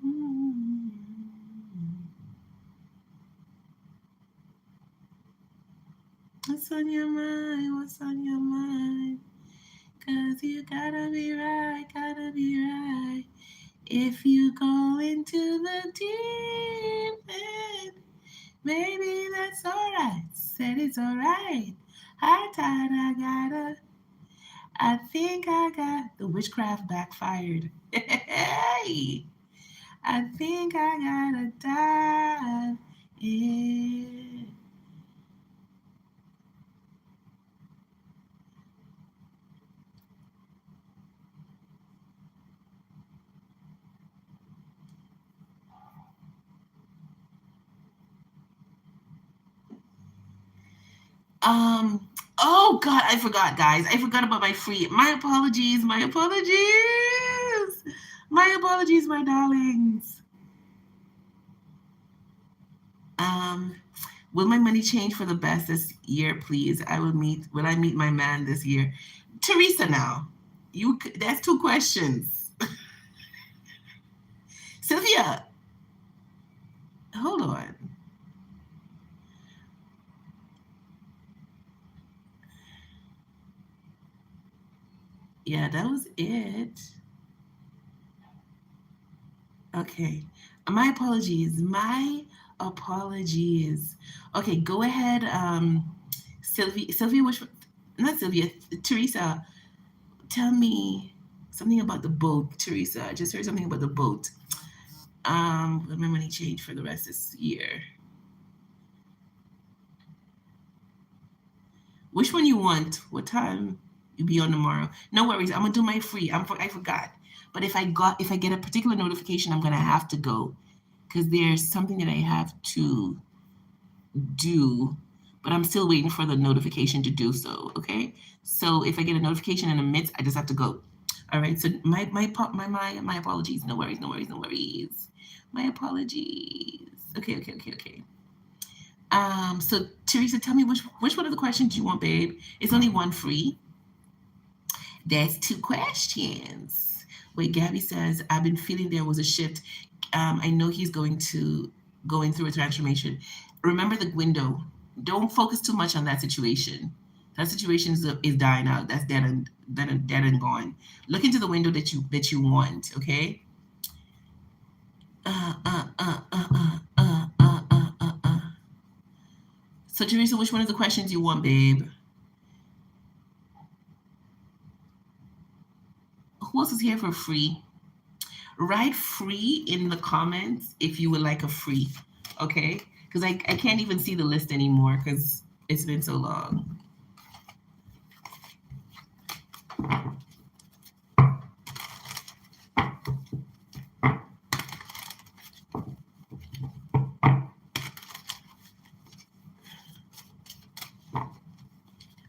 S1: mm, what's on your mind? What's on your mind? Cause you gotta be right, gotta be right. If you go into the deep end, maybe that's alright. Said it's alright. I thought I gotta. I think I got the witchcraft backfired. Hey, I think I gotta dive in. Oh God, I forgot, guys. I forgot about my free. My apologies. My apologies. My apologies, my darlings. Um, will my money change for the best this year, please? I will meet. Will I meet my man this year? Teresa, now you. That's two questions. Sylvia, hold on. Yeah, that was it. Okay. My apologies. My apologies. Okay, go ahead. Sylvia, which, not Sylvia, Teresa, tell me something about the boat, Teresa. I just heard something about the boat. Will my money change for the rest of this year? Which one you want? What time you be on tomorrow? No worries. I'm gonna do my free. I forgot. But if I get a particular notification, I'm gonna have to go because there's something that I have to do, but I'm still waiting for the notification to do so. Okay. So if I get a notification in a minute, I just have to go. All right. So my apologies. No worries. No worries. No worries. My apologies. Okay. Okay. Okay. Okay. So Teresa, tell me which one of the questions you want, babe. It's only one free. That's two questions. Wait, Gabby says, I've been feeling there was a shift. I know he's going through a transformation. Remember the window. Don't focus too much on that situation. That situation is dying out. That's dead and gone. Look into the window that you want. Okay. So Teresa, which one of the questions you want, babe? Who else is here for free? Write free in the comments if you would like a free, okay? Because I can't even see the list anymore because it's been so long.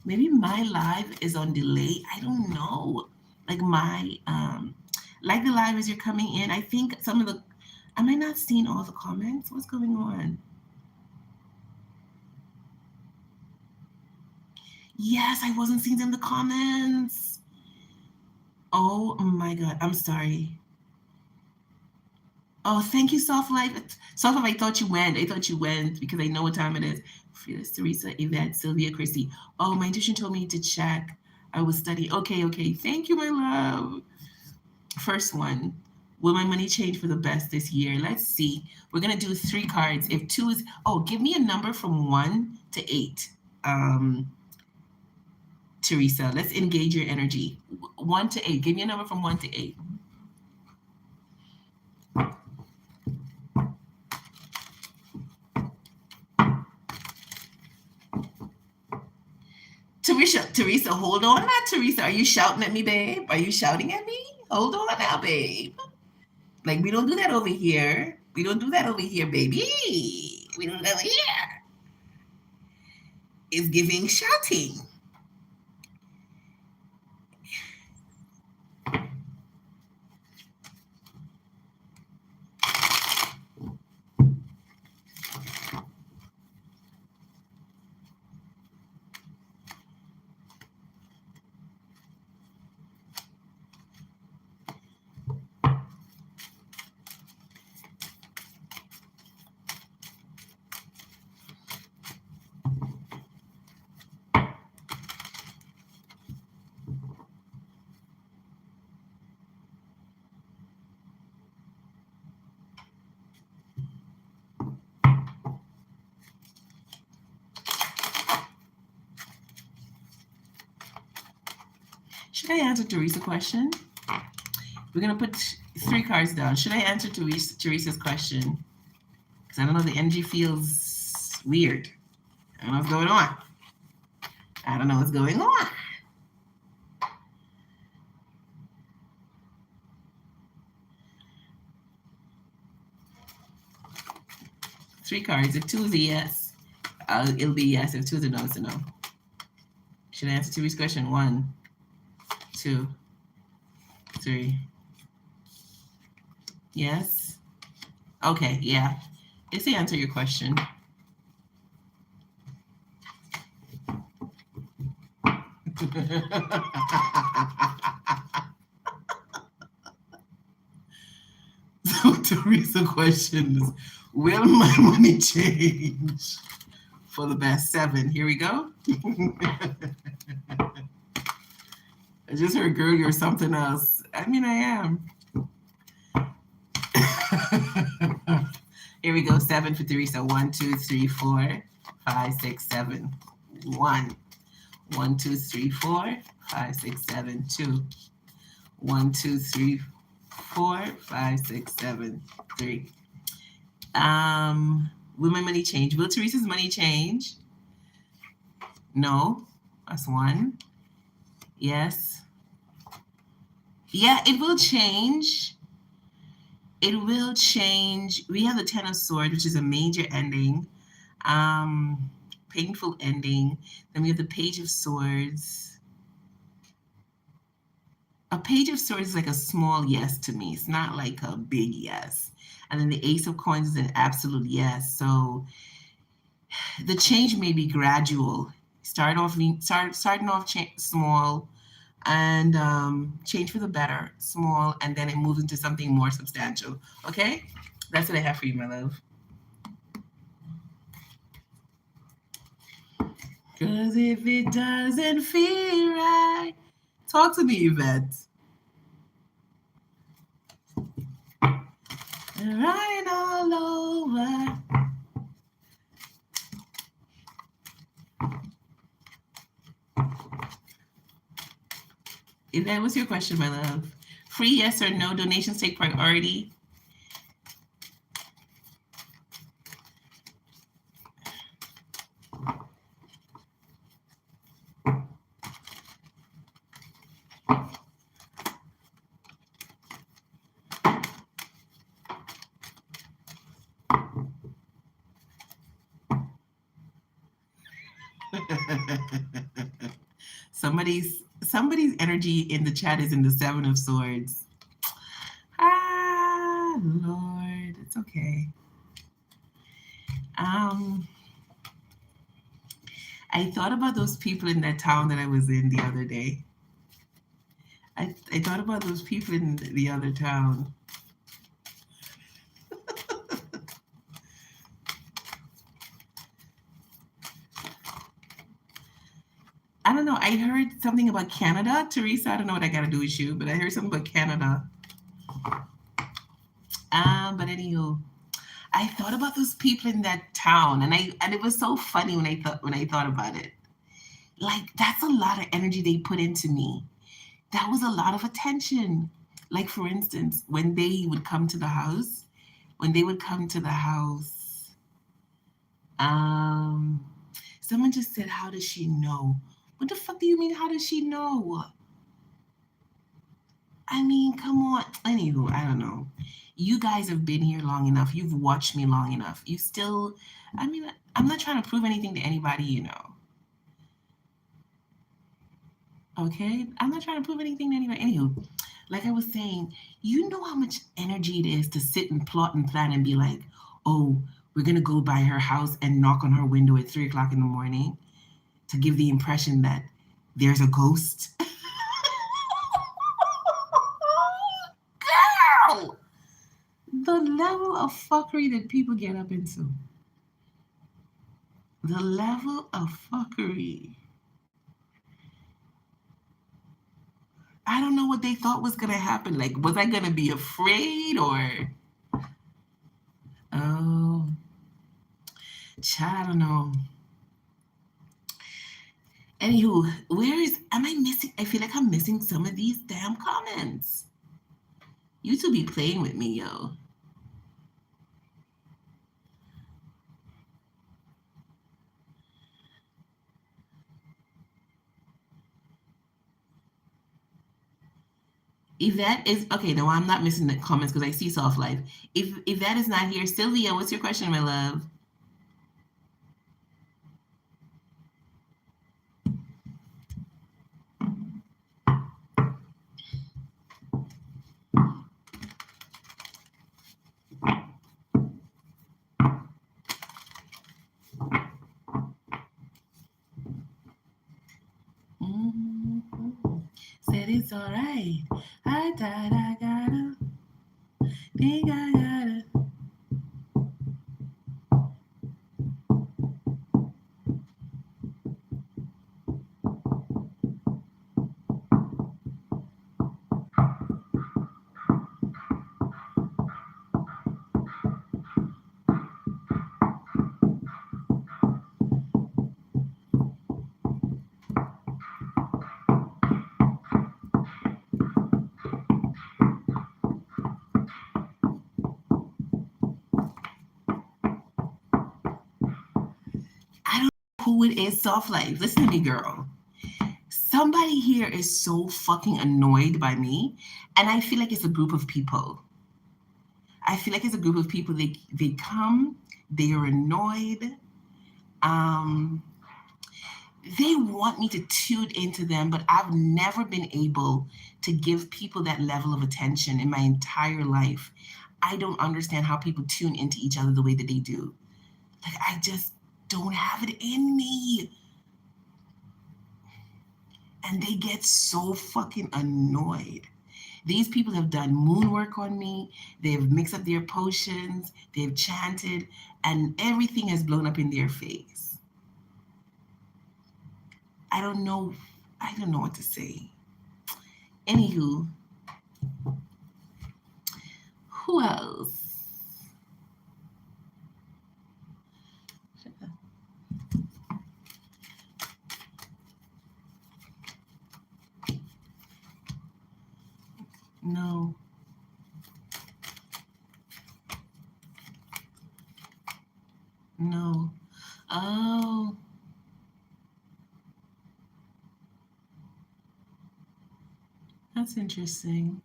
S1: Maybe my live is on delay. I don't know. Like my like the live as you're coming in. I think some of the am I not seeing all the comments? What's going on? Yes, I wasn't seeing them in the comments. Oh my god, I'm sorry. Oh, thank you, Soft Life. Soft Life, I thought you went. I thought you went because I know what time it is. Fearless, Teresa, Yvette, Sylvia, Chrissy. Oh, my intuition told me to check. I was studying. Okay, okay. Thank you, my love. First one. Will my money change for the best this year? Let's see. We're gonna do 3 cards. If 2 is give me a number from 1 to 8. Teresa, let's engage your energy. 1 to 8. Give me a number from 1 to 8. Teresa, hold on now, Teresa. Are you shouting at me, babe? Are you shouting at me? Hold on now, babe. Like, we don't do that over here. We don't do that over here, baby. We don't do that over here. It's giving shouting. Should I answer Teresa's question? We're going to put 3 cards down. Should I answer Teresa's question? Because I don't know, the energy feels weird. I don't know what's going on. I don't know what's going on. Three cards. If 2 is a yes, it'll be yes. If 2 is a no, it's a no. Should I answer Teresa's question? 1, 2, 3. Yes? Okay, yeah. It's the answer your question. So Teresa questions, will my money change for the best? 7. Here we go. I just heard, girl, you're something else. I mean, I am. Here we go. 7 for Teresa. 1, 2, 3, 4, 5, 6, 7. 1. 1, 2, 3, 4, 5, 6, 7. 2. 1, 2, 3, 4, 5, 6, 7. 3. Will my money change? Will Teresa's money change? No. That's 1. Yes. Yeah, it will change. It will change. We have the 10 of Swords, which is a major ending, painful ending. Then we have the Page of Swords. A Page of Swords is like a small yes to me. It's not like a big yes. And then the Ace of Coins is an absolute yes. So the change may be gradual. Starting off small, and change for the better, small, and then it moves into something more substantial. Okay? That's what I have for you, my love. Because if it doesn't feel right, talk to me, Yvette. Right all over. That was your question, my love. Free, yes or no? Donations take priority. Somebody's energy in the chat is in the Seven of Swords. Ah, Lord, it's okay. Um, I thought about those people in that town that I was in the other day. I thought about those people in the other town. I don't know. I heard something about Canada, Teresa. I don't know what I got to do with you, but I heard something about Canada. But anywho, I thought about those people in that town, and it was so funny when I thought about it. Like that's a lot of energy they put into me. That was a lot of attention. Like for instance, when they would come to the house, when they would come to the house, um, someone just said, "How does she know?" What the fuck do you mean? How does she know? I mean, come on. Anywho, I don't know. You guys have been here long enough. You've watched me long enough. You still, I mean, I'm not trying to prove anything to anybody, you know. Okay? I'm not trying to prove anything to anybody. Anywho, like I was saying, you know how much energy it is to sit and plot and plan and be like, oh, we're going to go by her house and knock on her window at 3 o'clock in the morning to give the impression that there's a ghost. Girl! The level of fuckery that people get up into. The level of fuckery. I don't know what they thought was gonna happen. Like, was I gonna be afraid or oh, child, I don't know. Anywho, am I missing? I feel like I'm missing some of these damn comments. You two be playing with me, yo. If that is okay, no, I'm not missing the comments because I see soft life. If that is not here, Sylvia, what's your question, my love? Mm-hmm. Said it's alright. I died, I gotta, think I gotta. I don't know who it is, soft life. Listen to me, girl. Somebody here is so fucking annoyed by me, and I feel like it's a group of people. I feel like it's a group of people. They come, they are annoyed. Um, they want me to tune into them, but I've never been able to give people that level of attention in my entire life. I don't understand how people tune into each other the way that they do. Like I just don't have it in me. And they get so fucking annoyed. These people have done moon work on me. They've mixed up their potions. They've chanted, and everything has blown up in their face. I don't know. I don't know what to say. Anywho, who else? No. No. Oh. That's interesting.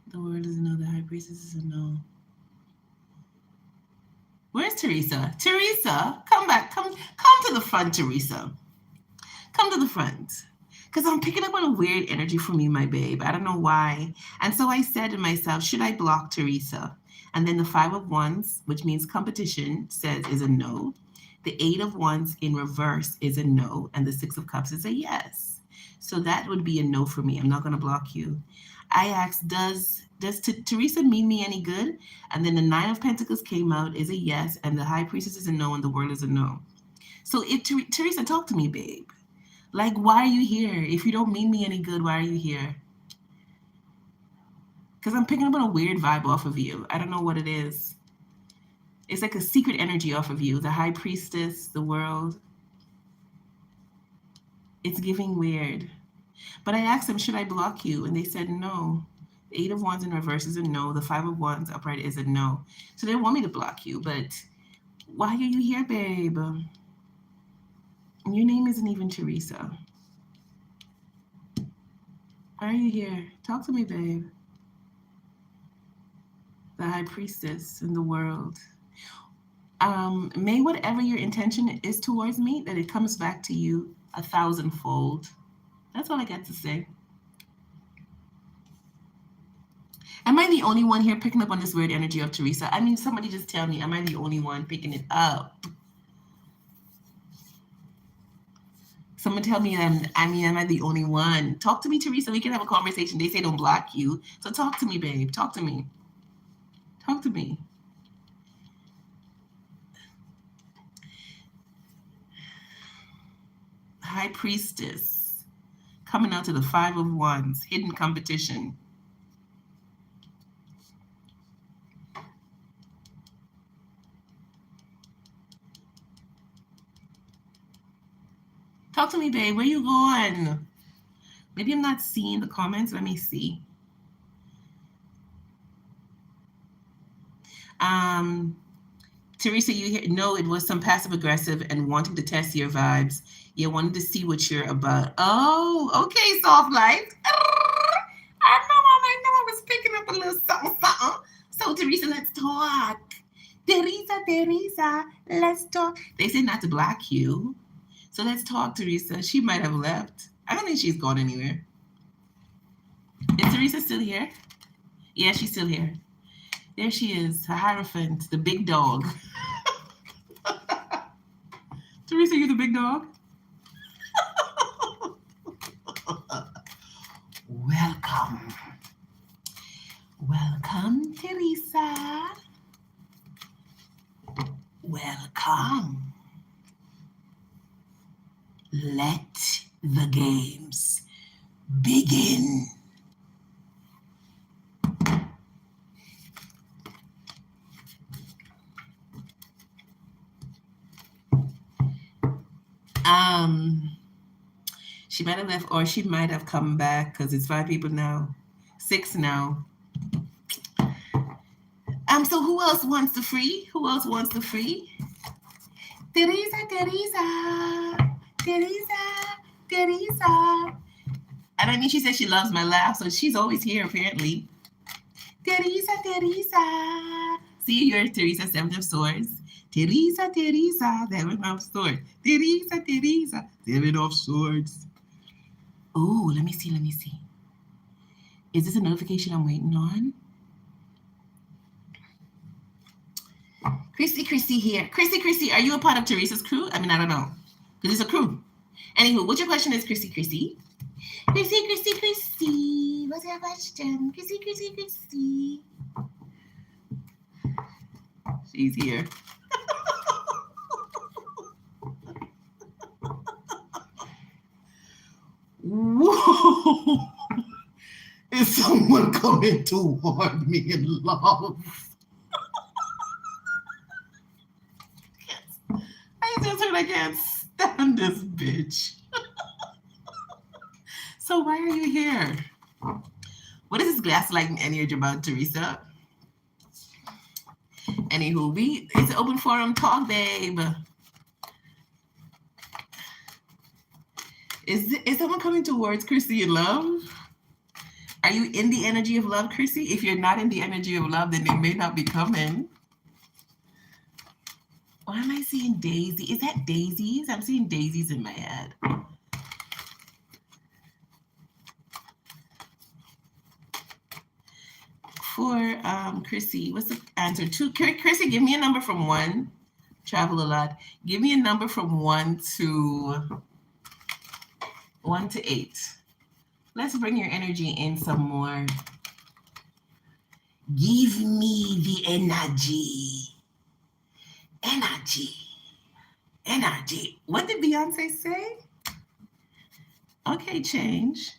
S1: The word is no. The high priestess is a no. Where's Teresa? Teresa, come back. Come to the front, Teresa. Come to the front. Because I'm picking up on a weird energy from you, my babe. I don't know why. And so I said to myself, should I block Teresa? And then the 5 of Wands, which means competition, says is a no. The 8 of Wands in reverse is a no. And the 6 of Cups is a yes. So that would be a no for me. I'm not going to block you. I asked, does Teresa mean me any good? And then the 9 of Pentacles came out is a yes. And the High Priestess is a no. And the World is a no. So if Teresa, talk to me, babe. Like, why are you here? If you don't mean me any good, why are you here? Because I'm picking up on a weird vibe off of you. I don't know what it is. It's like a secret energy off of you. The High Priestess, the World. It's giving weird. But I asked them, should I block you? And they said no. The 8 of Wands in reverse is a no. The 5 of Wands upright is a no. So they want me to block you. But why are you here, babe? Your name isn't even Teresa. Why are you here? Talk to me, babe. The High Priestess in the World. May whatever your intention is towards me, that it comes back to you 1,000-fold. That's all I got to say. Am I the only one here picking up on this weird energy of Teresa? I mean, somebody just tell me, am I the only one picking it up? Someone tell me, am I the only one? Talk to me, Teresa. We can have a conversation. They say don't block you. So talk to me, babe. Talk to me. Talk to me. High Priestess coming out to the 5 of Wands, hidden competition. Talk to me, babe. Where you going? Maybe I'm not seeing the comments. Let me see. Teresa, you hear? No, it was some passive aggressive and wanting to test your vibes. You wanted to see what you're about. Oh, okay, soft life. I was picking up a little something. So, Teresa, let's talk. Teresa, let's talk. They said not to block you. So let's talk, Teresa. She might have left. I don't think she's gone anywhere. Is Teresa still here? Yeah, she's still here. There she is, a Hierophant, the big dog. Teresa, you the big dog? Welcome. Welcome, Teresa. Welcome. Let the games begin. She might have left, or she might have come back because it's 5 people now, 6 now. So who else wants the free? Who else wants the free? Teresa. And I mean, she said she loves my laugh, so she's always here apparently. Teresa. See, you're Teresa, 7 of Swords. Teresa, 7 of Swords. Teresa, 7 of Swords. Oh, let me see. Is this a notification I'm waiting on? Chrissy here. Chrissy, are you a part of Teresa's crew? I mean, I don't know. Because it's a crew. Anywho, what's your question is, Chrissy? Chrissy. What's your question? Chrissy. She's here. Whoa! Is someone coming toward me in love? I just heard I can't Damn this bitch. So why are you here? What is this gaslighting energy about, Teresa? Anywho, it's an open forum talk, babe. Is someone coming towards Chrissy in love? Are you in the energy of love, Chrissy? If you're not in the energy of love, then they may not be coming. Why am I seeing daisy? Is that daisies? I'm seeing daisies in my head. For Chrissy, what's the answer? Two. Chrissy, give me a number from one. Travel a lot. Give me a number from 1 to 8. Let's bring your energy in some more. Give me the energy. Energy. Energy. What did Beyonce say? Okay, change.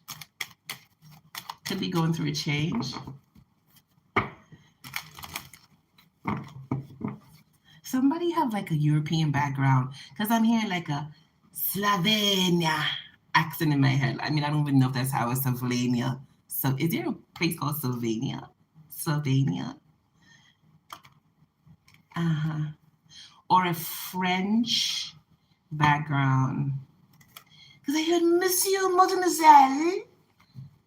S1: Could be going through a change. Somebody have like a European background, because I'm hearing like a Slovenia accent in my head. I mean, I don't even know if that's how it's Slovenia. So is there a place called Slovenia? Slovenia? Uh-huh. Or a French background. Because I heard Monsieur, Mademoiselle.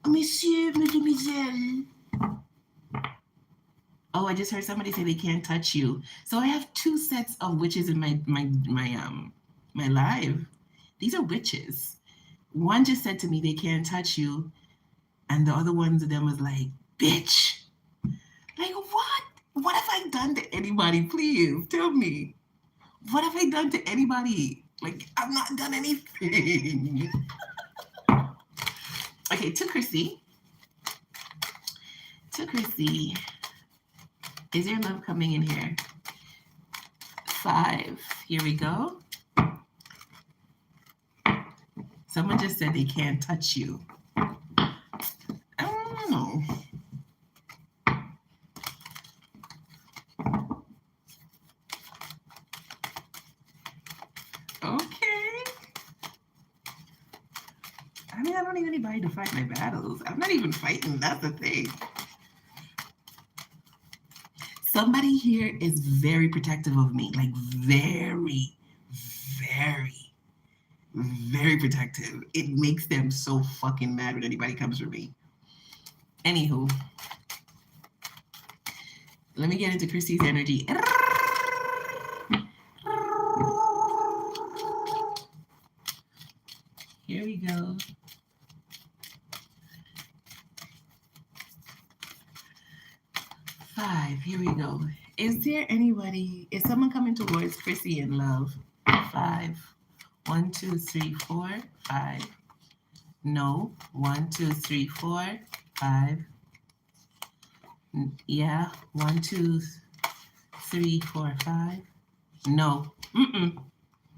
S1: Monsieur, Mademoiselle. Oh, I just heard somebody say they can't touch you. So I have 2 sets of witches in my live. These are witches. One just said to me they can't touch you, and the other ones of them was like, bitch. Like what? What have I done to anybody? Please tell me. What have I done to anybody? Like I've not done anything. Okay, to Chrissy. To Chrissy. Is there love coming in here? 5. Here we go. Someone just said they can't touch you. I don't know. Okay. I mean, I don't need anybody to fight my battles. I'm not even fighting. That's the thing. Somebody here is very protective of me. Like very, very, very protective. It makes them so fucking mad when anybody comes for me. Anywho, let me get into Chrissy's energy. Here we go. Five. Here we go. Is there anybody? Is someone coming towards Chrissy in love? 5. 1, 2, 3, 4, 5. No. 1, 2, 3, 4, 5. Yeah. 1, 2, 3, 4, 5. No.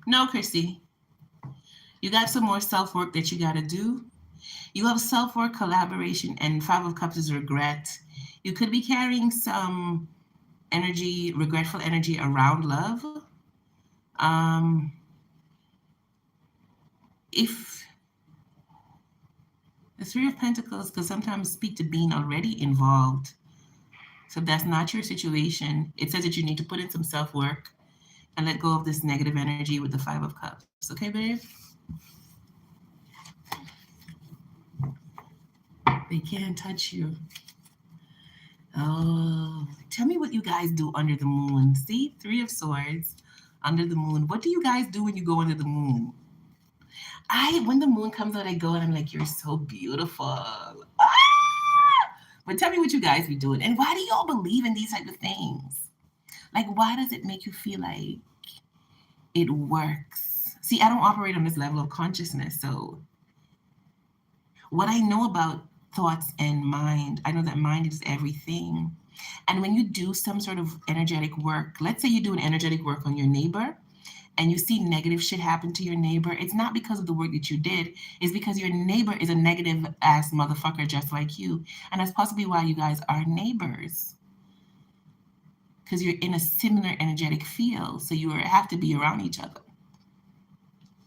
S1: No, Chrissy. You got some more self-work that you got to do. You have self-work, collaboration, and 5 of Cups is regret. You could be carrying some energy, regretful energy around love. If the 3 of Pentacles could sometimes speak to being already involved. So if that's not your situation, it says that you need to put in some self-work and let go of this negative energy with the 5 of Cups. Okay, babe? They can't touch you. Oh, tell me what you guys do under the moon. See, 3 of Swords, under the moon. What do you guys do when you go under the moon? When the moon comes out, I go and I'm like, you're so beautiful. But tell me what you guys be doing. And why do y'all believe in these type of things? Like, why does it make you feel like it works? See, I don't operate on this level of consciousness. So what I know about thoughts and mind, I know that mind is everything. And when you do some sort of energetic work, let's say you do an energetic work on your neighbor and you see negative shit happen to your neighbor, it's not because of the work that you did. It's because your neighbor is a negative ass motherfucker just like you. And that's possibly why you guys are neighbors. Because you're in a similar energetic field. So you have to be around each other.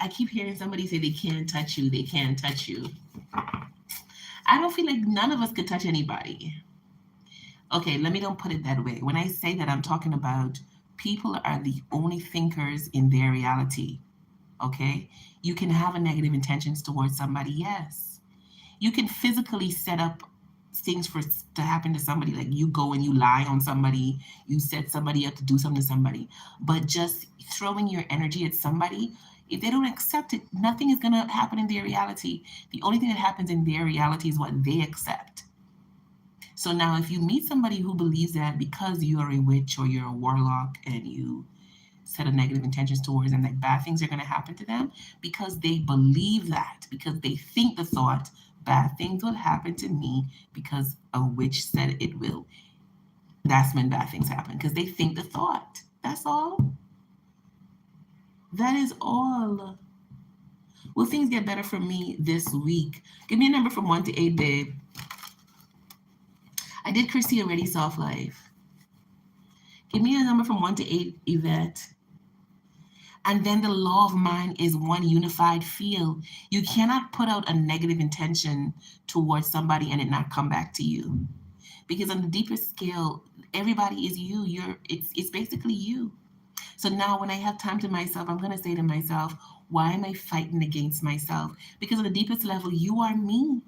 S1: I keep hearing somebody say they can't touch you, they can't touch you. I don't feel like none of us could touch anybody. Okay, let me don't put it that way. When I say that, I'm talking about people are the only thinkers in their reality. Okay? You can have a negative intentions towards somebody, yes. You can physically set up things for to happen to somebody, like you go and you lie on somebody, you set somebody up to do something to somebody, but just throwing your energy at somebody, if they don't accept it, nothing is going to happen in their reality. The only thing that happens in their reality is what they accept. So now if you meet somebody who believes that because you are a witch or you're a warlock and you set of negative intentions towards them, that bad things are going to happen to them, because they believe that, because they think the thought, bad things will happen to me because a witch said it will. That's when bad things happen, because they think the thought. That's all. That is all. Will things get better for me this week? Give me a number from 1 to 8, babe. I did Christy already, soft life. Give me a number from 1 to 8, Yvette. And then the law of mind is one unified field. You cannot put out a negative intention towards somebody and it not come back to you. Because on the deeper scale, everybody is you. It's basically you. So now when I have time to myself, I'm gonna say to myself, why am I fighting against myself? Because on the deepest level, you are me.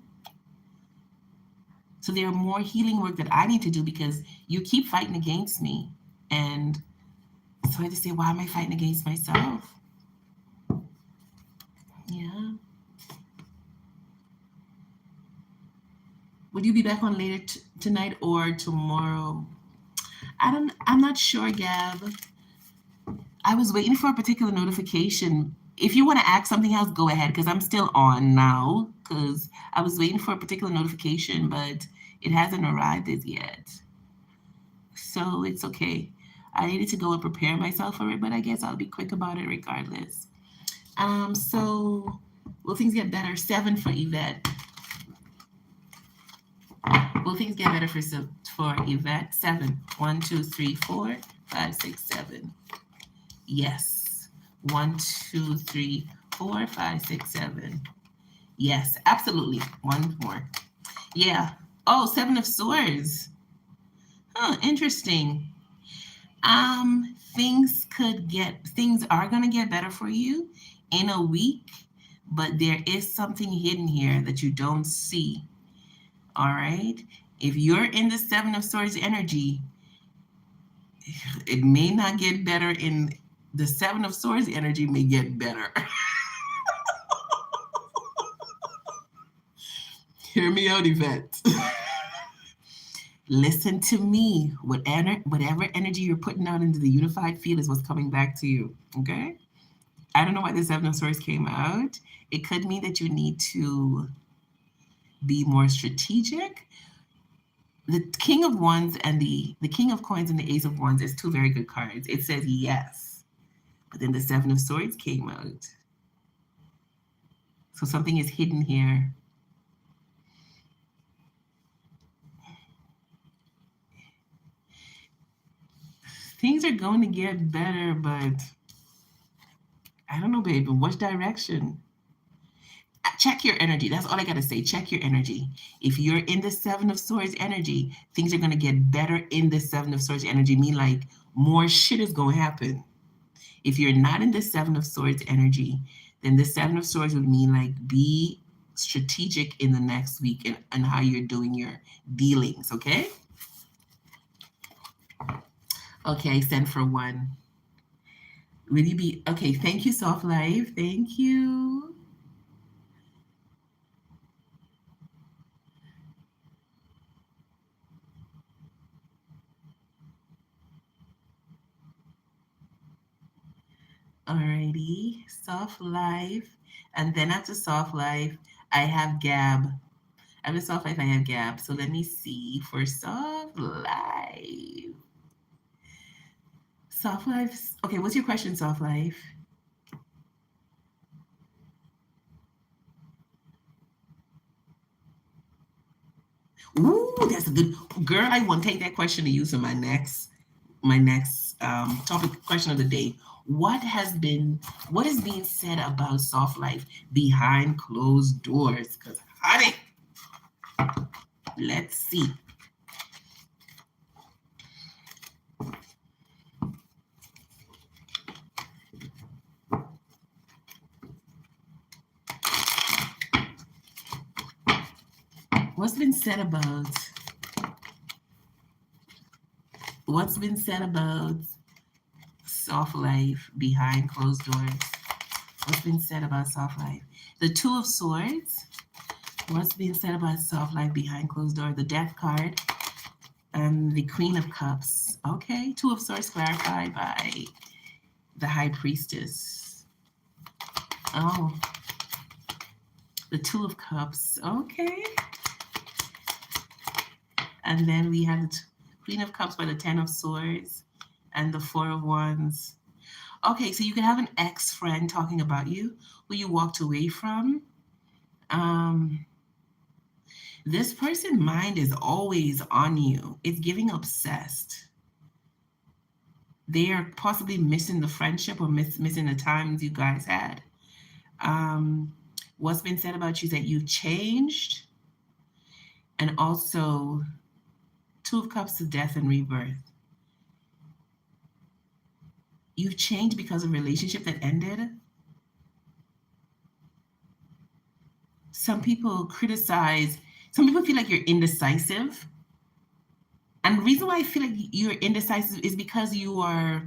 S1: So there are more healing work that I need to do because you keep fighting against me. And so I have to say, why am I fighting against myself? Yeah. Would you be back on later tonight or tomorrow? I'm not sure, Gab. I was waiting for a particular notification. If you want to ask something else, go ahead because I'm still on now because I was waiting for a particular notification, but it hasn't arrived as yet. So it's okay. I needed to go and prepare myself for it, but I guess I'll be quick about it regardless. So will things get better? 7 for Yvette. Will things get better for Yvette? 7. 1, 2, 3, 4, 5, 6, 7. Yes. 1, 2, 3, 4, 5, 6, 7. Yes, absolutely. One more. Yeah. Oh, 7 of Swords. Huh, interesting. Things are gonna get better for you in a week, but there is something hidden here that you don't see. All right. If you're in the 7 of Swords energy, it may not get better in the 7 of Swords energy may get better. Hear me out, Yvette. Listen to me. Whatever energy you're putting out into the unified field is what's coming back to you. Okay? I don't know why the 7 of Swords came out. It could mean that you need to be more strategic. The King of Wands and the King of Coins and the Ace of Wands is two very good cards. It says yes. But then the 7 of Swords came out. So something is hidden here. Things are going to get better, but I don't know, babe. In which direction? Check your energy. That's all I got to say. Check your energy. If you're in the 7 of Swords energy, things are going to get better in the 7 of Swords energy. Mean like more shit is going to happen. If you're not in the 7 of Swords energy, then the 7 of Swords would mean like be strategic in the next week and how you're doing your dealings, okay? Okay, send for 1. Will you be okay? Thank you, Soft Life. Thank you. Alrighty, Soft Life. And then after Soft Life, I have Gab. After Soft Life, I have Gab. So let me see for Soft Life. Soft Life. Okay, what's your question, Soft Life? Ooh, that's a good girl. I want to take that question to use in my next topic question of the day. What is being said about soft life behind closed doors? Because, honey, let's see. What's been said about soft life behind closed doors? What's been said about soft life? The Two of Swords. What's being said about soft life behind closed doors? The Death card and the Queen of Cups. Okay, Two of Swords clarified by the High Priestess. Oh, the Two of Cups. Okay. And then we have the Queen of Cups by the Ten of Swords and the Four of Wands. Okay, so you can have an ex-friend talking about you who you walked away from. This person's mind is always on you. It's giving obsessed. They are possibly missing the friendship or missing the times you guys had. What's been said about you is that you've changed. And also, Two of Cups of Death and Rebirth. You've changed because of a relationship that ended. Some people feel like you're indecisive. And the reason why I feel like you're indecisive is because I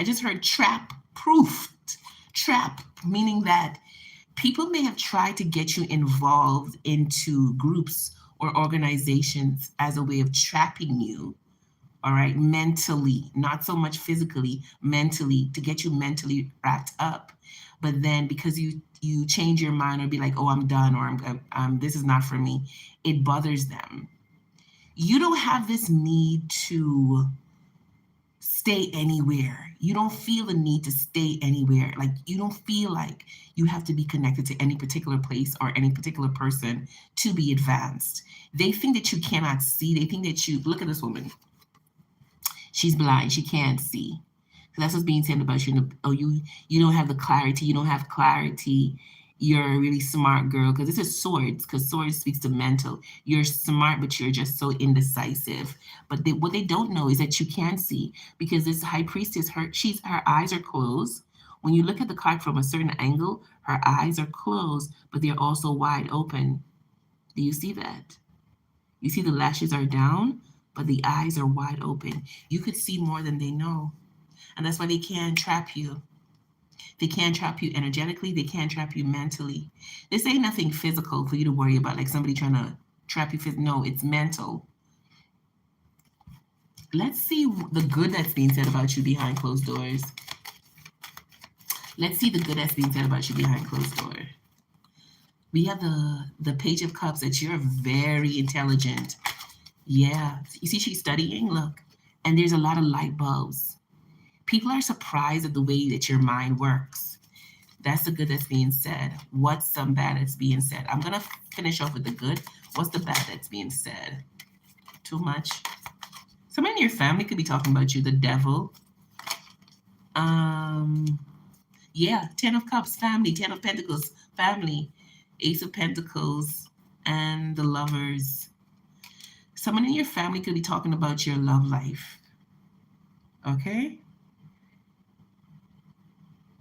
S1: just heard trap proofed. Trap, meaning that people may have tried to get you involved into groups or organizations as a way of trapping you, all right, mentally, not so much physically, mentally, to get you mentally wrapped up. But then because you change your mind or be like, oh, I'm done, or I'm this is not for me, it bothers them. You don't have this need to stay anywhere. You don't feel the need to stay anywhere. Like, you don't feel like you have to be connected to any particular place or any particular person to be advanced. They think that you cannot see. They think that look at this woman. She's blind. She can't see. So that's what's being said about you. Oh, you don't have the clarity. You don't have clarity. You're a really smart girl, because this is swords, because swords speaks to mental. You're smart, but you're just so indecisive. But what they don't know is that you can see, because this high priestess, her eyes are closed. When you look at the card from a certain angle, her eyes are closed, but they're also wide open. Do you see that? You see the lashes are down, but the eyes are wide open. You could see more than they know. And that's why they can't trap you. They can't trap you energetically. They can't trap you mentally. This ain't nothing physical for you to worry about, like somebody trying to trap you. No, it's mental. Let's see the good that's being said about you behind closed doors. Let's see the good that's being said about you behind closed doors. We have the Page of Cups, that you're very intelligent. Yeah. You see she's studying? Look. And there's a lot of light bulbs. People are surprised at the way that your mind works. That's the good that's being said. What's some bad that's being said? I'm going to finish off with the good. What's the bad that's being said? Too much. Somebody in your family could be talking about you. The Devil. Yeah, Ten of Cups, family. Ten of Pentacles, family. Ace of Pentacles, and the Lovers. Someone in your family could be talking about your love life. Okay?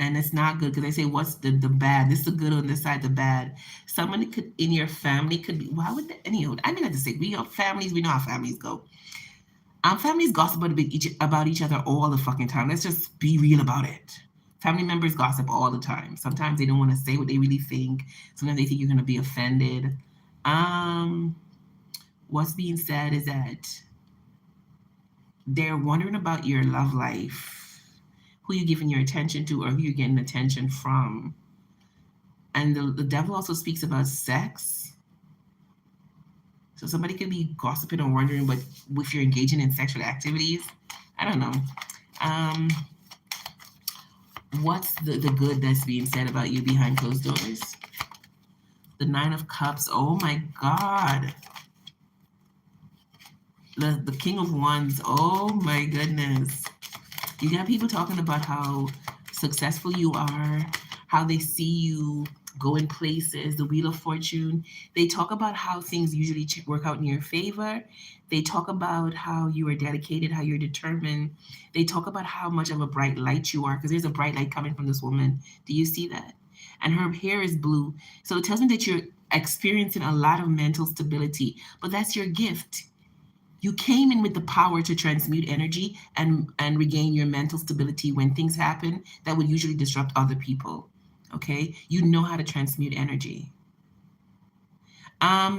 S1: And it's not good, because they say, what's the bad? This is the good on this side, the bad. Someone could in your family could be, why would I mean, I have to say, we know how families go. Families gossip about each other all the fucking time. Let's just be real about it. Family members gossip all the time. Sometimes they don't want to say what they really think. Sometimes they think you're going to be offended. What's being said is that they're wondering about your love life, who you're giving your attention to, or who you're getting attention from. And the Devil also speaks about sex. So somebody could be gossiping or wondering if you're engaging in sexual activities. I don't know. What's the good that's being said about you behind closed doors? The Nine of Cups. Oh my God. The King of Wands. Oh my goodness. You got people talking about how successful you are, how they see you going places, the Wheel of Fortune. They talk about how things usually work out in your favor. They talk about how you are dedicated, how you're determined. They talk about how much of a bright light you are, because there's a bright light coming from this woman. Do you see that? And her hair is blue. So it tells me that you're experiencing a lot of mental stability, but that's your gift. You came in with the power to transmute energy and regain your mental stability when things happen that would usually disrupt other people. Okay, you know how to transmute energy.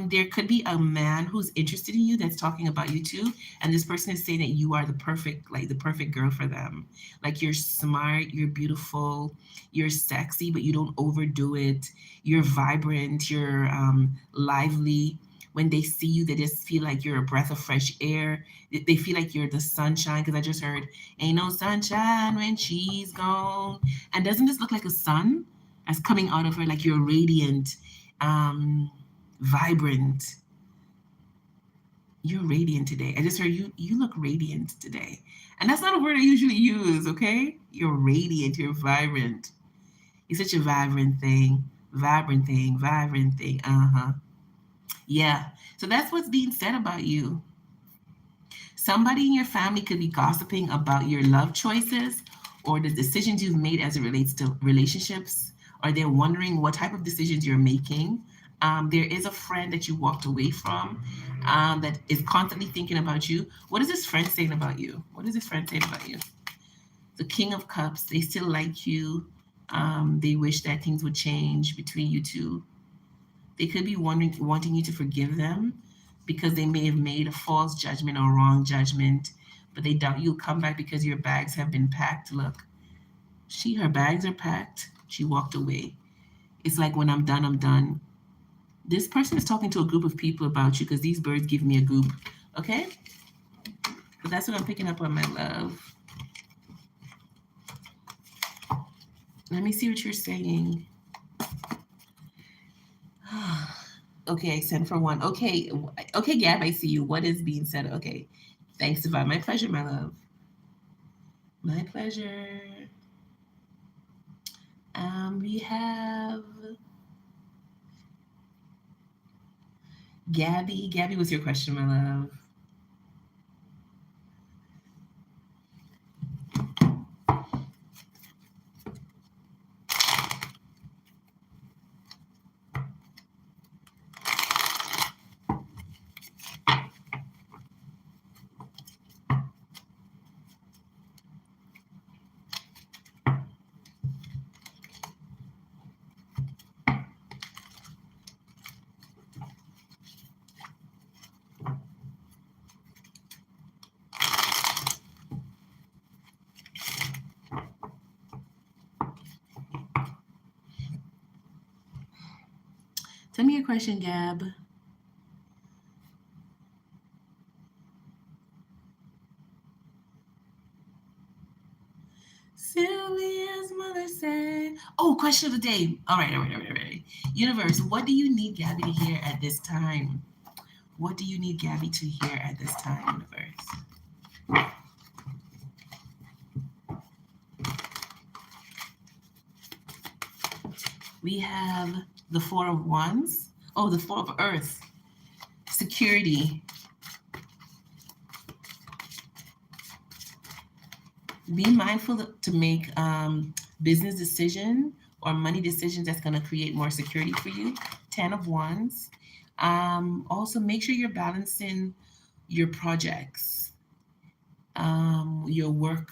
S1: There could be a man who's interested in you that's talking about you too, and this person is saying that you are the perfect, like the perfect girl for them. Like you're smart, you're beautiful, you're sexy, but you don't overdo it. You're vibrant, you're lively. When they see you, they just feel like you're a breath of fresh air. They feel like you're the sunshine. Because I just heard, "Ain't no sunshine when she's gone." And doesn't this look like a sun that's coming out of her? Like you're radiant. Um, Vibrant. You're radiant today. I just heard you look radiant today. And that's not a word I usually use, okay? You're radiant, you're vibrant. You're such a vibrant thing. Vibrant thing, vibrant thing. Uh-huh. Yeah. So that's what's being said about you. Somebody in your family could be gossiping about your love choices or the decisions you've made as it relates to relationships, or they're wondering what type of decisions you're making. There is a friend that you walked away from that is constantly thinking about you. What is this friend saying about you? What is this friend saying about you? The King of Cups, they still like you. They wish that things would change between you two. They could be wanting you to forgive them because they may have made a false judgment or wrong judgment, but they doubt you'll come back because your bags have been packed. Look, her bags are packed. She walked away. It's like when I'm done, I'm done. This person is talking to a group of people about you because these birds give me a group. Okay? But that's what I'm picking up on, my love. Let me see what you're saying. Okay, I sent for one. Okay, okay, Gab, I see you. What is being said? Okay, thanks, Divine. My pleasure, my love. My pleasure. We have Gabby. Gabby, what's your question, my love? Tell me your question, Gab. Sylvia's mother said, "Oh, question of the day. All right. Universe, what do you need Gabby to hear at this time? What do you need Gabby to hear at this time, universe?" We have the Four of Wands. Oh, the Four of Earth. Security. Be mindful to make business decision or money decisions that's going to create more security for you. Ten of Wands. Also, make sure you're balancing your projects, your work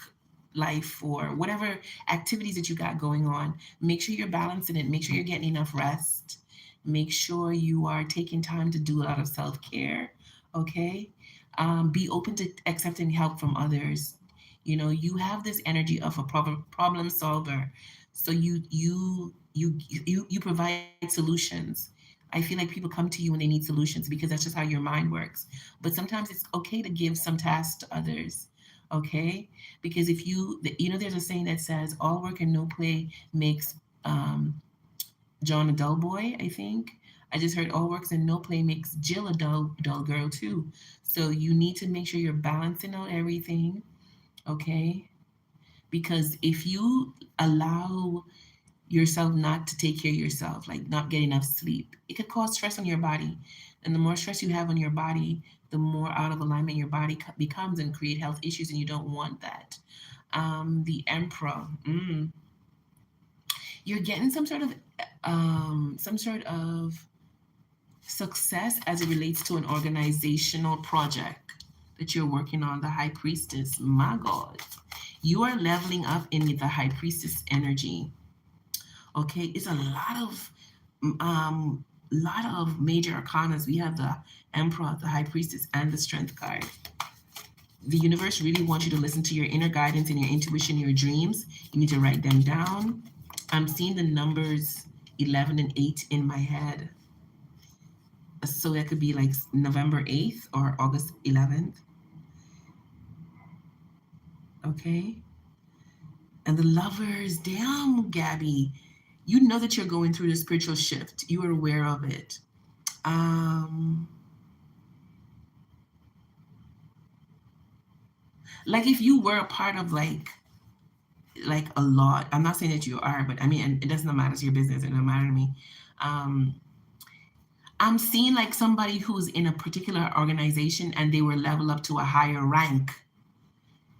S1: life, or whatever activities that you got going on. Make sure you're balancing it. Make sure you're getting enough rest. Make sure you are taking time to do a lot of self care. Okay. Be open to accepting help from others. You know, you have this energy of a problem solver. So you provide solutions. I feel like people come to you when they need solutions because that's just how your mind works. But sometimes it's okay to give some tasks to others. Okay, because if there's a saying that says all work and no play makes John a dull boy, I think. I just heard all works and no play makes Jill a dull girl too. So you need to make sure you're balancing out everything, okay? Because if you allow yourself not to take care of yourself, like not get enough sleep, it could cause stress on your body. And the more stress you have on your body, the more out of alignment your body becomes and create health issues, and you don't want that. The emperor, you're getting some sort of success as it relates to an organizational project that you're working on. The high priestess, my God, you are leveling up in the high priestess energy. Okay, it's a lot of major arcanas. We have the emperor, the high priestess, and the strength card. The universe really wants you to listen to your inner guidance and your intuition, your dreams. You need to write them down. I'm seeing the numbers 11 and 8 in my head. So that could be like November 8th or August 11th. Okay. And the lovers, damn, Gabby, you know that you're going through the spiritual shift. You are aware of it. Um, like if you were a part of like a lot. I'm not saying that you are, but I mean, and it doesn't matter to your business. It doesn't matter to me. Um, I'm seeing like somebody who's in a particular organization and they were leveled up to a higher rank.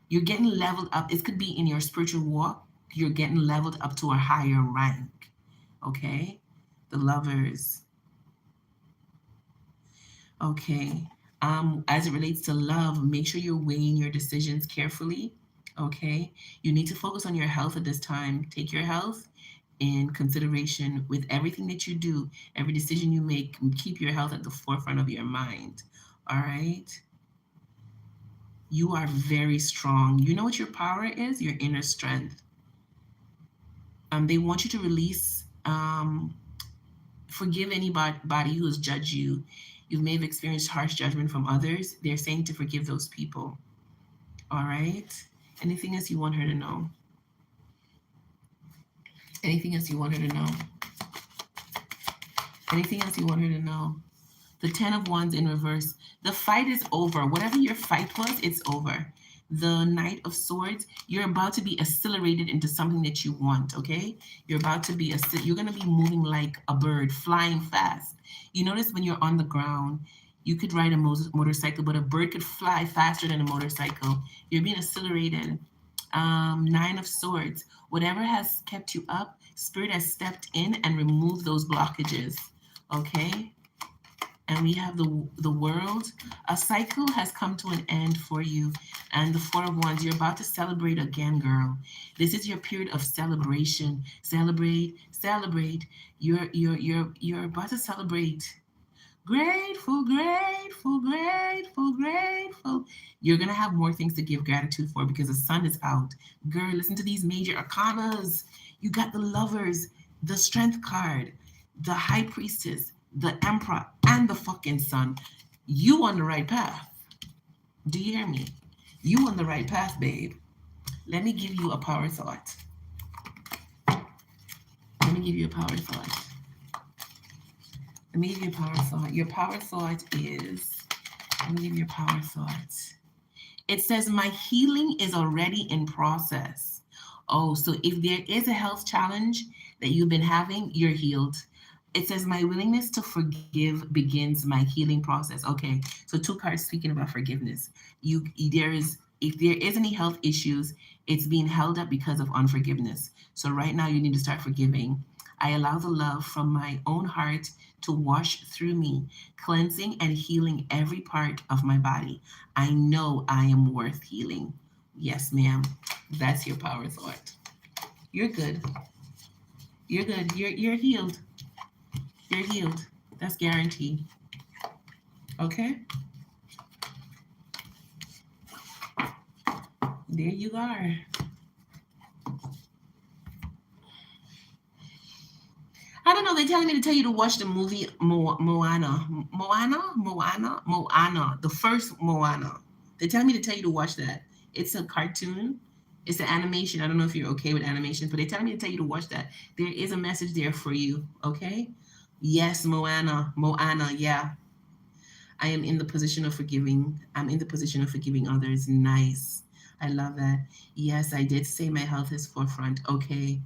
S1: You're getting leveled up. It could be in your spiritual walk. You're getting leveled up to a higher rank. Okay? The lovers. Okay. As it relates to love, make sure you're weighing your decisions carefully. Okay. You need to focus on your health at this time. Take your health in consideration with everything that you do, every decision you make. Keep your health at the forefront of your mind. All right. You are very strong. You know what your power is? Your inner strength. They want you to release, forgive anybody who has judged you. You may have experienced harsh judgment from others. They're saying to forgive those people. All right. Anything else you want her to know? Anything else you want her to know? Anything else you want her to know? The 10 of Wands in reverse. The fight is over. Whatever your fight was, it's over. The Knight of Swords, you're about to be accelerated into something that you want, okay? You're about to be, you're going to be moving like a bird, flying fast. You notice when you're on the ground, you could ride a motorcycle, but a bird could fly faster than a motorcycle. You're being accelerated. Nine of Swords, whatever has kept you up, Spirit has stepped in and removed those blockages, okay? And we have the World. A cycle has come to an end for you. And the Four of Wands, you're about to celebrate again, girl. This is your period of celebration. Celebrate, celebrate. You're about to celebrate. Grateful, grateful, grateful, grateful. You're gonna have more things to give gratitude for because the sun is out. Girl, listen to these major arcanas. You got the lovers, the strength card, the high priestess, the emperor, and the fucking sun. You on the right path. Do you hear me? You on the right path, babe. Let me give you a power thought. Let me give you a power thought. Let me give you a power thought. Your power thought is, let me give you a power thought. It says, my healing is already in process. Oh, so if there is a health challenge that you've been having, you're healed. It says, my willingness to forgive begins my healing process. Okay, so two cards speaking about forgiveness. There is, if there is any health issues, it's being held up because of unforgiveness. So right now you need to start forgiving. I allow the love from my own heart to wash through me, cleansing and healing every part of my body. I know I am worth healing. Yes, ma'am. That's your power thought. You're good. You're good. You're healed. You're healed. That's guaranteed. Okay? There you are. I don't know. They're telling me to tell you to watch the movie Moana. Moana. The first Moana. They're telling me to tell you to watch that. It's a cartoon. It's an animation. I don't know if you're okay with animations, but they're telling me to tell you to watch that. There is a message there for you. Okay? Yes, Moana. Moana. Yeah. I am in the position of forgiving. I'm in the position of forgiving others. Nice. I love that. Yes, I did say my health is forefront. Okay.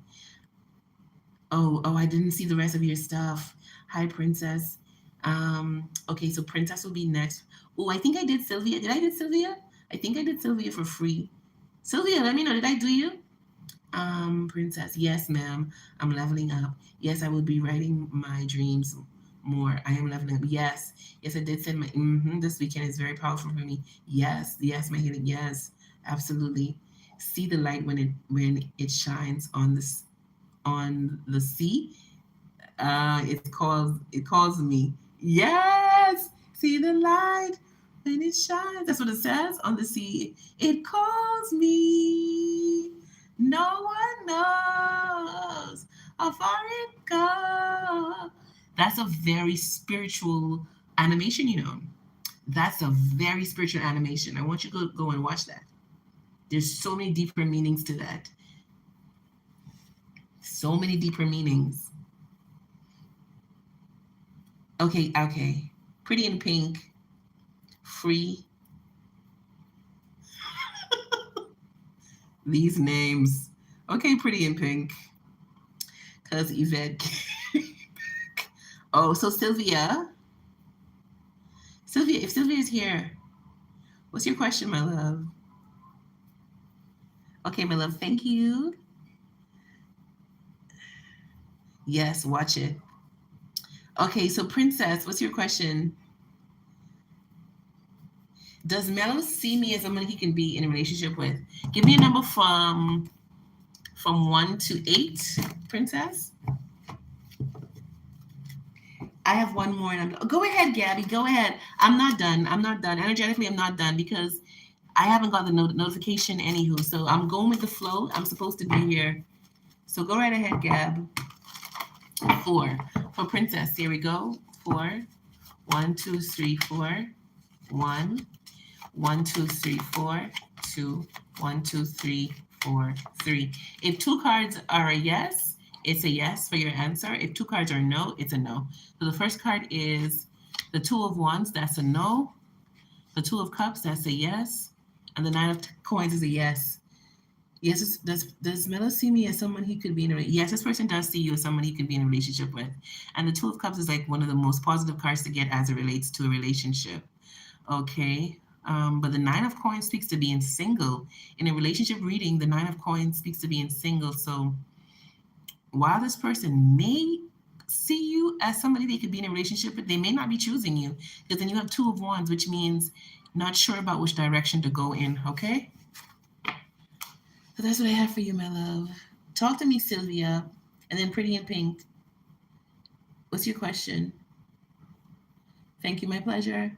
S1: Oh, I didn't see the rest of your stuff. Hi, Princess. Okay, so Princess will be next. Oh, I think I did Sylvia. Did I did Sylvia? I think I did Sylvia for free. Sylvia, let me know. Did I do you? Princess. Yes, ma'am. I'm leveling up. Yes, I will be writing my dreams more. I am leveling up. Yes. Yes, I did send my this weekend is very powerful for me. Yes, my healing. Yes, absolutely. See the light when it shines on the sea. It calls me. Yes, see the light when it shines. That's what it says on the sea. It calls me. No one knows how far it goes. That's a very spiritual animation. That's a very spiritual animation. I want you to go and watch that. There's so many deeper meanings to that. So many deeper meanings. Okay. Pretty in Pink, free. These names. Okay, Pretty in Pink. Cause Yvette. Oh, so Sylvia. Sylvia, if Sylvia is here, what's your question, my love? Okay, my love, thank you. Yes, watch it. Okay, so Princess, what's your question? Does Mello see me as someone he can be in a relationship with? Give me a number from 1 to 8, Princess. I have one more, and go ahead, Gabby. Go ahead. I'm not done. I'm not done. Energetically, I'm not done because I haven't got the notification. Anywho, so I'm going with the flow. I'm supposed to be here. So go right ahead, Gab. 4 for Princess. Here we go. 4. 1, 2, 3, 4. 1. 1, 2, 3, 4. 2. 1, 2, 3, 4. 3. If two cards are a yes, it's a yes for your answer. If two cards are no, it's a no. So the first card is the Two of Wands. That's a no. The Two of Cups. That's a yes. And the Nine of Coins is a yes. Yes, does Melo see me as someone he could be in a yes, this person does see you as someone he could be in a relationship with. And the Two of Cups is like one of the most positive cards to get as it relates to a relationship. Okay. But the Nine of Coins speaks to being single. In a relationship reading, the Nine of Coins speaks to being single. So while this person may see you as somebody they could be in a relationship with, they may not be choosing you because then you have Two of Wands, which means not sure about which direction to go in. Okay. So that's what I have for you, my love. Talk to me, Sylvia. And then Pretty in Pink. What's your question? Thank you, my pleasure.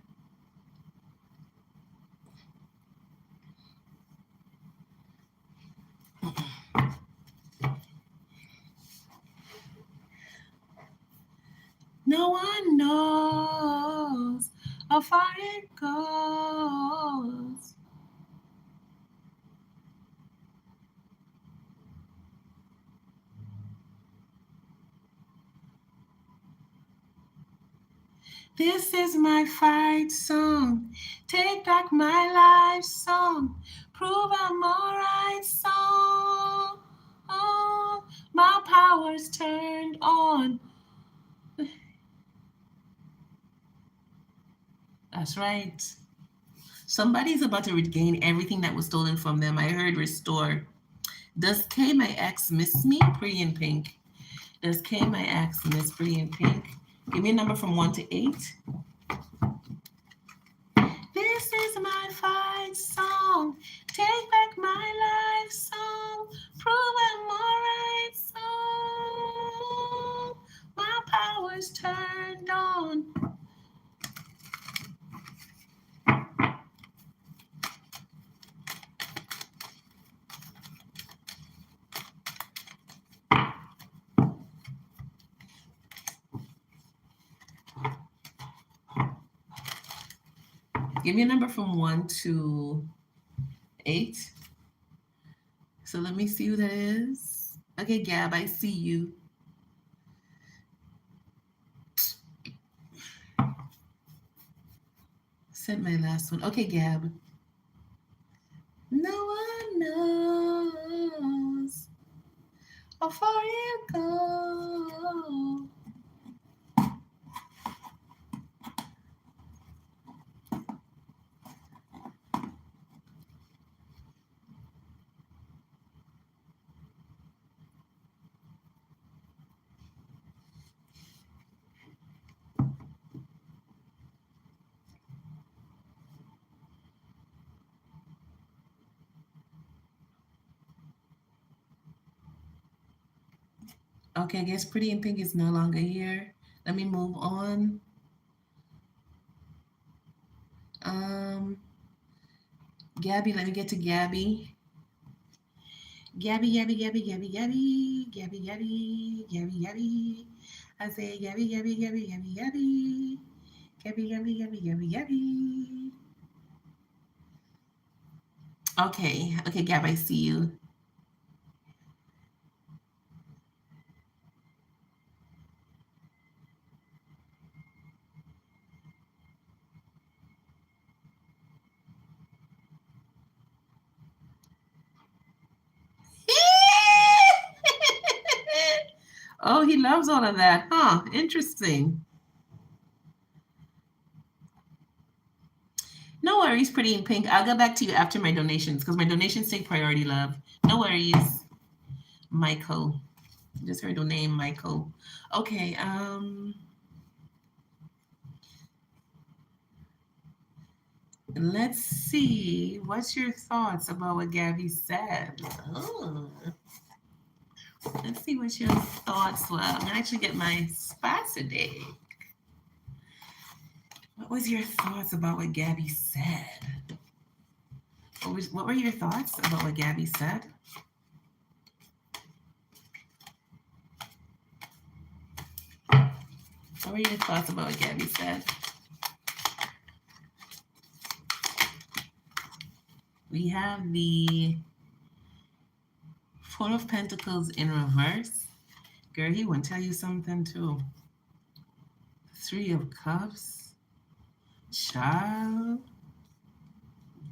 S1: No one knows how far it goes. This is my fight song. Take back my life song. Prove I'm alright song. Oh, my power's turned on. That's right. Somebody's about to regain everything that was stolen from them. I heard restore. Does K, my ex, miss me? Pretty in Pink. Does K, my ex, miss Pretty in Pink? Give me a number from 1 to 8. This is my fight song. Take back my life song. Prove I'm alright song. My power's turned on. Give me a number from 1 to 8. So let me see who that is. Okay, Gab, I see you. Sent my last one. Okay, Gab. No one knows how far you go. Okay, I guess Pretty in Pink is no longer here. Let me move on. Um, Gabby, let me get to Gabby. Gabby, Gabby, Gabby, Gabby, Gabby, Gabby, Gabby, Gabby, Gabby. I say Gabby, Gabby, Gabby, Gabby, Gabby, Gabby, Gabby, Gabby, Gabby, Gabby. Okay, okay, Gab, I see you. Oh, he loves all of that, huh? Interesting. No worries, Pretty in Pink. I'll get back to you after my donations because my donations take priority, love. No worries, Michael. Just heard your name, Michael. Okay, let's see. What's your thoughts about what Gabby said? Oh, let's see what your thoughts were. I'm gonna actually get my Spasiday. What was your thoughts about what Gabby said? What were your thoughts about what Gabby said? What were your thoughts about what Gabby said? We have the Four of Pentacles in reverse. Girl, he want to tell you something too. Three of Cups. Child.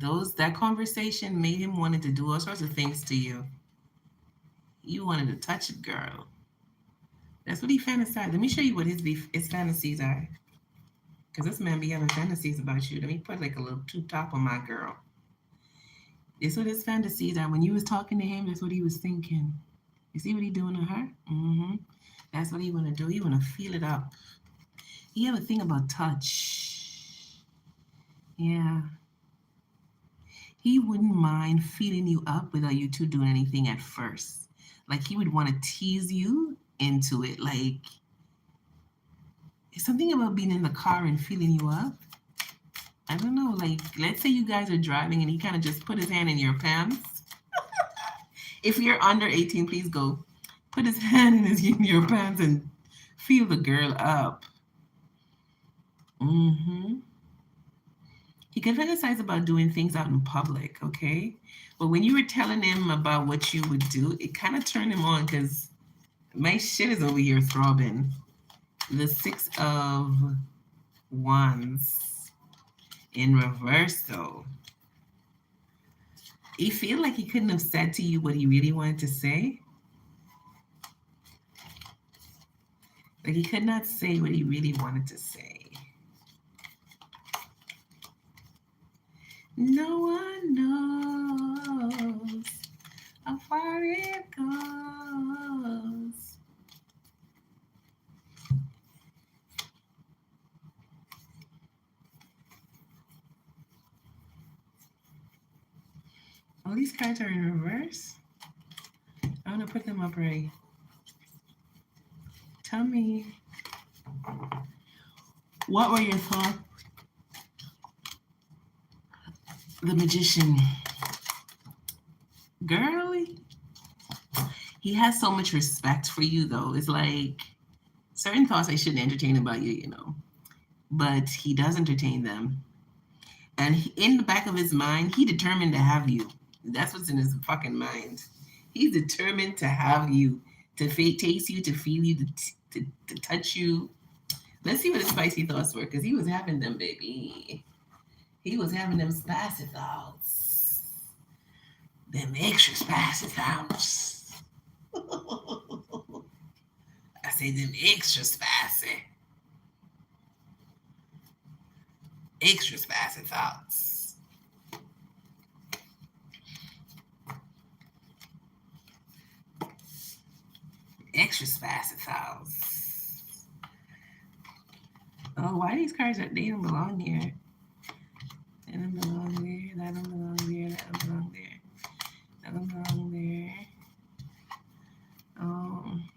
S1: That conversation made him wanted to do all sorts of things to you. You wanted to touch it, girl. That's what he fantasized. Let me show you what his fantasies are. Because this man be having fantasies about you. Let me put like a little two top on my girl. This what his fantasies are. When you was talking to him, that's what he was thinking. You see what he doing to her? Mm-hmm. That's what he want to do. He want to feel it up. He have a thing about touch. Yeah. He wouldn't mind feeling you up without you two doing anything at first. Like he would want to tease you into it. Like it's something about being in the car and feeling you up. I don't know. Like let's say you guys are driving and he kind of just put his hand in your pants. If you're under 18, please go put his hand in your pants and feel the girl up. Mm-hmm. He could fantasize about doing things out in public, okay? But when you were telling him about what you would do, it kind of turned him on because my shit is over here throbbing. The Six of Wands in reverse, though. He feel like he couldn't have said to you what he really wanted to say. Like he could not say what he really wanted to say. No one knows how far it goes. All these cards are in reverse. I want to put them up right. Tell me, what were your thoughts? The Magician. Girly, he has so much respect for you, though. It's like certain thoughts I shouldn't entertain about you, but he does entertain them. And in the back of his mind, he determined to have you. That's what's in his fucking mind. He's determined to have you, to taste you, to feel you, to touch you. Let's see what his spicy thoughts were, because he was having them, baby. He was having them spicy thoughts. Them extra spicy thoughts. I say them extra spicy. Extra spicy thoughts. Extra spicy thoughts. Oh, why these cards are they don't belong here? That don't belong there. That don't belong there. That don't belong there. That don't belong there. Um,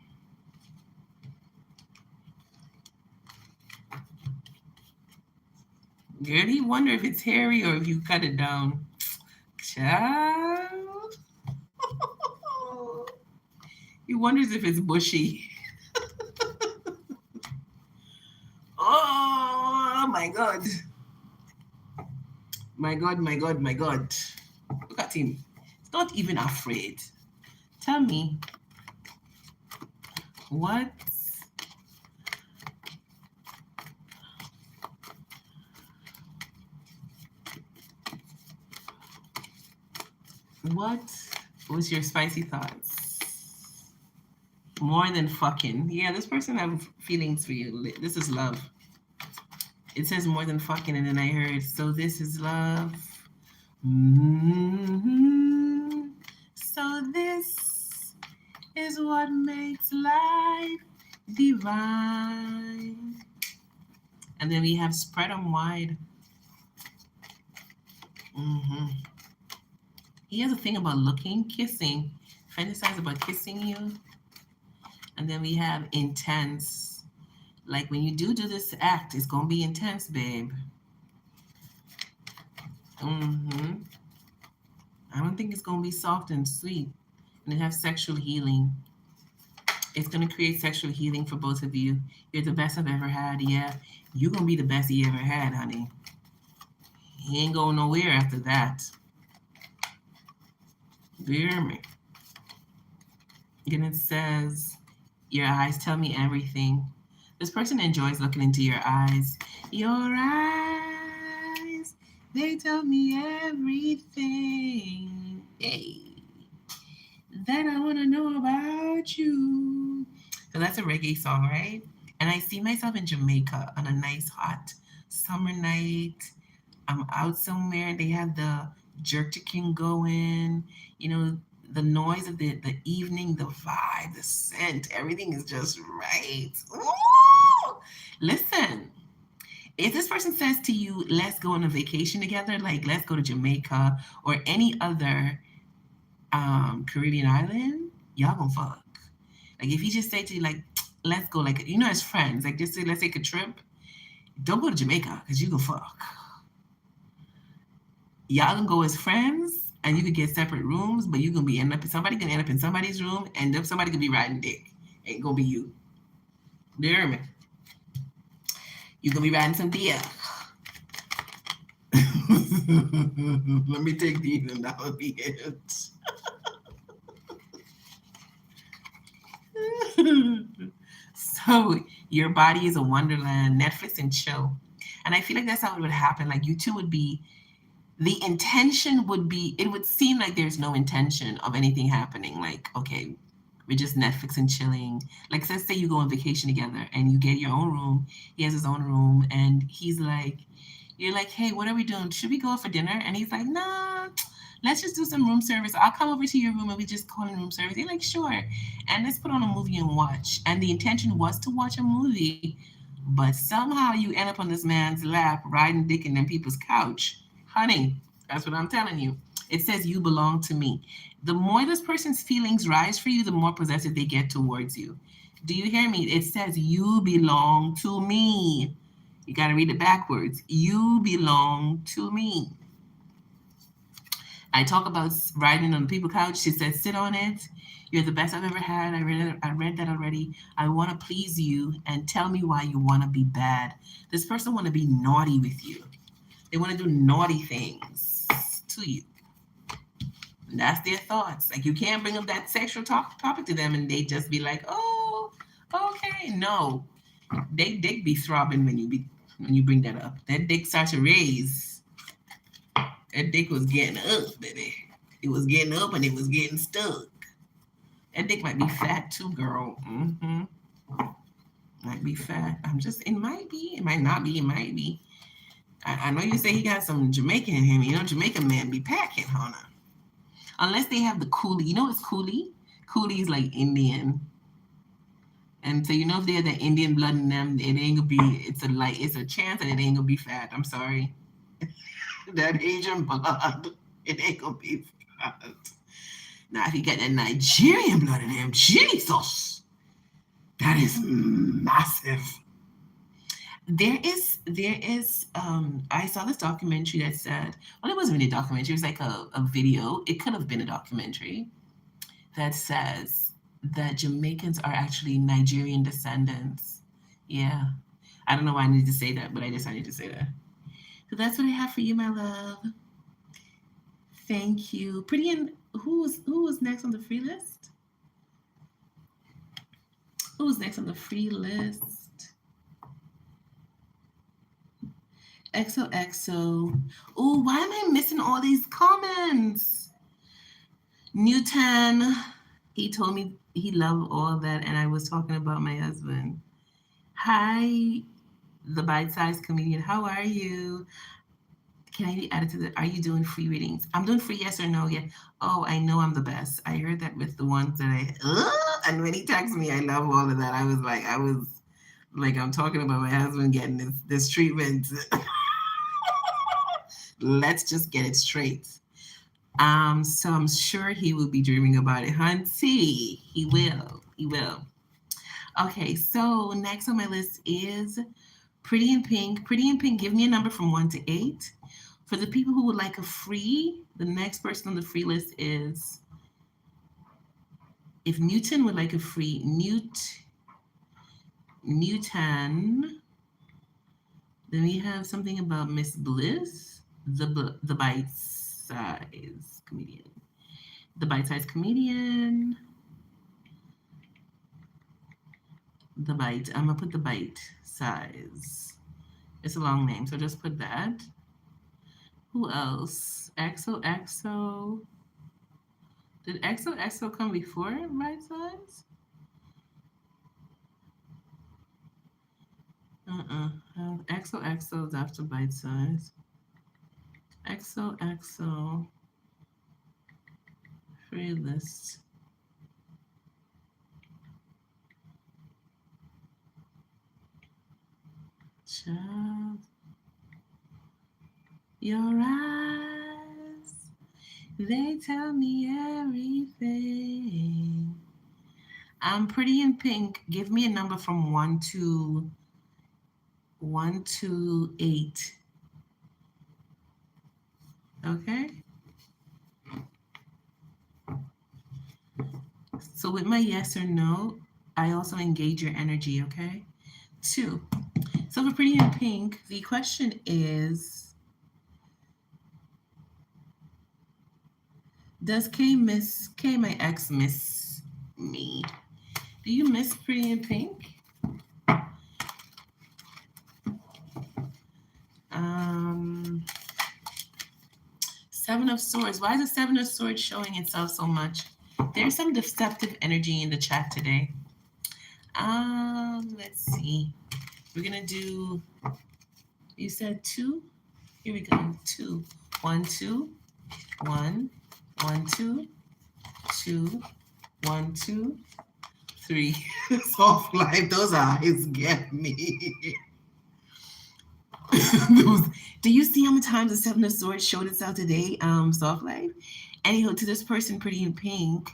S1: Really wonder if it's hairy or if you cut it down. Child. He wonders if it's bushy. Oh my god. My god, my god, my god. Look at him. He's not even afraid. Tell me, what what was your spicy thoughts? More than fucking. Yeah, this person have feelings for you. This is love. It says more than fucking, and then I heard, so this is love. Mm-hmm. So this is what makes life divine. And then we have spread them wide. Mm-hmm. He has a thing about looking, kissing, fantasize about kissing you. And then we have intense. Like when you do this act, it's gonna be intense, babe. Mm-hmm. I don't think it's gonna be soft and sweet. And it has sexual healing. It's gonna create sexual healing for both of you. You're the best I've ever had. Yeah, you're gonna be the best he ever had, honey. He ain't going nowhere after that. Do you hear me? And it says, your eyes tell me everything. This person enjoys looking into your eyes. Your eyes, they tell me everything. Hey, that I want to know about you. So that's a reggae song, right? And I see myself in Jamaica on a nice hot summer night. I'm out somewhere. They have the jerk chicken going. You know, the noise of the evening, the vibe, the scent, everything is just right. Ooh! Listen, if this person says to you, let's go on a vacation together, like let's go to Jamaica or any other Caribbean island, y'all gonna fuck. Like if he just say to you, like, let's go, like as friends, like just say, let's take a trip. Don't go to Jamaica because you gonna fuck. Y'all can go as friends and you could get separate rooms, but you gonna be end up somebody gonna end up in somebody's room and then somebody gonna be riding dick. Ain't gonna be you. Do you hear me? You gonna be riding some dick. Let me take these and that'll be it. So your body is a wonderland, Netflix and chill. And I feel like that's how it would happen. Like you two would be the intention would be it would seem like there's no intention of anything happening. Like, okay, we're just Netflix and chilling. Like let's say you go on vacation together and you get your own room, he has his own room, and he's like, you're like, hey, what are we doing? Should we go out for dinner? And he's like, nah, let's just do some room service. I'll come over to your room and we just call in room service. You're like, sure. And let's put on a movie and watch. And the intention was to watch a movie, but somehow you end up on this man's lap riding dick in them people's couch. Honey, that's what I'm telling you. It says you belong to me. The more this person's feelings rise for you, the more possessive they get towards you. Do you hear me? It says you belong to me. You got to read it backwards. You belong to me. I talk about riding on the people couch. She said, sit on it. You're the best I've ever had. I read that already. I want to please you and tell me why you want to be bad. This person want to be naughty with you. They want to do naughty things to you. And that's their thoughts. Like you can't bring up that sexual topic to them and they just be like, oh, okay. No, they dick be throbbing when you bring that up. That dick starts to raise. That dick was getting up, baby. It was getting up and it was getting stuck. That dick might be fat too, girl. Might be fat. It might be. It might not be. It might be. I know you say he got some Jamaican in him. You know, Jamaican men be packing, huh? Unless they have the coolie. You know what's coolie? Coolie is like Indian. And so you know if they have that Indian blood in them, it ain't gonna be. It's a chance that it ain't gonna be fat. I'm sorry. That Asian blood, it ain't gonna be fat. Now if you get that Nigerian blood in him, Jesus, that is massive. I saw this documentary that said, well, it wasn't really a documentary, it was like a video. It could have been a documentary that says that Jamaicans are actually Nigerian descendants. Yeah. I don't know why I needed to say that, but I decided to say that. So that's what I have for you, my love. Thank you. Pretty and who was next on the free list? Who's next on the free list? XOXO. Oh, why am I missing all these comments? Newton. He told me he loved all that, and I was talking about my husband. Hi, the bite-sized comedian. How are you? Can I be added to the? Are you doing free readings? I'm doing free, yes or no. Yeah. Oh, I know I'm the best. I heard that with the ones that and when he texted me, I love all of that. I was like, I'm talking about my husband getting this treatment. Let's just get it straight. So I'm sure he will be dreaming about it, Hunty. He will. He will. Okay, so next on my list is Pretty in Pink. Pretty in Pink, give me a number from 1 to 8. For the people who would like a free, the next person on the free list is, if Newton would like a free, Newton. Then we have something about Miss Bliss, the bite size comedian. The bite size comedian. The bite. I'm gonna put the bite size. It's a long name, so just put that. Who else? XOXO. Did XOXO come before bite size? XOXO is after bite size. XOXO free list. Child. Your eyes, they tell me everything. I'm Pretty in Pink. Give me a number from 1 to 8. Okay. So with my yes or no, I also engage your energy. Okay. 2. So for Pretty in Pink, the question is, does my ex miss me? Do you miss Pretty in Pink? Seven of Swords. Why is the Seven of Swords showing itself so much? There's some deceptive energy in the chat today. Let's see. We're gonna do. You said 2. Here we go. 2. 1, 2. 1. 1, 2. 2. 1, 2. 3. Soft life. Those eyes get me. Do you see how many times the Seven of Swords showed itself today? Soft life. Anywho, to this person, Pretty in Pink.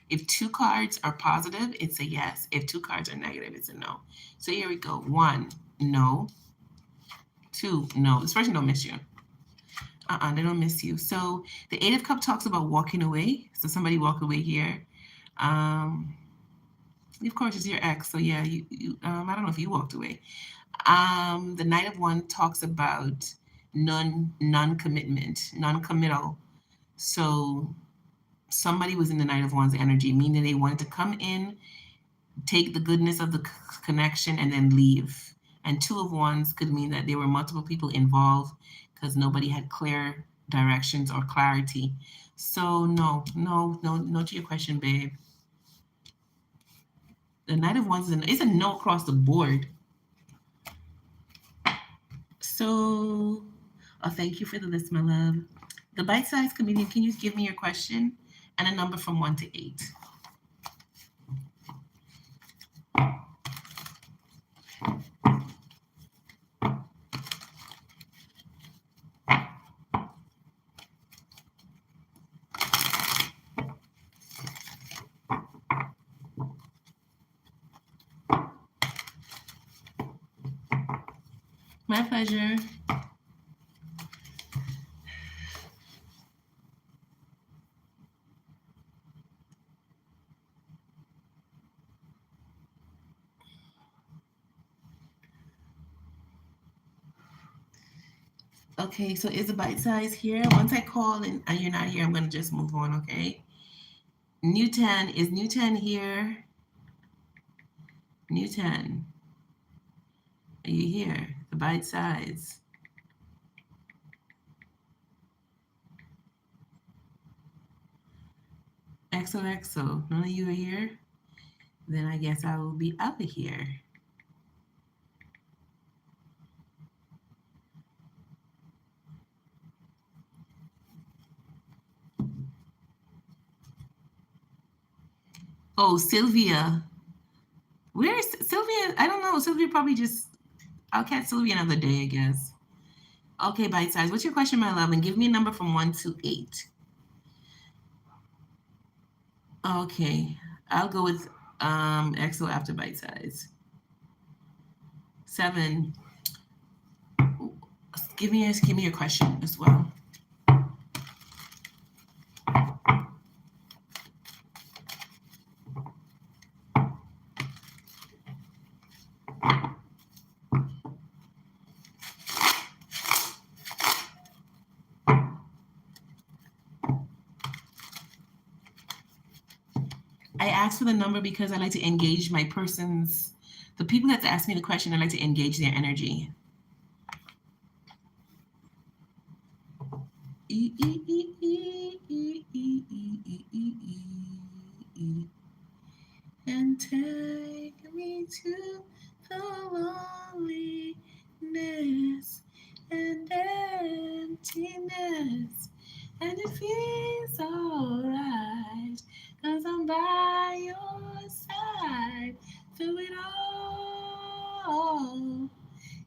S1: If 2 cards are positive, it's a yes. If 2 cards are negative, it's a no. So here we go. 1, no. 2, no. This person don't miss you. They don't miss you. So the 8 of Cups talks about walking away. So somebody walk away here. Of course, it's your ex. So yeah, you I don't know if you walked away. The Knight of Wands talks about non-commitment, non-committal. So somebody was in the Knight of Wands energy, meaning they wanted to come in, take the goodness of the connection, and then leave. And 2 of Wands could mean that there were multiple people involved because nobody had clear directions or clarity. So no, no, no, no to your question, babe. The Knight of Wands is a no across the board. So, oh, thank you for the list, my love. The bite-sized comedian, can you give me your question and a number from 1 to 8? My pleasure. Okay, so is the bite size here? Once I call and you're not here, I'm gonna just move on, okay? Newton, is Newton here? Newton, are you here? The bite size. XOXO, none of you are here? Then I guess I will be out of here. Oh, Sylvia. Where's Sylvia? I don't know. Sylvia probably just. I'll catch Sylvia another day, I guess. Okay, bite size. What's your question, my love? And give me a number from 1 to 8. Okay, I'll go with EXO after bite size. 7. Give me your question as well. I asked for the number because I like to engage the people that ask me the question. I like to engage their energy. And take me to the loneliness and emptiness, and it feels alright, 'cause I'm by your side through it all.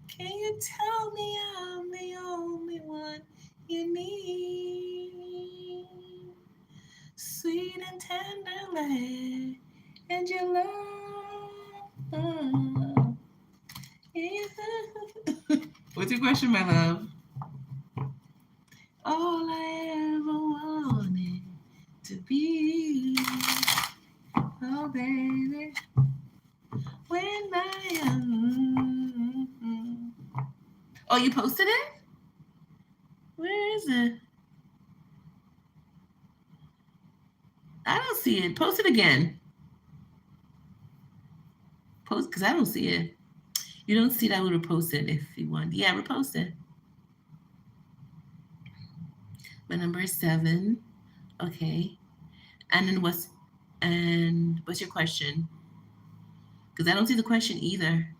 S1: Can you tell me I'm the only one you need? Sweet and tenderly, and your love. What's your question, my love? All I ever wanted to be, oh baby, when I am. Oh, you posted it? Where is it? I don't see it. Post it again. Post, because I don't see it. You don't see that, I would have posted if you want. Yeah, repost it. My number is 7. Okay. And then what's your question? Because I don't see the question either.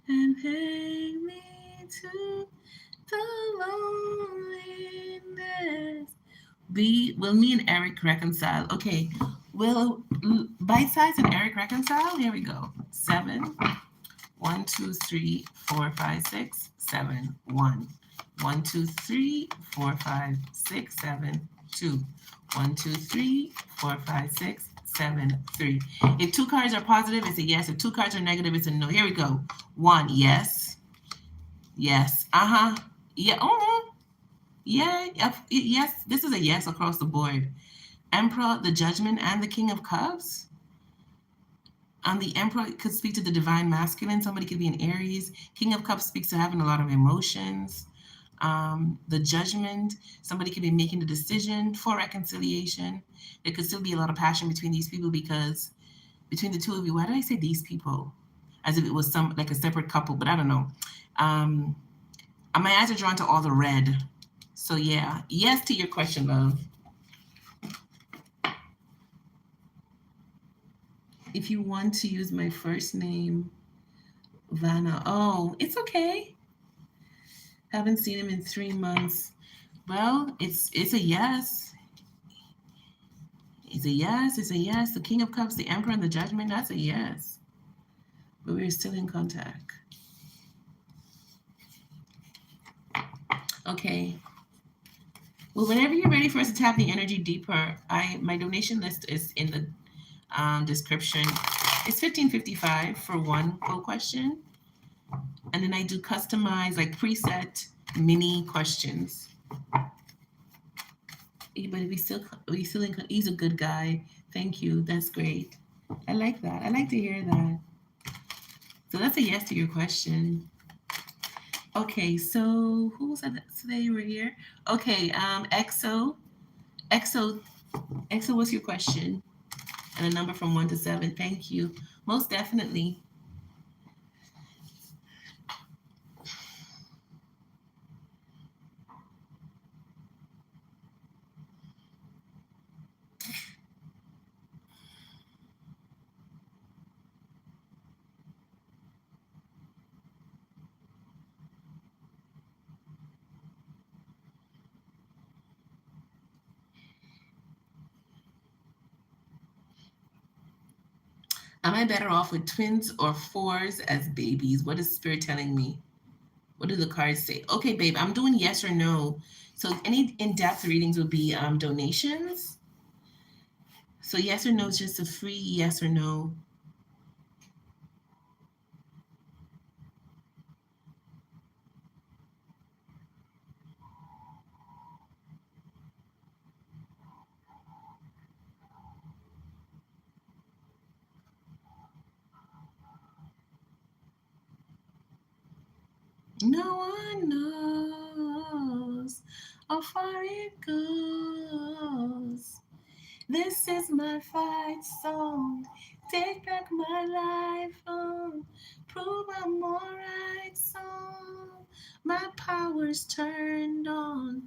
S1: And take me to the loneliness. Will me and Eric reconcile? Okay. Will Bite Size and Eric reconcile? Here we go. 7. 1, 2, 3, 4, 5, 6, 7, 1. 1, 2, 3, 4, 5, 6, 7, 2. 1, 2, 3, 4, 5, 6, 7, 3. If 2 cards are positive, it's a yes. If 2 cards are negative, it's a no. Here we go. 1, yes. Yes. Uh-huh. Yeah. Oh, yeah. Yes. This is a yes across the board. Emperor, the Judgment, and the King of Cups. The Emperor could speak to the divine masculine. Somebody could be an Aries. King of Cups speaks to having a lot of emotions. The Judgment, somebody could be making a decision for reconciliation. There could still be a lot of passion between these people, because between the two of you, why did I say these people? As if it was like a separate couple, but I don't know. My eyes are drawn to all the red. So yeah, yes to your question, love. If you want to use my first name, Vanna. Oh, it's okay. Haven't seen him in 3 months. Well, it's a yes. It's a yes. It's a yes. The King of Cups, the Emperor, and the Judgment. That's a yes. But we're still in contact. Okay. Well, whenever you're ready for us to tap the energy deeper, I my donation list is in the description. It's 15.55 for one full question, and then I do customized like preset mini questions. But we still he's a good guy. Thank you. That's great. I like that. I like to hear that. So that's a yes to your question. Okay, so who said that today you were here? Okay, EXO, EXO, what's your question? And a number from 1 to 7. Thank you. Most definitely. Am I better off with twins or fours as babies? What is spirit telling me? What do the cards say? Okay, babe, I'm doing yes or no. So any in-depth readings would be donations. So yes or no is just a free yes or no. No one knows how far it goes. This is my fight song. Take back my life. Oh, prove I'm alright. Song. My power's turned on.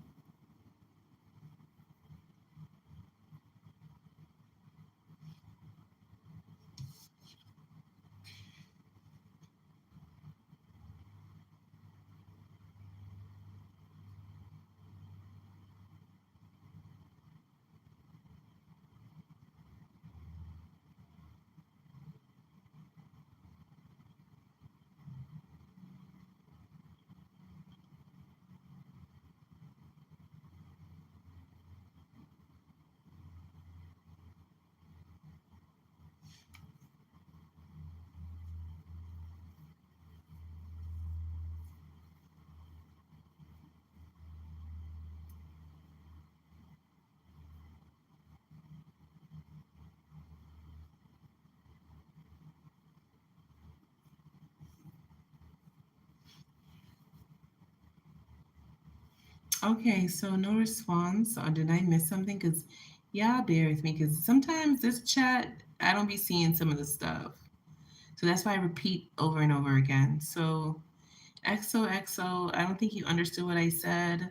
S1: Okay, so no response, or did I miss something? Because, yeah, bear with me, because sometimes this chat, I don't be seeing some of the stuff. So that's why I repeat over and over again. So, XOXO, I don't think you understood what I said.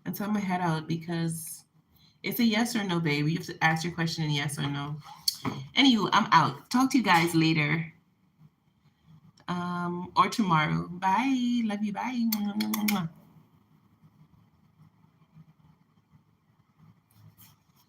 S1: And so I'm going to head out because it's a yes or no, baby. You have to ask your question in yes or no. Anywho, I'm out. Talk to you guys later or tomorrow. Bye. Love you. Bye.